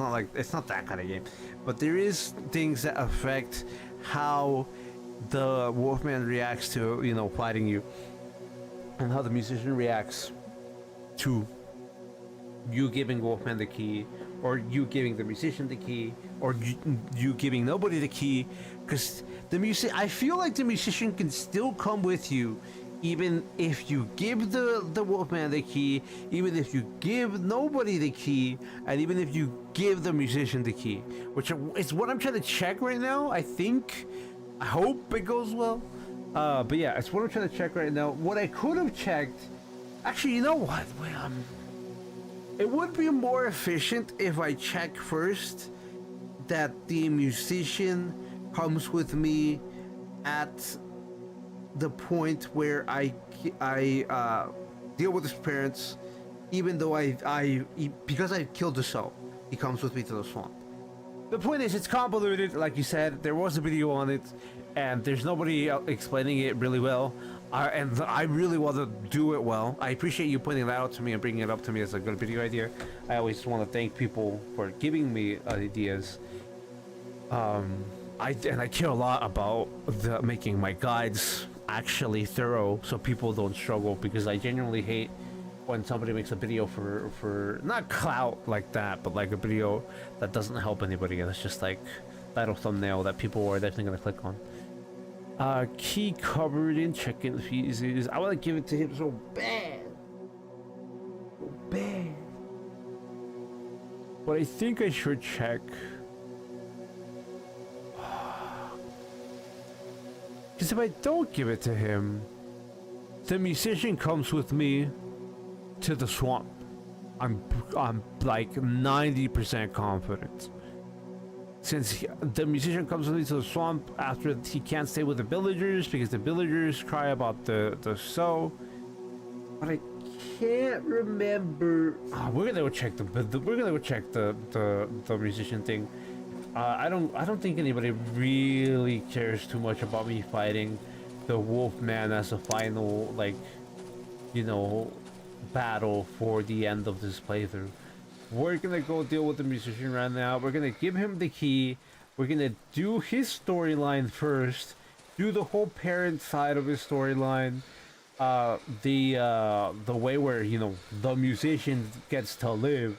not that kind of game, but there is things that affect how the wolfman reacts to fighting you, and how the musician reacts to you giving wolfman the key, or you giving the musician the key, or you giving nobody the key, because I feel like the musician can still come with you even if you give the wolfman the key, even if you give nobody the key, and even if you give the musician the key, which is what I'm trying to check right now. I hope it goes well, but yeah, it's what I'm trying to check right now. What I could have checked, actually, you know what, it would be more efficient if I check first that the musician comes with me at the point where I deal with his parents even though because I killed the soul, he comes with me to the swamp. The point is, it's convoluted, like you said. There was a video on it, and there's nobody explaining it really well. And I really want to do it well. I appreciate you pointing that out to me and bringing it up to me as a good video idea. I always want to thank people for giving me ideas. I care a lot about making my guides actually thorough, so people don't struggle. Because I genuinely hate when somebody makes a video for not clout like that, but like a video that doesn't help anybody, and it's just like title thumbnail that people are definitely gonna click on. Key covered in check-in fees. I want to give it to him so bad, but I think I should check. Because if I don't give it to him, the musician comes with me to the swamp. I'm like 90% confident. Since the musician comes with me to the swamp after he can't stay with the villagers because the villagers cry about the soul. But I can't remember. Oh, we're gonna go check the musician thing. I don't think anybody really cares too much about me fighting the Wolfman as a final, like, you know, battle for the end of this playthrough. We're gonna go deal with the musician right now. We're gonna give him the key. We're gonna do his storyline first. Do the whole parent side of his storyline. The way where, you know, the musician gets to live.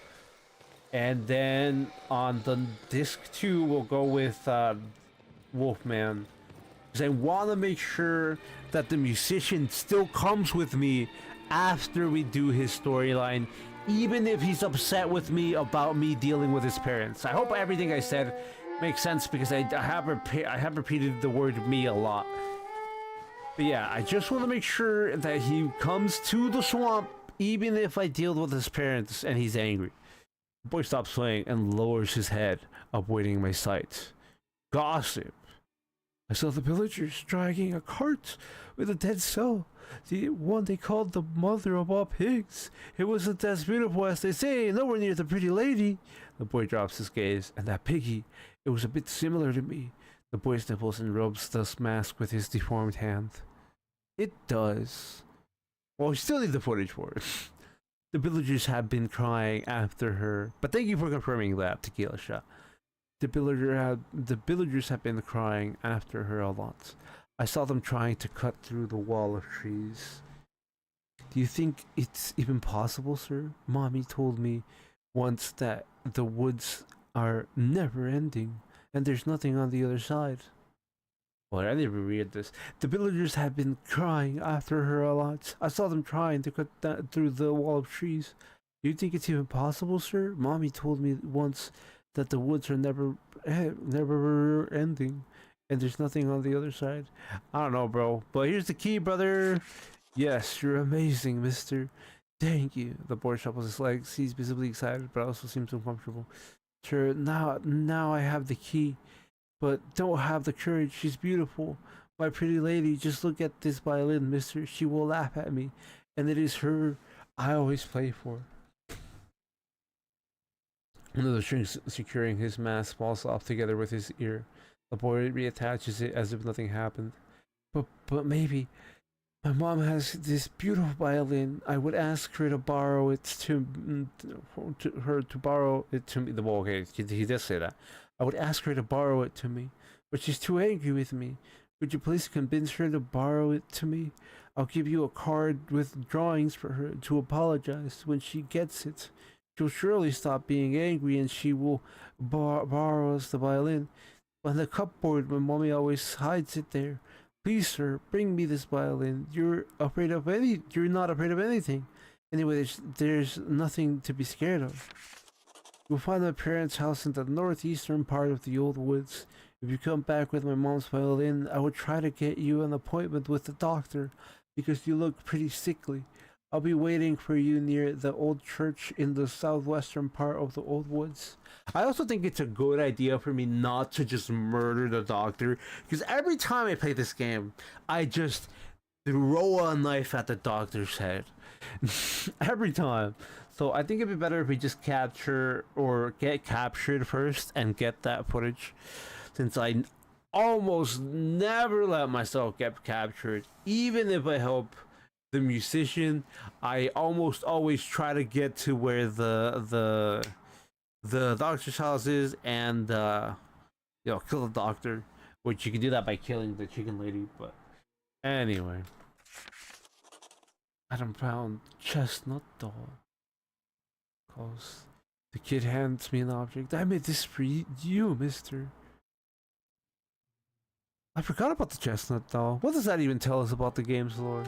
And then on the disc 2, we'll go with Wolfman. Because I want to make sure that the musician still comes with me after we do his storyline, even if he's upset with me about me dealing with his parents. I hope everything I said makes sense, because I have repeated the word "me" a lot. But yeah, I just want to make sure that he comes to the swamp, even if I deal with his parents and he's angry. The boy stops swaying and lowers his head, avoiding my sight. Gossip. I saw the villagers dragging a cart with a dead soul. The one they called the mother of all pigs. It wasn't as beautiful as they say, nowhere near the pretty lady. The boy drops his gaze, and that piggy, it was a bit similar to me. The boy sniffles and rubs the mask with his deformed hand. It does. Well, we still need the footage for it. The villagers have been crying after her. But thank you for confirming that, Tequila Shot. The villagers have been crying after her a lot. I saw them trying to cut through the wall of trees. Do you think it's even possible, sir? Mommy told me once that the woods are never ending, and there's nothing on the other side. Well, I never read this. The villagers have been crying after her a lot. I saw them trying to cut through the wall of trees. Do you think it's even possible, sir? Mommy told me once that the woods are never ending, and there's nothing on the other side. I don't know, bro. But here's the key, brother. Yes, you're amazing, mister. Thank you. The boy shuffles his legs. He's visibly excited, but also seems uncomfortable. Sure, now I have the key. But don't have the courage. She's beautiful. My pretty lady, just look at this violin, mister. She will laugh at me. And it is her I always play for. One of the strings securing his mask falls off together with his ear. The boy reattaches it as if nothing happened. But maybe my mom has this beautiful violin. I would ask her to borrow it to borrow it to me. Well, okay, he does say that. I would ask her to borrow it to me, but she's too angry with me. Would you please convince her to borrow it to me? I'll give you a card with drawings for her to apologize when she gets it. She'll surely stop being angry, and she will borrow us the violin. On the cupboard, my mommy always hides it there. Please, sir, bring me this violin. You're not afraid of anything. Anyway, there's nothing to be scared of. You'll find my parents' house in the northeastern part of the old woods. If you come back with my mom's violin, I will try to get you an appointment with the doctor, because you look pretty sickly. I'll be waiting for you near the old church in the southwestern part of the old woods. I also think it's a good idea for me not to just murder the doctor, because every time I play this game, I just throw a knife at the doctor's head. Every time. So I think it'd be better if we just capture or get captured first and get that footage, since I almost never let myself get captured. Even if I help the musician, I almost always try to get to where the doctor's house is and kill the doctor, which you can do that by killing the chicken lady. But anyway, Adam found chestnut doll. Cause the kid hands me an object. I made this for you, mister. I forgot about the chestnut doll. What does that even tell us about the game's lore?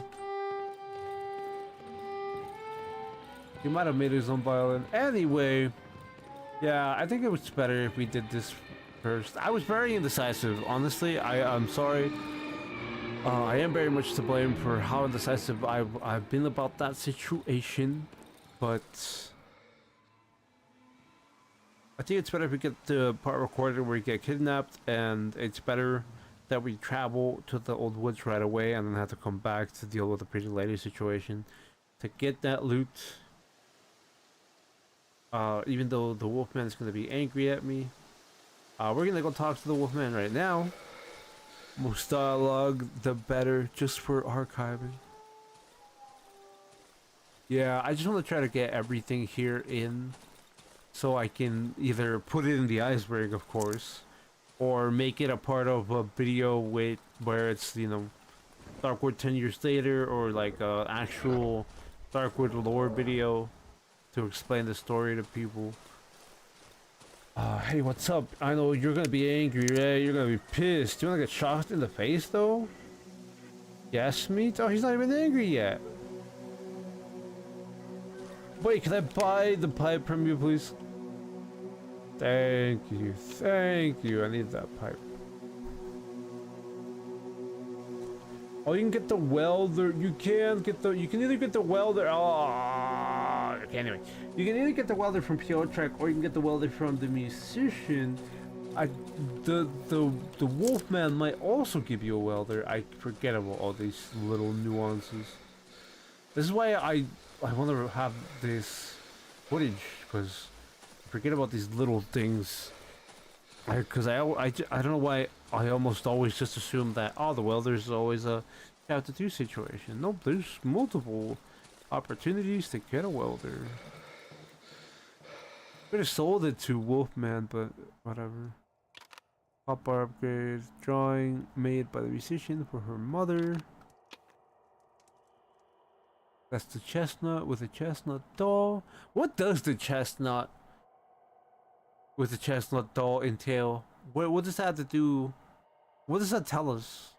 He might have made his own violin. Anyway, yeah, I think it was better if we did this first. I was very indecisive, honestly. I'm sorry. I am very much to blame for how indecisive I've been about that situation, but I think it's better if we get the part recorded where we get kidnapped, and it's better that we travel to the old woods right away and then have to come back to deal with the pretty lady situation to get that loot. Even though the wolfman is going to be angry at me, we're going to go talk to the wolfman right now. Most dialogue, the better, just for archiving. Yeah, I just want to try to get everything here in, so I can either put it in the iceberg, of course, or make it a part of a video with where it's, you know, Darkwood 10 years later, or like a actual Darkwood lore video to explain the story to people. Hey, what's up? I know you're gonna be angry, right? You're gonna be pissed. You wanna get shocked in the face, though? Yes, meat? Oh, he's not even angry yet. Wait, can I buy the pipe from you, please? Thank you, thank you. I need that pipe. Oh, you can get the welder. You can either get the welder. Oh, okay. Anyway, you can either get the welder from Piotrek, or you can get the welder from the musician. The wolfman might also give you a welder. I forget about all these little nuances. This is why I want to have this footage, because I forget about these little things. I don't know why I almost always just assume that, oh, the welder's always a have-to-do situation. Nope, there's multiple opportunities to get a welder. Could have sold it to Wolfman, but whatever. Hotbar upgrade, drawing made by the musician for her mother. That's the chestnut with a chestnut doll. What does the chestnut with the chestnut doll entail? What does that have to do? What does that tell us?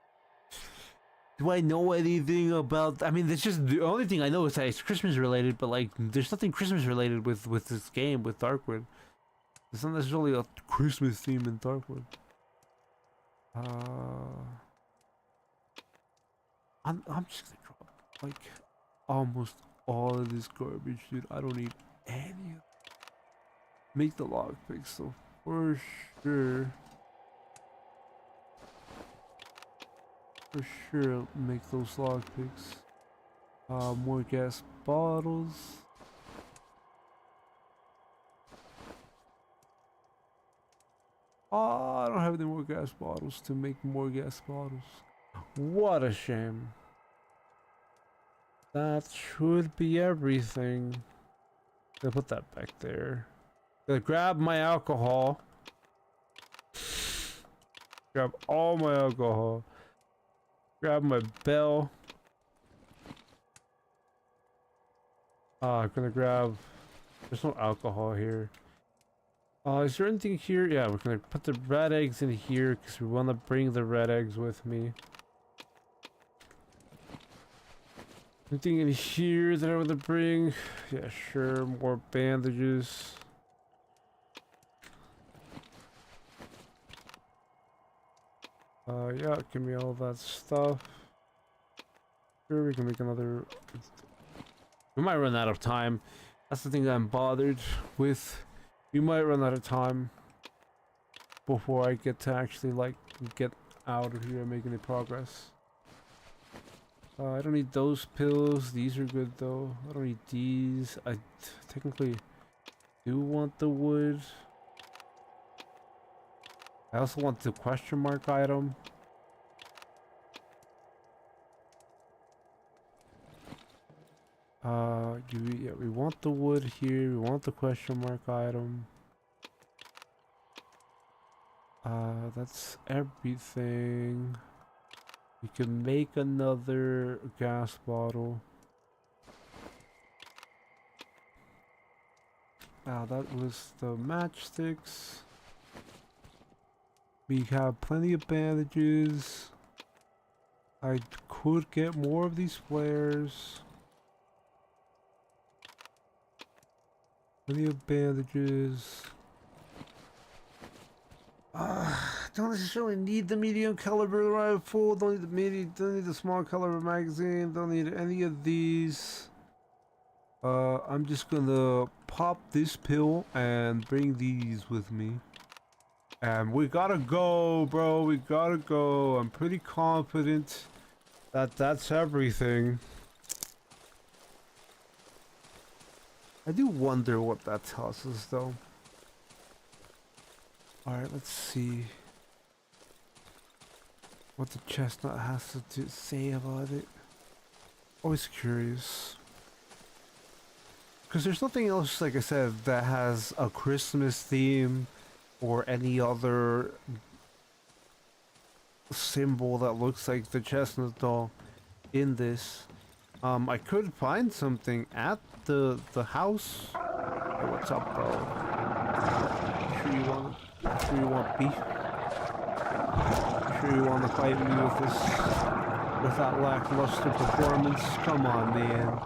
Do I know anything about? I mean, it's just the only thing I know is that it's Christmas related, but like, there's nothing Christmas related with this game, with Darkwood. There's not necessarily a Christmas theme in Darkwood. I'm just gonna drop like almost all of this garbage, dude. I don't need any of it. Make the lockpicks, so for sure. For sure, make those lockpicks. More gas bottles. Oh, I don't have any more gas bottles to make more gas bottles. What a shame. That should be everything. Gonna put that back there. Gonna grab my alcohol. Grab all my alcohol. Grab my bell. I'm gonna grab... There's no alcohol here. Is there anything here? Yeah, we're gonna put the red eggs in here because we want to bring the red eggs with me. Anything in here that I want to bring? Yeah, sure. More bandages. Yeah, give me all that stuff. Sure, we can make another... We might run out of time. That's the thing that I'm bothered with. We might run out of time before I get to actually, like, get out of here and make any progress. I don't need those pills. These are good though. I don't need these. I technically do want the wood. I also want the question mark item. Yeah, we want the wood here. We want the question mark item. That's everything. We can make another gas bottle. That was the matchsticks. We have plenty of bandages. I could get more of these flares. Plenty of bandages. Don't necessarily need the medium caliber rifle. Don't need the don't need the small caliber magazine. Don't need any of these. I'm just gonna pop this pill and bring these with me. And we gotta go, bro. We gotta go. I'm pretty confident that that's everything. I do wonder what that tells us, though. Alright, let's see what the chestnut has to say about it. Always curious. Because there's nothing else, like I said, that has a Christmas theme or any other symbol that looks like the chestnut doll in this. I could find something at the house. Hey, what's up, bro? Sure you want beef? Sure you want to fight me with this, with that lackluster performance? Come on, man.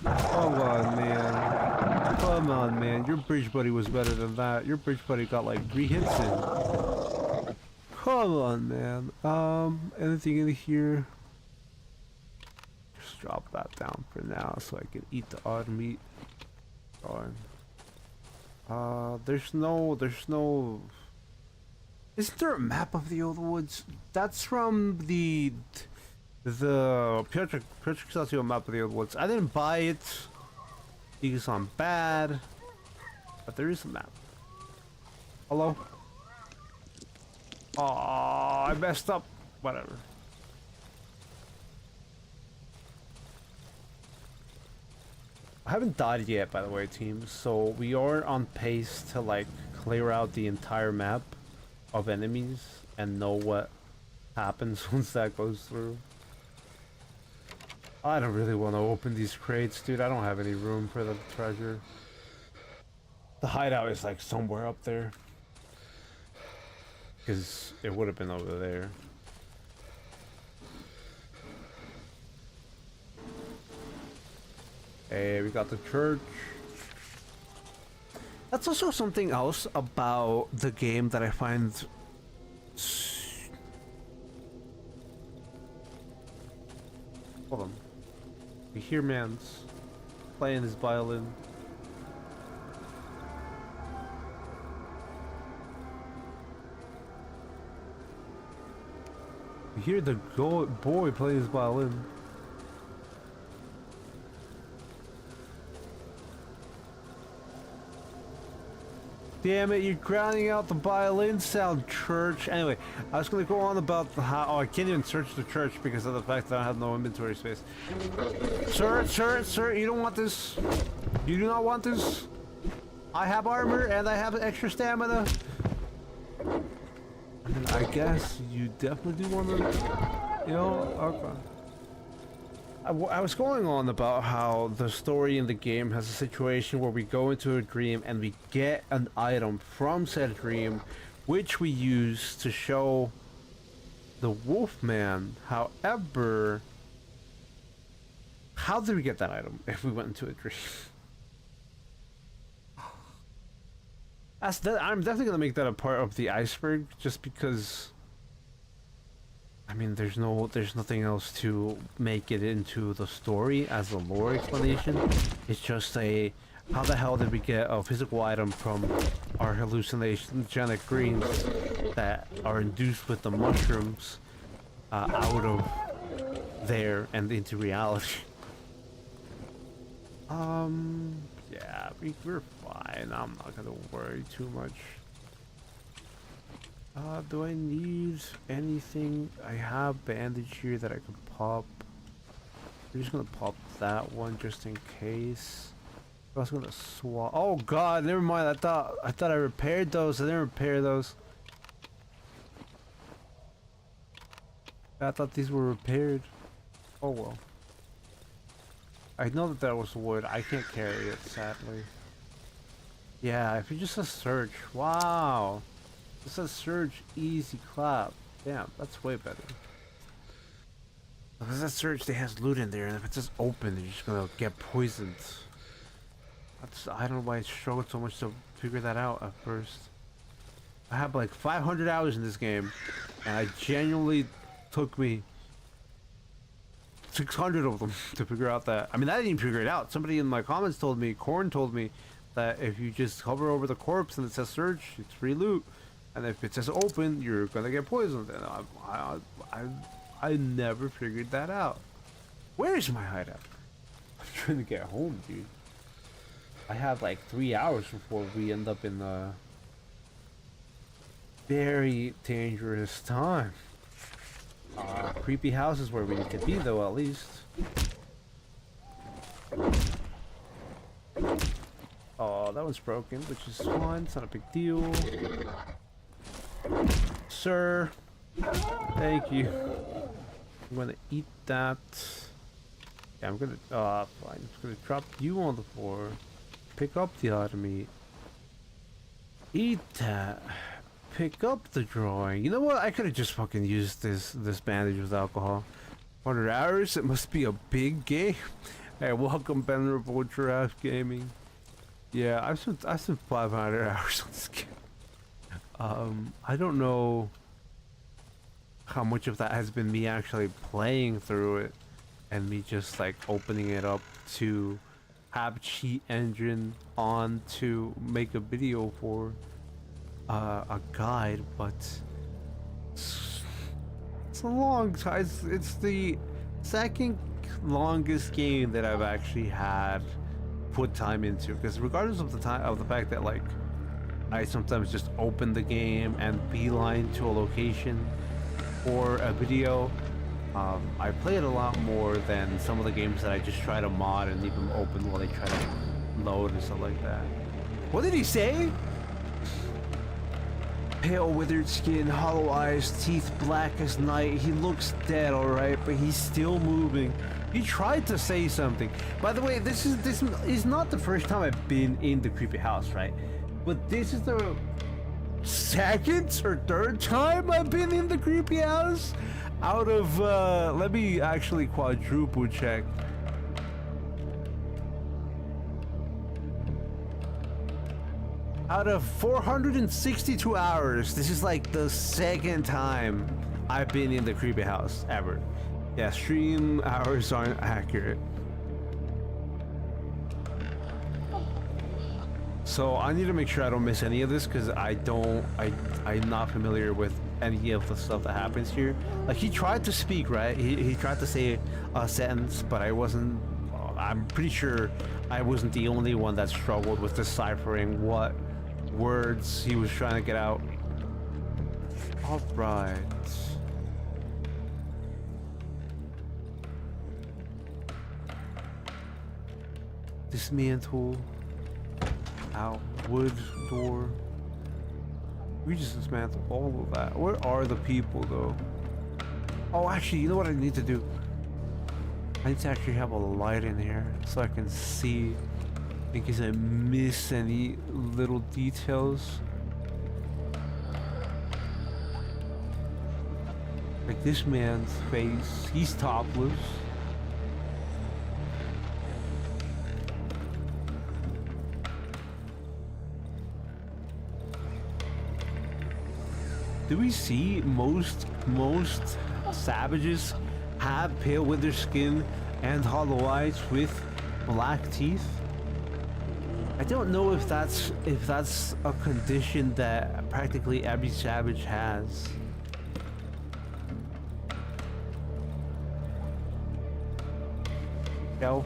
Come on, man. Come on, man. Your bridge buddy was better than that. Your bridge buddy got like 3 hits in. Come on, man. Anything in here? Just drop that down for now so I can eat the odd meat. Darn. There's no... Isn't there a map of the old woods? That's from the Piotr Ksatio map of the old woods. I didn't buy it because I'm bad, but there is a map. Hello? Oh, I messed up. Whatever. I haven't died yet, by the way, team, so we are on pace to like clear out the entire map of enemies and know what happens once that goes through. I don't really want to open these crates, dude. I don't have any room for the treasure. The hideout is like somewhere up there, because it would have been over there. Hey, we got the church. That's also something else about the game that I find... Hold on. We hear man's playing his violin. We hear the boy play his violin. Damn it, you're drowning out the violin sound, church. Anyway, I was going to go on about how... Oh, I can't even search the church because of the fact that I have no inventory space. Sir, you don't want this. You do not want this. I have armor and I have extra stamina. I mean, I guess you definitely do want to... You know, okay. I was going on about how the story in the game has a situation where we go into a dream and we get an item from said dream, which we use to show the Wolfman. However, how did we get that item if we went into a dream? I'm definitely gonna make that a part of the iceberg, just because... I mean, there's nothing else to make it into the story as a lore explanation. It's just a, how the hell did we get a physical item from our hallucinogenic greens that are induced with the mushrooms out of there and into reality. Yeah, we're fine. I'm not gonna worry too much. Do I need anything? I have bandage here that I can pop. I'm just gonna pop that one just in case. I was gonna swap. Oh god, never mind. I thought I repaired those. I didn't repair those. I thought these were repaired. Oh well. I know that that was wood. I can't carry it, sadly. Yeah, if you just says search. Wow. It says search, easy clap. Damn, that's way better. Because that search, they has loot in there, and if it says open, you're just gonna get poisoned. I don't know why I struggled so much to figure that out at first. I have like 500 hours in this game, and I genuinely took me 600 of them to figure out that. I mean, I didn't even figure it out. Somebody in my comments told me, Corn told me, that if you just hover over the corpse and it says search, it's free loot. And if it says open, you're gonna get poisoned. And I never figured that out. Where's my hideout? I'm trying to get home, dude. I have like 3 hours before we end up in a very dangerous time. Creepy house is where we need to be, though, at least. Oh, that one's broken, which is fine. It's not a big deal. Sir, thank you. I'm gonna eat that. Yeah, I'm gonna, fine. I'm just gonna drop you on the floor. Pick up the other meat. Eat that. Pick up the drawing. You know what? I could have just fucking used this bandage with alcohol. 100 hours? It must be a big game. Hey, welcome, Venerable Giraffe Gaming. Yeah, I've spent 500 hours on this game. I don't know how much of that has been me actually playing through it and me just like opening it up to have cheat engine on to make a video for a guide, but it's a long time. It's the second longest game that I've actually had put time into, because regardless of the fact that like I sometimes just open the game and beeline to a location or a video, I play it a lot more than some of the games that I just try to mod and leave them open while they try to load and stuff like that. What did he say? Pale, withered skin, hollow eyes, teeth black as night. He looks dead, alright, but he's still moving. He tried to say something. By the way, this is not the first time I've been in the creepy house, right? But this is the second or third time I've been in the creepy house. Out of, let me actually quadruple check. Out of 462 hours, this is like the second time I've been in the creepy house ever. Yeah, stream hours aren't accurate. So I need to make sure I don't miss any of this, because I'm not familiar with any of the stuff that happens here. Like, he tried to speak, right? He tried to say a sentence, but I'm pretty sure I wasn't the only one that struggled with deciphering what words he was trying to get out. All right. Dismantle. Out. Wood door. We just dismantle all of that. Where are the people, though? Oh, actually, you know what I need to do? I need to actually have a light in here so I can see, in case I miss any little details. Like this man's face, he's topless. Do we see most savages have pale withered skin and hollow eyes with black teeth? I don't know if that's a condition that practically every savage has. Yo,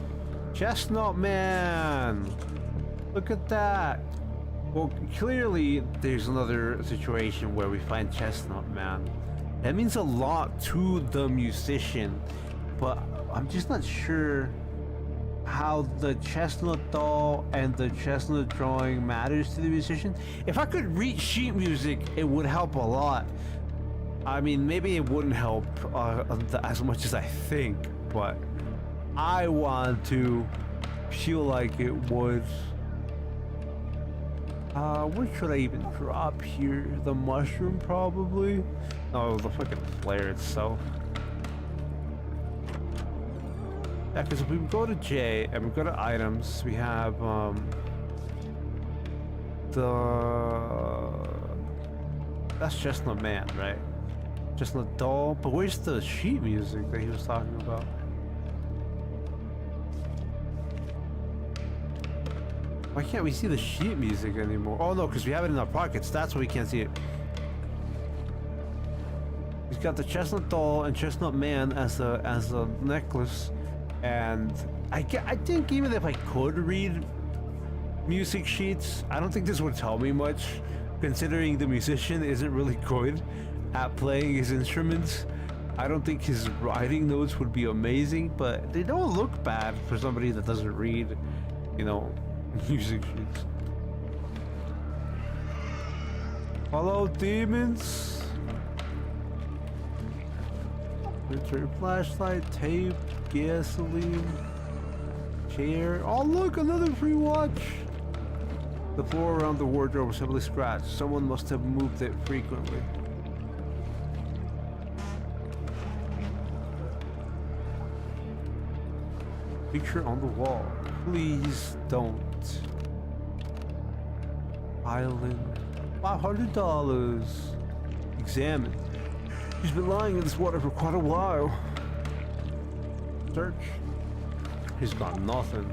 Chestnut Man! Look at that! Well, clearly there's another situation where we find Chestnut Man. That means a lot to the musician, but I'm just not sure how the chestnut doll and the chestnut drawing matters to the musician. If I could read sheet music, it would help a lot. I mean, maybe it wouldn't help as much as I think, but I want to feel like it would. What should I even drop here? The mushroom, probably? No, the fucking flare itself. Yeah, because if we go to J and we go to items, we have, that's Chestnut Man, right? Chestnut doll, but where's the sheet music that he was talking about? Why can't we see the sheet music anymore? Oh no, because we have it in our pockets. That's why we can't see it. He's got the chestnut doll and chestnut man as a necklace, and I think even if I could read music sheets, I don't think this would tell me much, considering the musician isn't really good at playing his instruments. I don't think his writing notes would be amazing, but they don't look bad for somebody that doesn't read, you know, music sheets. Hello, demons. Return flashlight, tape, gasoline, chair. Oh look, another free watch. The floor around the wardrobe was heavily scratched. Someone must have moved it frequently. Picture on the wall. Please don't. Island. $500. Examine. He's been lying in this water for quite a while. Search. He's got nothing.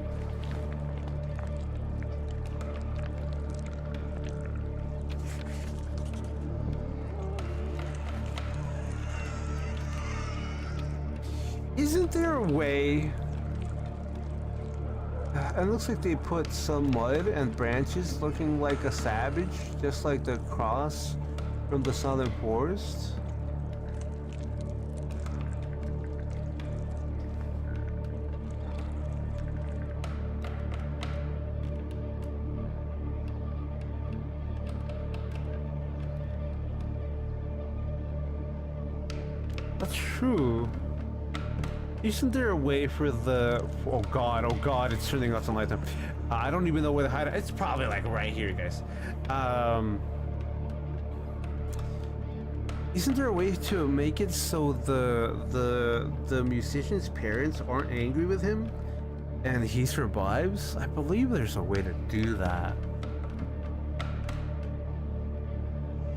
Isn't there a way? It looks like they put some mud and branches looking like a savage, just like the cross from the southern forest. That's true. Isn't there a way for the... oh god, it's turning out some light. I don't even know where to hide it. It's probably like right here, guys. Isn't there a way to make it so the musician's parents aren't angry with him and he survives? I believe there's a way to do that.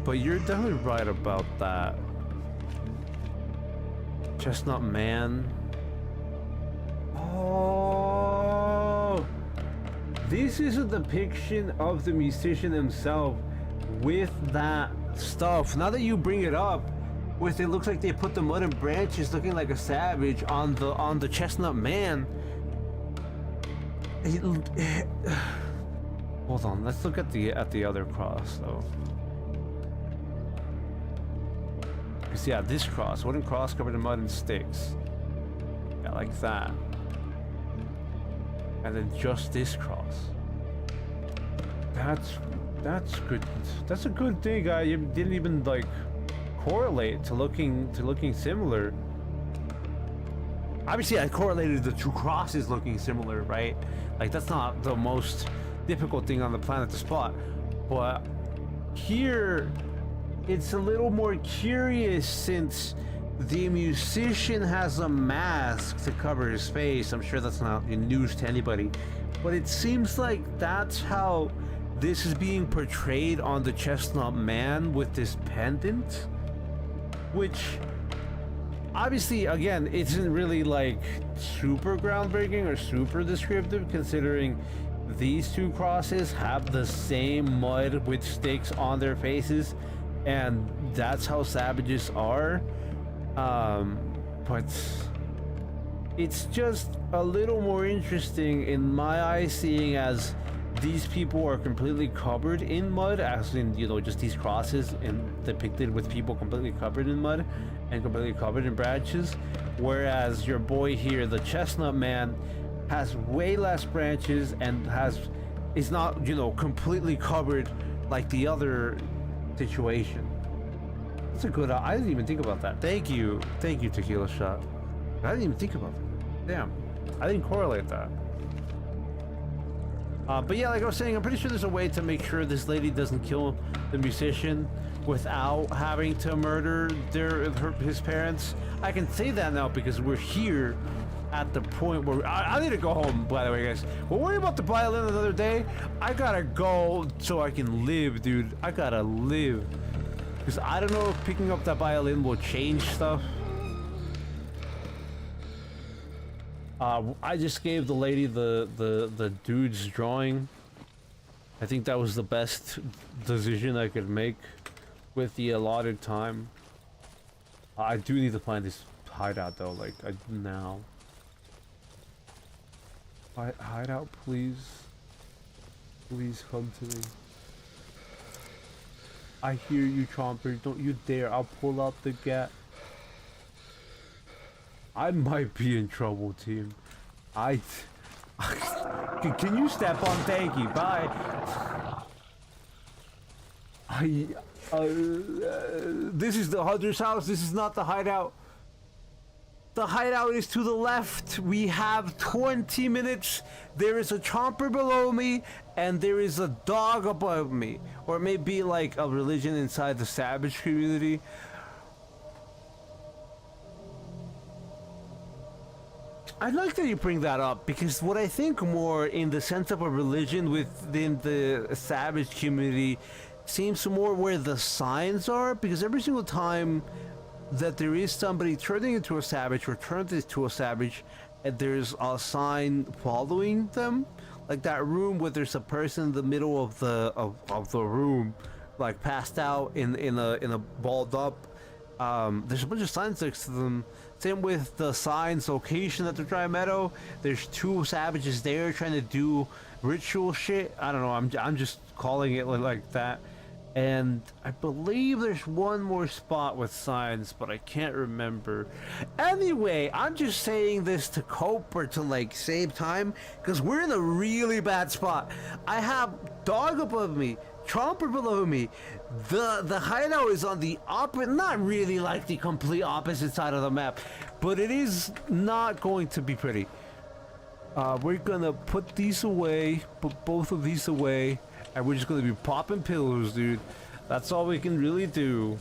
But you're definitely right about that. Chestnut Man. Oh, this is a depiction of the musician himself with that stuff. Now that you bring it up, with it looks like they put the mud and branches looking like a savage on the Chestnut Man. Hold on, let's look at the other cross though. Because yeah, this cross, wooden cross covered in mud and sticks. Yeah, like that. And then just this cross. That's good. That's a good thing. I didn't even like correlate to looking similar. Obviously, I correlated the two crosses looking similar, right? Like that's not the most difficult thing on the planet to spot. But here, it's a little more curious since the musician has a mask to cover his face. I'm sure that's not news to anybody, but it seems like that's how this is being portrayed on the Chestnut Man with this pendant, which obviously, again, isn't really like super groundbreaking or super descriptive, considering these two crosses have the same mud with sticks on their faces, and that's how savages are. But It's just a little more interesting in my eyes, seeing as these people are completely covered in mud, as in, you know, just these crosses and depicted with people completely covered in mud and completely covered in branches, whereas your boy here, the chestnut man, has way less branches and is not, you know, completely covered like the other situation. That's a good, I didn't even think about that. Thank you, Tequila Shot. I didn't even think about that. Damn, I didn't correlate that. But yeah, like I was saying, I'm pretty sure there's a way to make sure this lady doesn't kill the musician without having to murder his parents. I can say that now because we're here at the point where I need to go home, by the way, guys. We'll worry about the violin another day. I gotta go so I can live, dude. I gotta live. Because I don't know if picking up that violin will change stuff. I just gave the lady the dude's drawing. I think that was the best decision I could make with the allotted time. I do need to find this hideout though, like now. Hideout, please. Please come to me. I hear you, Chomper. Don't you dare. I'll pull out the gat. I might be in trouble, team. Can you step on? Thank you. Bye. This is the hunter's house. This is not the hideout. The hideout is to the left. We have 20 minutes. There is a chomper below me, and there is a dog above me. Or it may be like a religion inside the savage community. I like that you bring that up, because what I think more in the sense of a religion within the savage community seems more where the signs are, because every single time that there is somebody turning into a savage or turned into a savage and there's a sign following them, like that room where there's a person in the middle of the room, like passed out in a balled up, there's a bunch of signs next to them. Same with the signs location at the dry meadow. There's two savages there trying to do ritual shit. I don't know, I'm just calling it like that. And I believe there's one more spot with signs, but I can't remember. Anyway, I'm just saying this to cope or to like save time, because we're in a really bad spot. I have dog above me, chomper below me. The hideout is on the opposite, not really like the complete opposite side of the map, but it is not going to be pretty. We're gonna put these away, put both of these away, and we're just gonna be popping pillows, dude. That's all we can really do.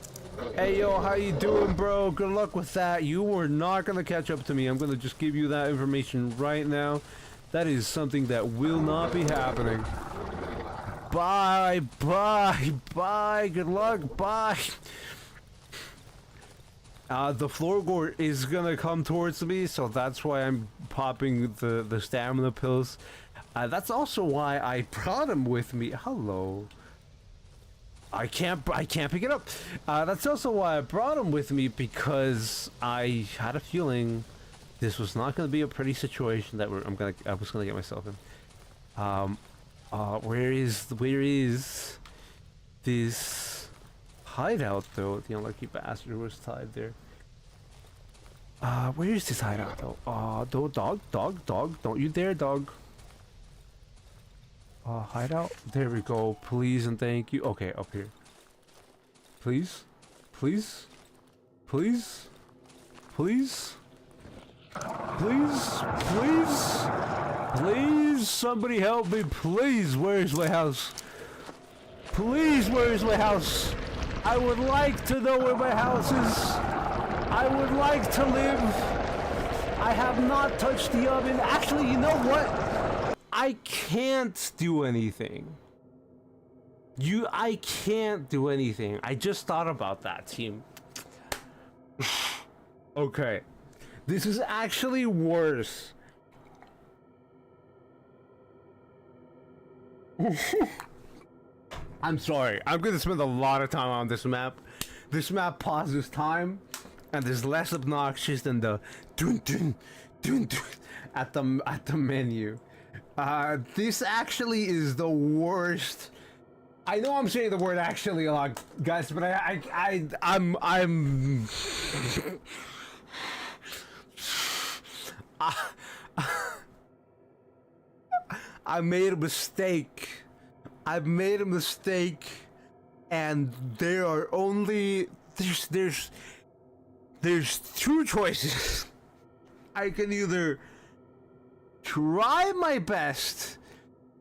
Hey, yo, how you doing, bro? Good luck with that. You were not gonna catch up to me. I'm gonna just give you that information right now. That is something that will not be happening. Bye, bye, bye. Good luck, bye. The floor gore is gonna come towards me, so that's why I'm popping the stamina pills. That's also why I brought him with me. Hello. I can't pick it up. That's also why I brought him with me, because I had a feeling this was not going to be a pretty situation that I was gonna get myself in. Where is this hideout though? The unlucky bastard was tied there. Where is this hideout though? Dog, don't you dare, dog. Hideout? There we go. Please and thank you. Okay, up here. Please? Please? Please? Please? Please? Please? Please? Somebody help me, please. Where is my house? Please, where is my house? I would like to know where my house is. I would like to live. I have not touched the oven. Actually, you know what? I can't do anything. I can't do anything. I just thought about that, team. Okay. This is actually worse. I'm sorry. I'm gonna spend a lot of time on this map. This map pauses time and is less obnoxious than the dun dun dun, dun, at the menu. This actually is the worst. I know I'm saying the word actually a lot, guys, but I'm I made a mistake. I've made a mistake, and there are only there's two choices. I can either try my best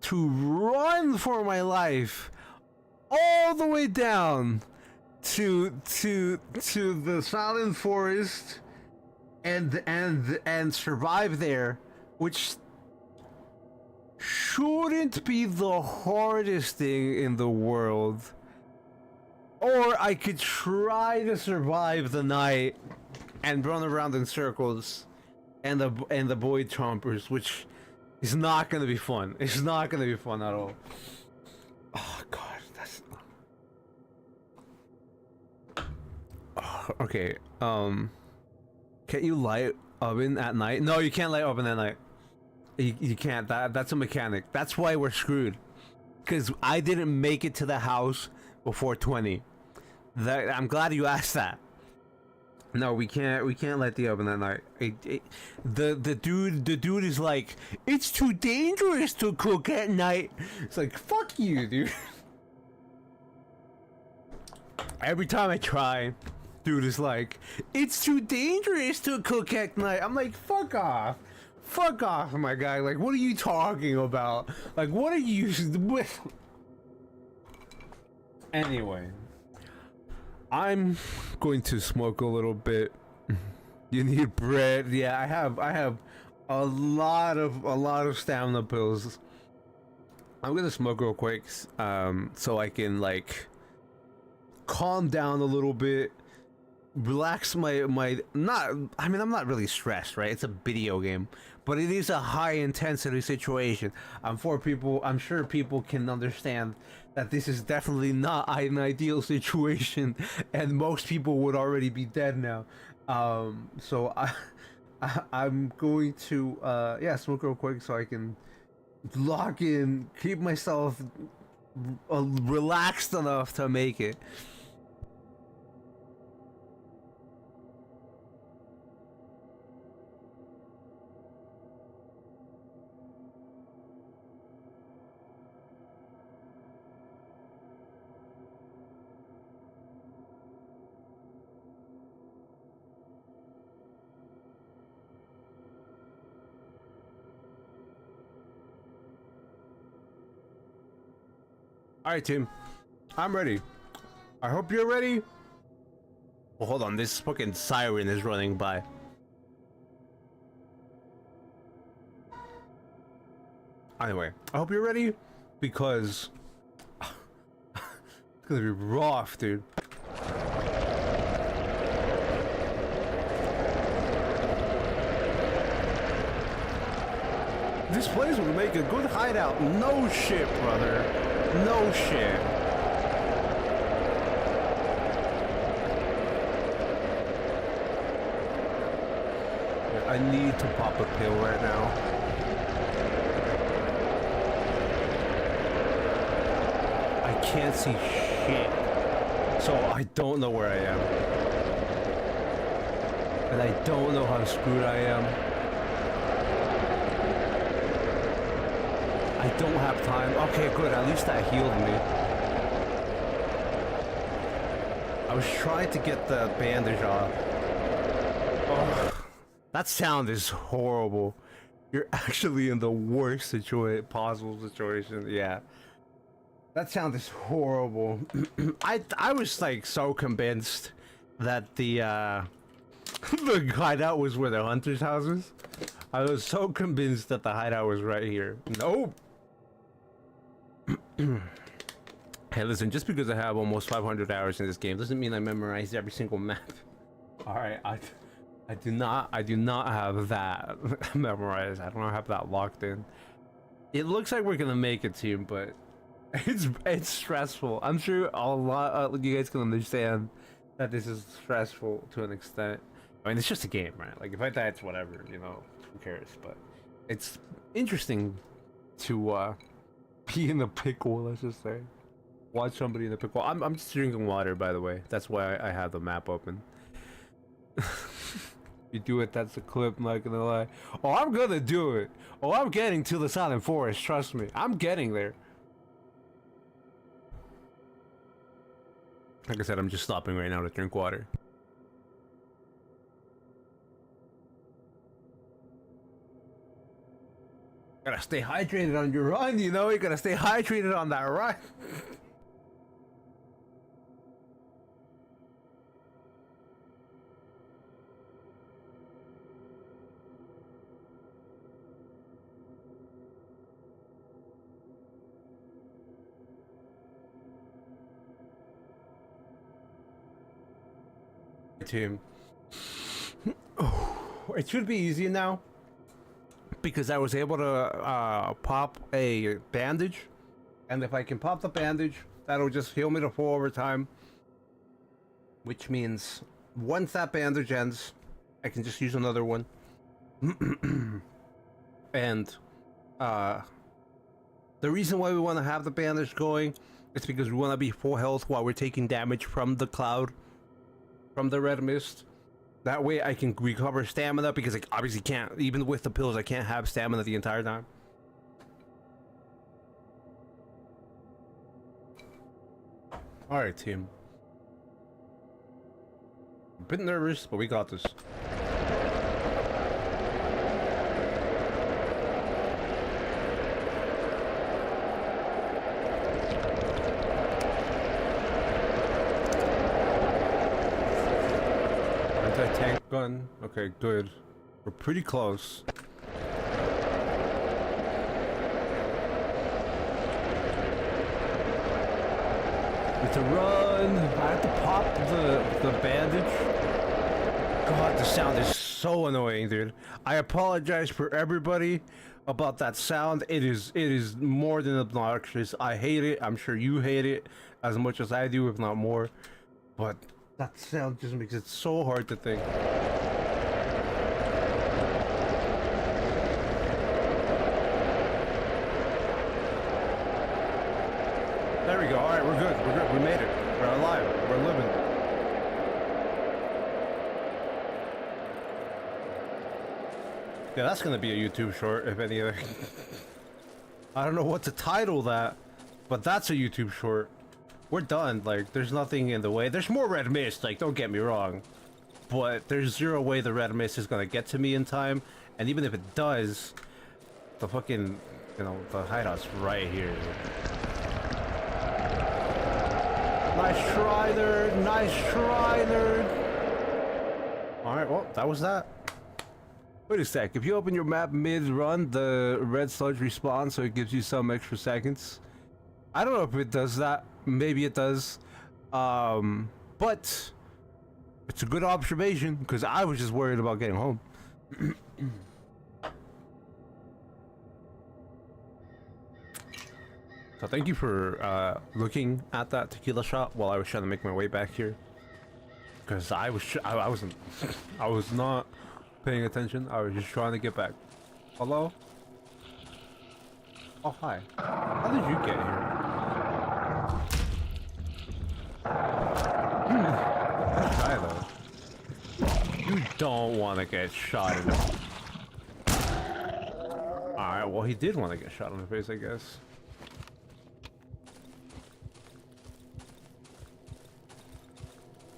to run for my life all the way down to the Silent Forest and survive there, which shouldn't be the hardest thing in the world. Or I could try to survive the night and run around in circles and the Void Chompers, which is not gonna be fun. It's not gonna be fun at all. Oh god, that's okay. Can you light oven at night? No, you can't light oven at night. You can't. That's a mechanic. That's why we're screwed. Because I didn't make it to the house before 20. I'm glad you asked that. No, we can't light the oven at night. The dude is like, it's too dangerous to cook at night. It's like, fuck you, dude. Every time I try, dude is like, it's too dangerous to cook at night. I'm like, fuck off. Fuck off, my guy. Like, what are you talking about? Like, what are you with? Anyway, I'm going to smoke a little bit. You need bread. Yeah, I have a lot of stamina pills. I'm gonna smoke real quick, so I can like calm down a little bit, relax my not. I mean, I'm not really stressed, right? It's a video game, but it is a high intensity situation. I'm sure people can understand that this is definitely not an ideal situation, and most people would already be dead now. So I'm going to yeah, smoke real quick so I can lock in, keep myself relaxed enough to make it. Alright, team. I'm ready. I hope you're ready. Well, hold on. This fucking siren is running by. Anyway, I hope you're ready, because it's gonna be rough, dude. This place would make a good hideout. No shit, brother. No shit. I need to pop a pill right now. I can't see shit, so I don't know where I am. And I don't know how screwed I am. I don't have time. Okay, good. At least that healed me. I was trying to get the bandage off. Oh, that sound is horrible. You're actually in the worst possible situation. Yeah. That sound is horrible. I was like so convinced that the the hideout was where the hunter's house is. I was so convinced that the hideout was right here. Nope. Hey, listen, just because I have almost 500 hours in this game doesn't mean I memorized every single map. All right, I do not have that memorized. I don't have that locked in. It looks like we're gonna make it, team, but it's stressful. I'm sure a lot you guys can understand that this is stressful to an extent. I mean, it's just a game, right? Like, if I die, it's whatever, you know. Who cares? But it's interesting to be in the pickle, let's just say. Watch somebody in the pickle. I'm just drinking water, by the way. That's why I have the map open. You do it, that's a clip, I'm not gonna lie. Oh, I'm gonna do it. Oh, I'm getting to the Silent Forest, trust me. I'm getting there. Like I said, I'm just stopping right now to drink water. Gotta stay hydrated on your run, you know? You gotta stay hydrated on that run. Team. It should be easy now because I was able to pop a bandage, and if I can pop the bandage, that'll just heal me to full overtime, which means once that bandage ends, I can just use another one. And the reason why we want to have the bandage going is because we want to be full health while we're taking damage from the cloud, from the red mist. That way I can recover stamina, because I obviously can't, even with the pills, I can't have stamina the entire time. Alright, team. A bit nervous, but we got this. Anti-tank gun. Okay, good. We're pretty close. It's a run. I have to pop the bandage. God, the sound is so annoying, dude. I apologize for everybody about that sound. It is more than obnoxious. I hate it. I'm sure you hate it as much as I do, if not more. But that sound just makes it so hard to think. There we go. All right, we're good. We're good. We made it. We're alive. We're living. Yeah, that's gonna be a YouTube short, if any other. I don't know what to title that, but that's a YouTube short. We're done. Like, there's nothing in the way. There's more red mist, like, don't get me wrong, but there's zero way the red mist is gonna get to me in time. And even if it does, the fucking, you know, the hideout's right here. Nice try, nerd. Nice try, nerd. Alright, well, that was that. Wait a sec. If you open your map mid-run, the red sludge respawns, so it gives you some extra seconds. I don't know if it does that. Maybe it does. But it's a good observation, because I was just worried about getting home. So thank you for looking at that tequila shot while I was trying to make my way back here, because I wasn't I was not paying attention. I was just trying to get back. Hello? Oh, hi. How did you get here? Let's try though. You don't want to get shot in the... Alright, well, he did want to get shot in the face, I guess.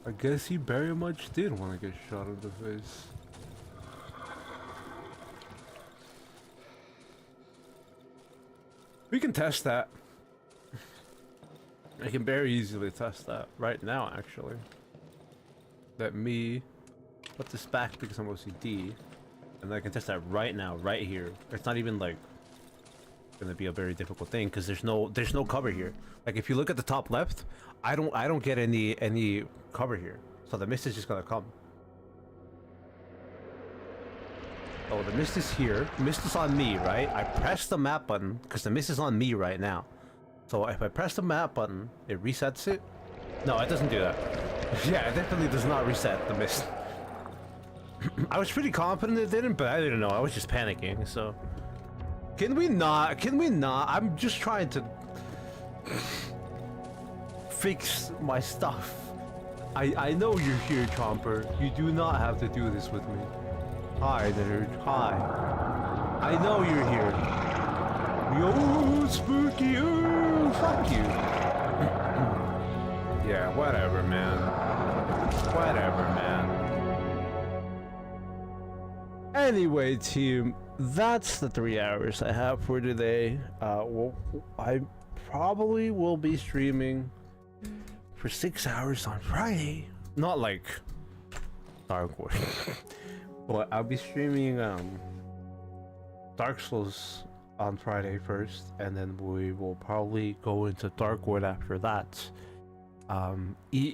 I guess he very much did want to get shot in the face. We can test that. I can very easily test that right now, actually. Let me put this back because I'm OCD, and I can test that right now, right here. It's not even like gonna be a very difficult thing because there's no cover here. Like if you look at the top left, I don't get any cover here, so the mist is just gonna come. Oh, the mist is here. Mist is on me, right? I press the map button because the mist is on me right now. So if I press the map button, it resets it. No, it doesn't do that. Yeah, it definitely does not reset the mist. I was pretty confident it didn't, but I didn't know. I was just panicking, so... Can we not? I'm just trying to... fix my stuff. I know you're here, Chomper. You do not have to do this with me. Hi, nerd. Hi. I know you're here. Yo, spooky. Ooh, fuck you. Yeah, whatever, man. Whatever, man. Anyway, team, that's the 3 hours I have for today. I probably will be streaming for 6 hours on Friday. Not like Darkwood, but I'll be streaming Dark Souls on Friday first, and then we will probably go into Darkwood after that.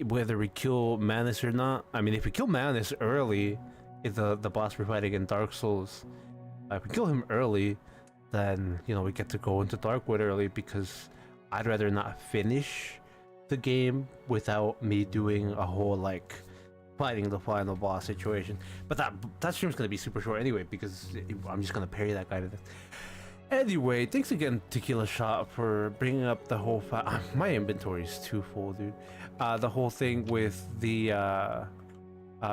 Whether we kill Manus or not. I mean, if we kill Manus early, if the boss we're fighting in Dark Souls, if we kill him early, then you know we get to go into Darkwood early, because I'd rather not finish the game without me doing a whole like fighting the final boss situation. But that stream's gonna be super short anyway, because I'm just gonna parry that guy to death. Anyway, thanks again, Tequila Shot, for bringing up the whole my inventory is too full, dude. The whole thing with the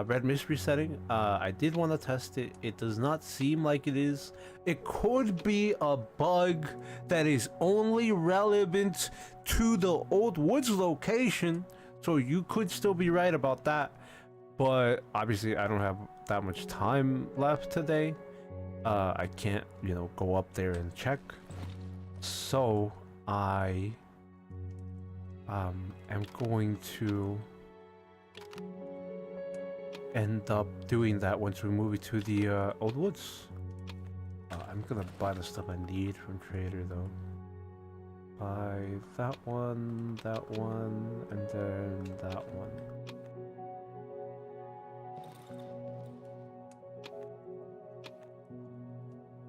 red mystery setting. I did want to test it. It does not seem like it is. It could be a bug that is only relevant to the Old Woods location, so you could still be right about that. But obviously I don't have that much time left today. I can't, you know, go up there and check. So I am going to end up doing that once we move it to the Old Woods. I'm gonna buy the stuff I need from Trader though. Buy that one, and then that one.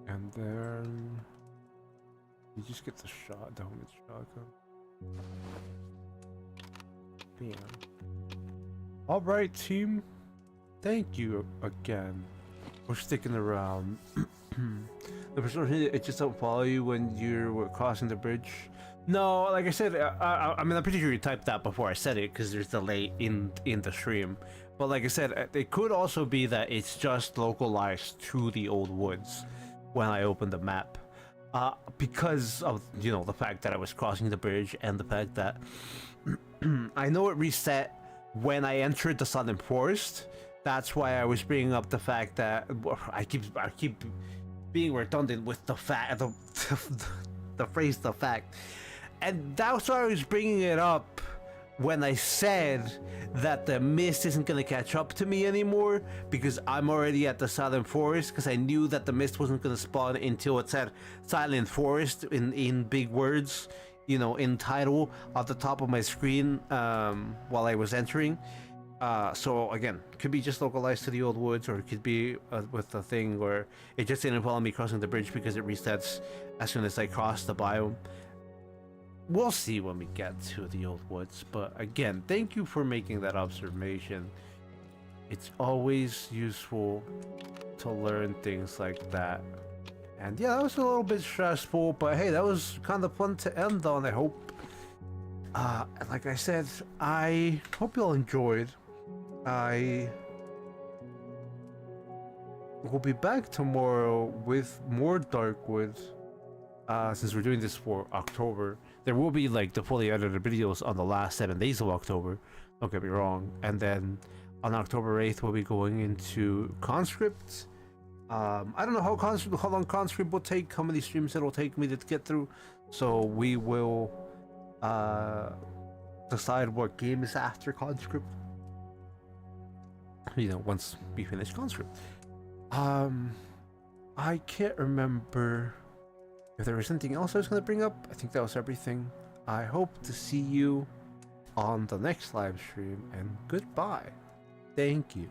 And then you just get the helmet shotgun. Bam. Alright, team. Thank you again for sticking around. The person, it just don't follow you when you're crossing the bridge. No, like I said, I mean, I'm pretty sure you typed that before I said it, because there's delay in the stream. But like I said, it could also be that it's just localized to the Old Woods when I open the map, because of, you know, the fact that I was crossing the bridge, and the fact that I know it reset when I entered the Southern Forest. That's why I was bringing up the fact that I keep being redundant with the fact, the phrase "the fact," and that's why I was bringing it up when I said that the mist isn't gonna catch up to me anymore, because I'm already at the Southern Forest, because I knew that the mist wasn't gonna spawn until it said Silent Forest in big words, you know, in title at the top of my screen while I was entering. So again, could be just localized to the Old Woods, or it could be with the thing where it just didn't follow me crossing the bridge because it resets as soon as I cross the biome. We'll see when we get to the Old Woods, but again, thank you for making that observation. It's always useful to learn things like that. And yeah, that was a little bit stressful, but hey, that was kind of fun to end on, I hope. Like I said, I hope you all enjoyed. I will be back tomorrow with more Darkwood. Since we're doing this for October, there will be like the fully edited videos on the last 7 days of October, don't get me wrong. And then on October 8th, we'll be going into Conscript. I don't know how long Conscript will take, how many streams it'll take me to get through. So we will decide what game is after Conscript, you know, once we finish Conscript. I can't remember if there was anything else I was going to bring up. I think that was everything. I hope to see you on the next live stream, and goodbye. Thank you.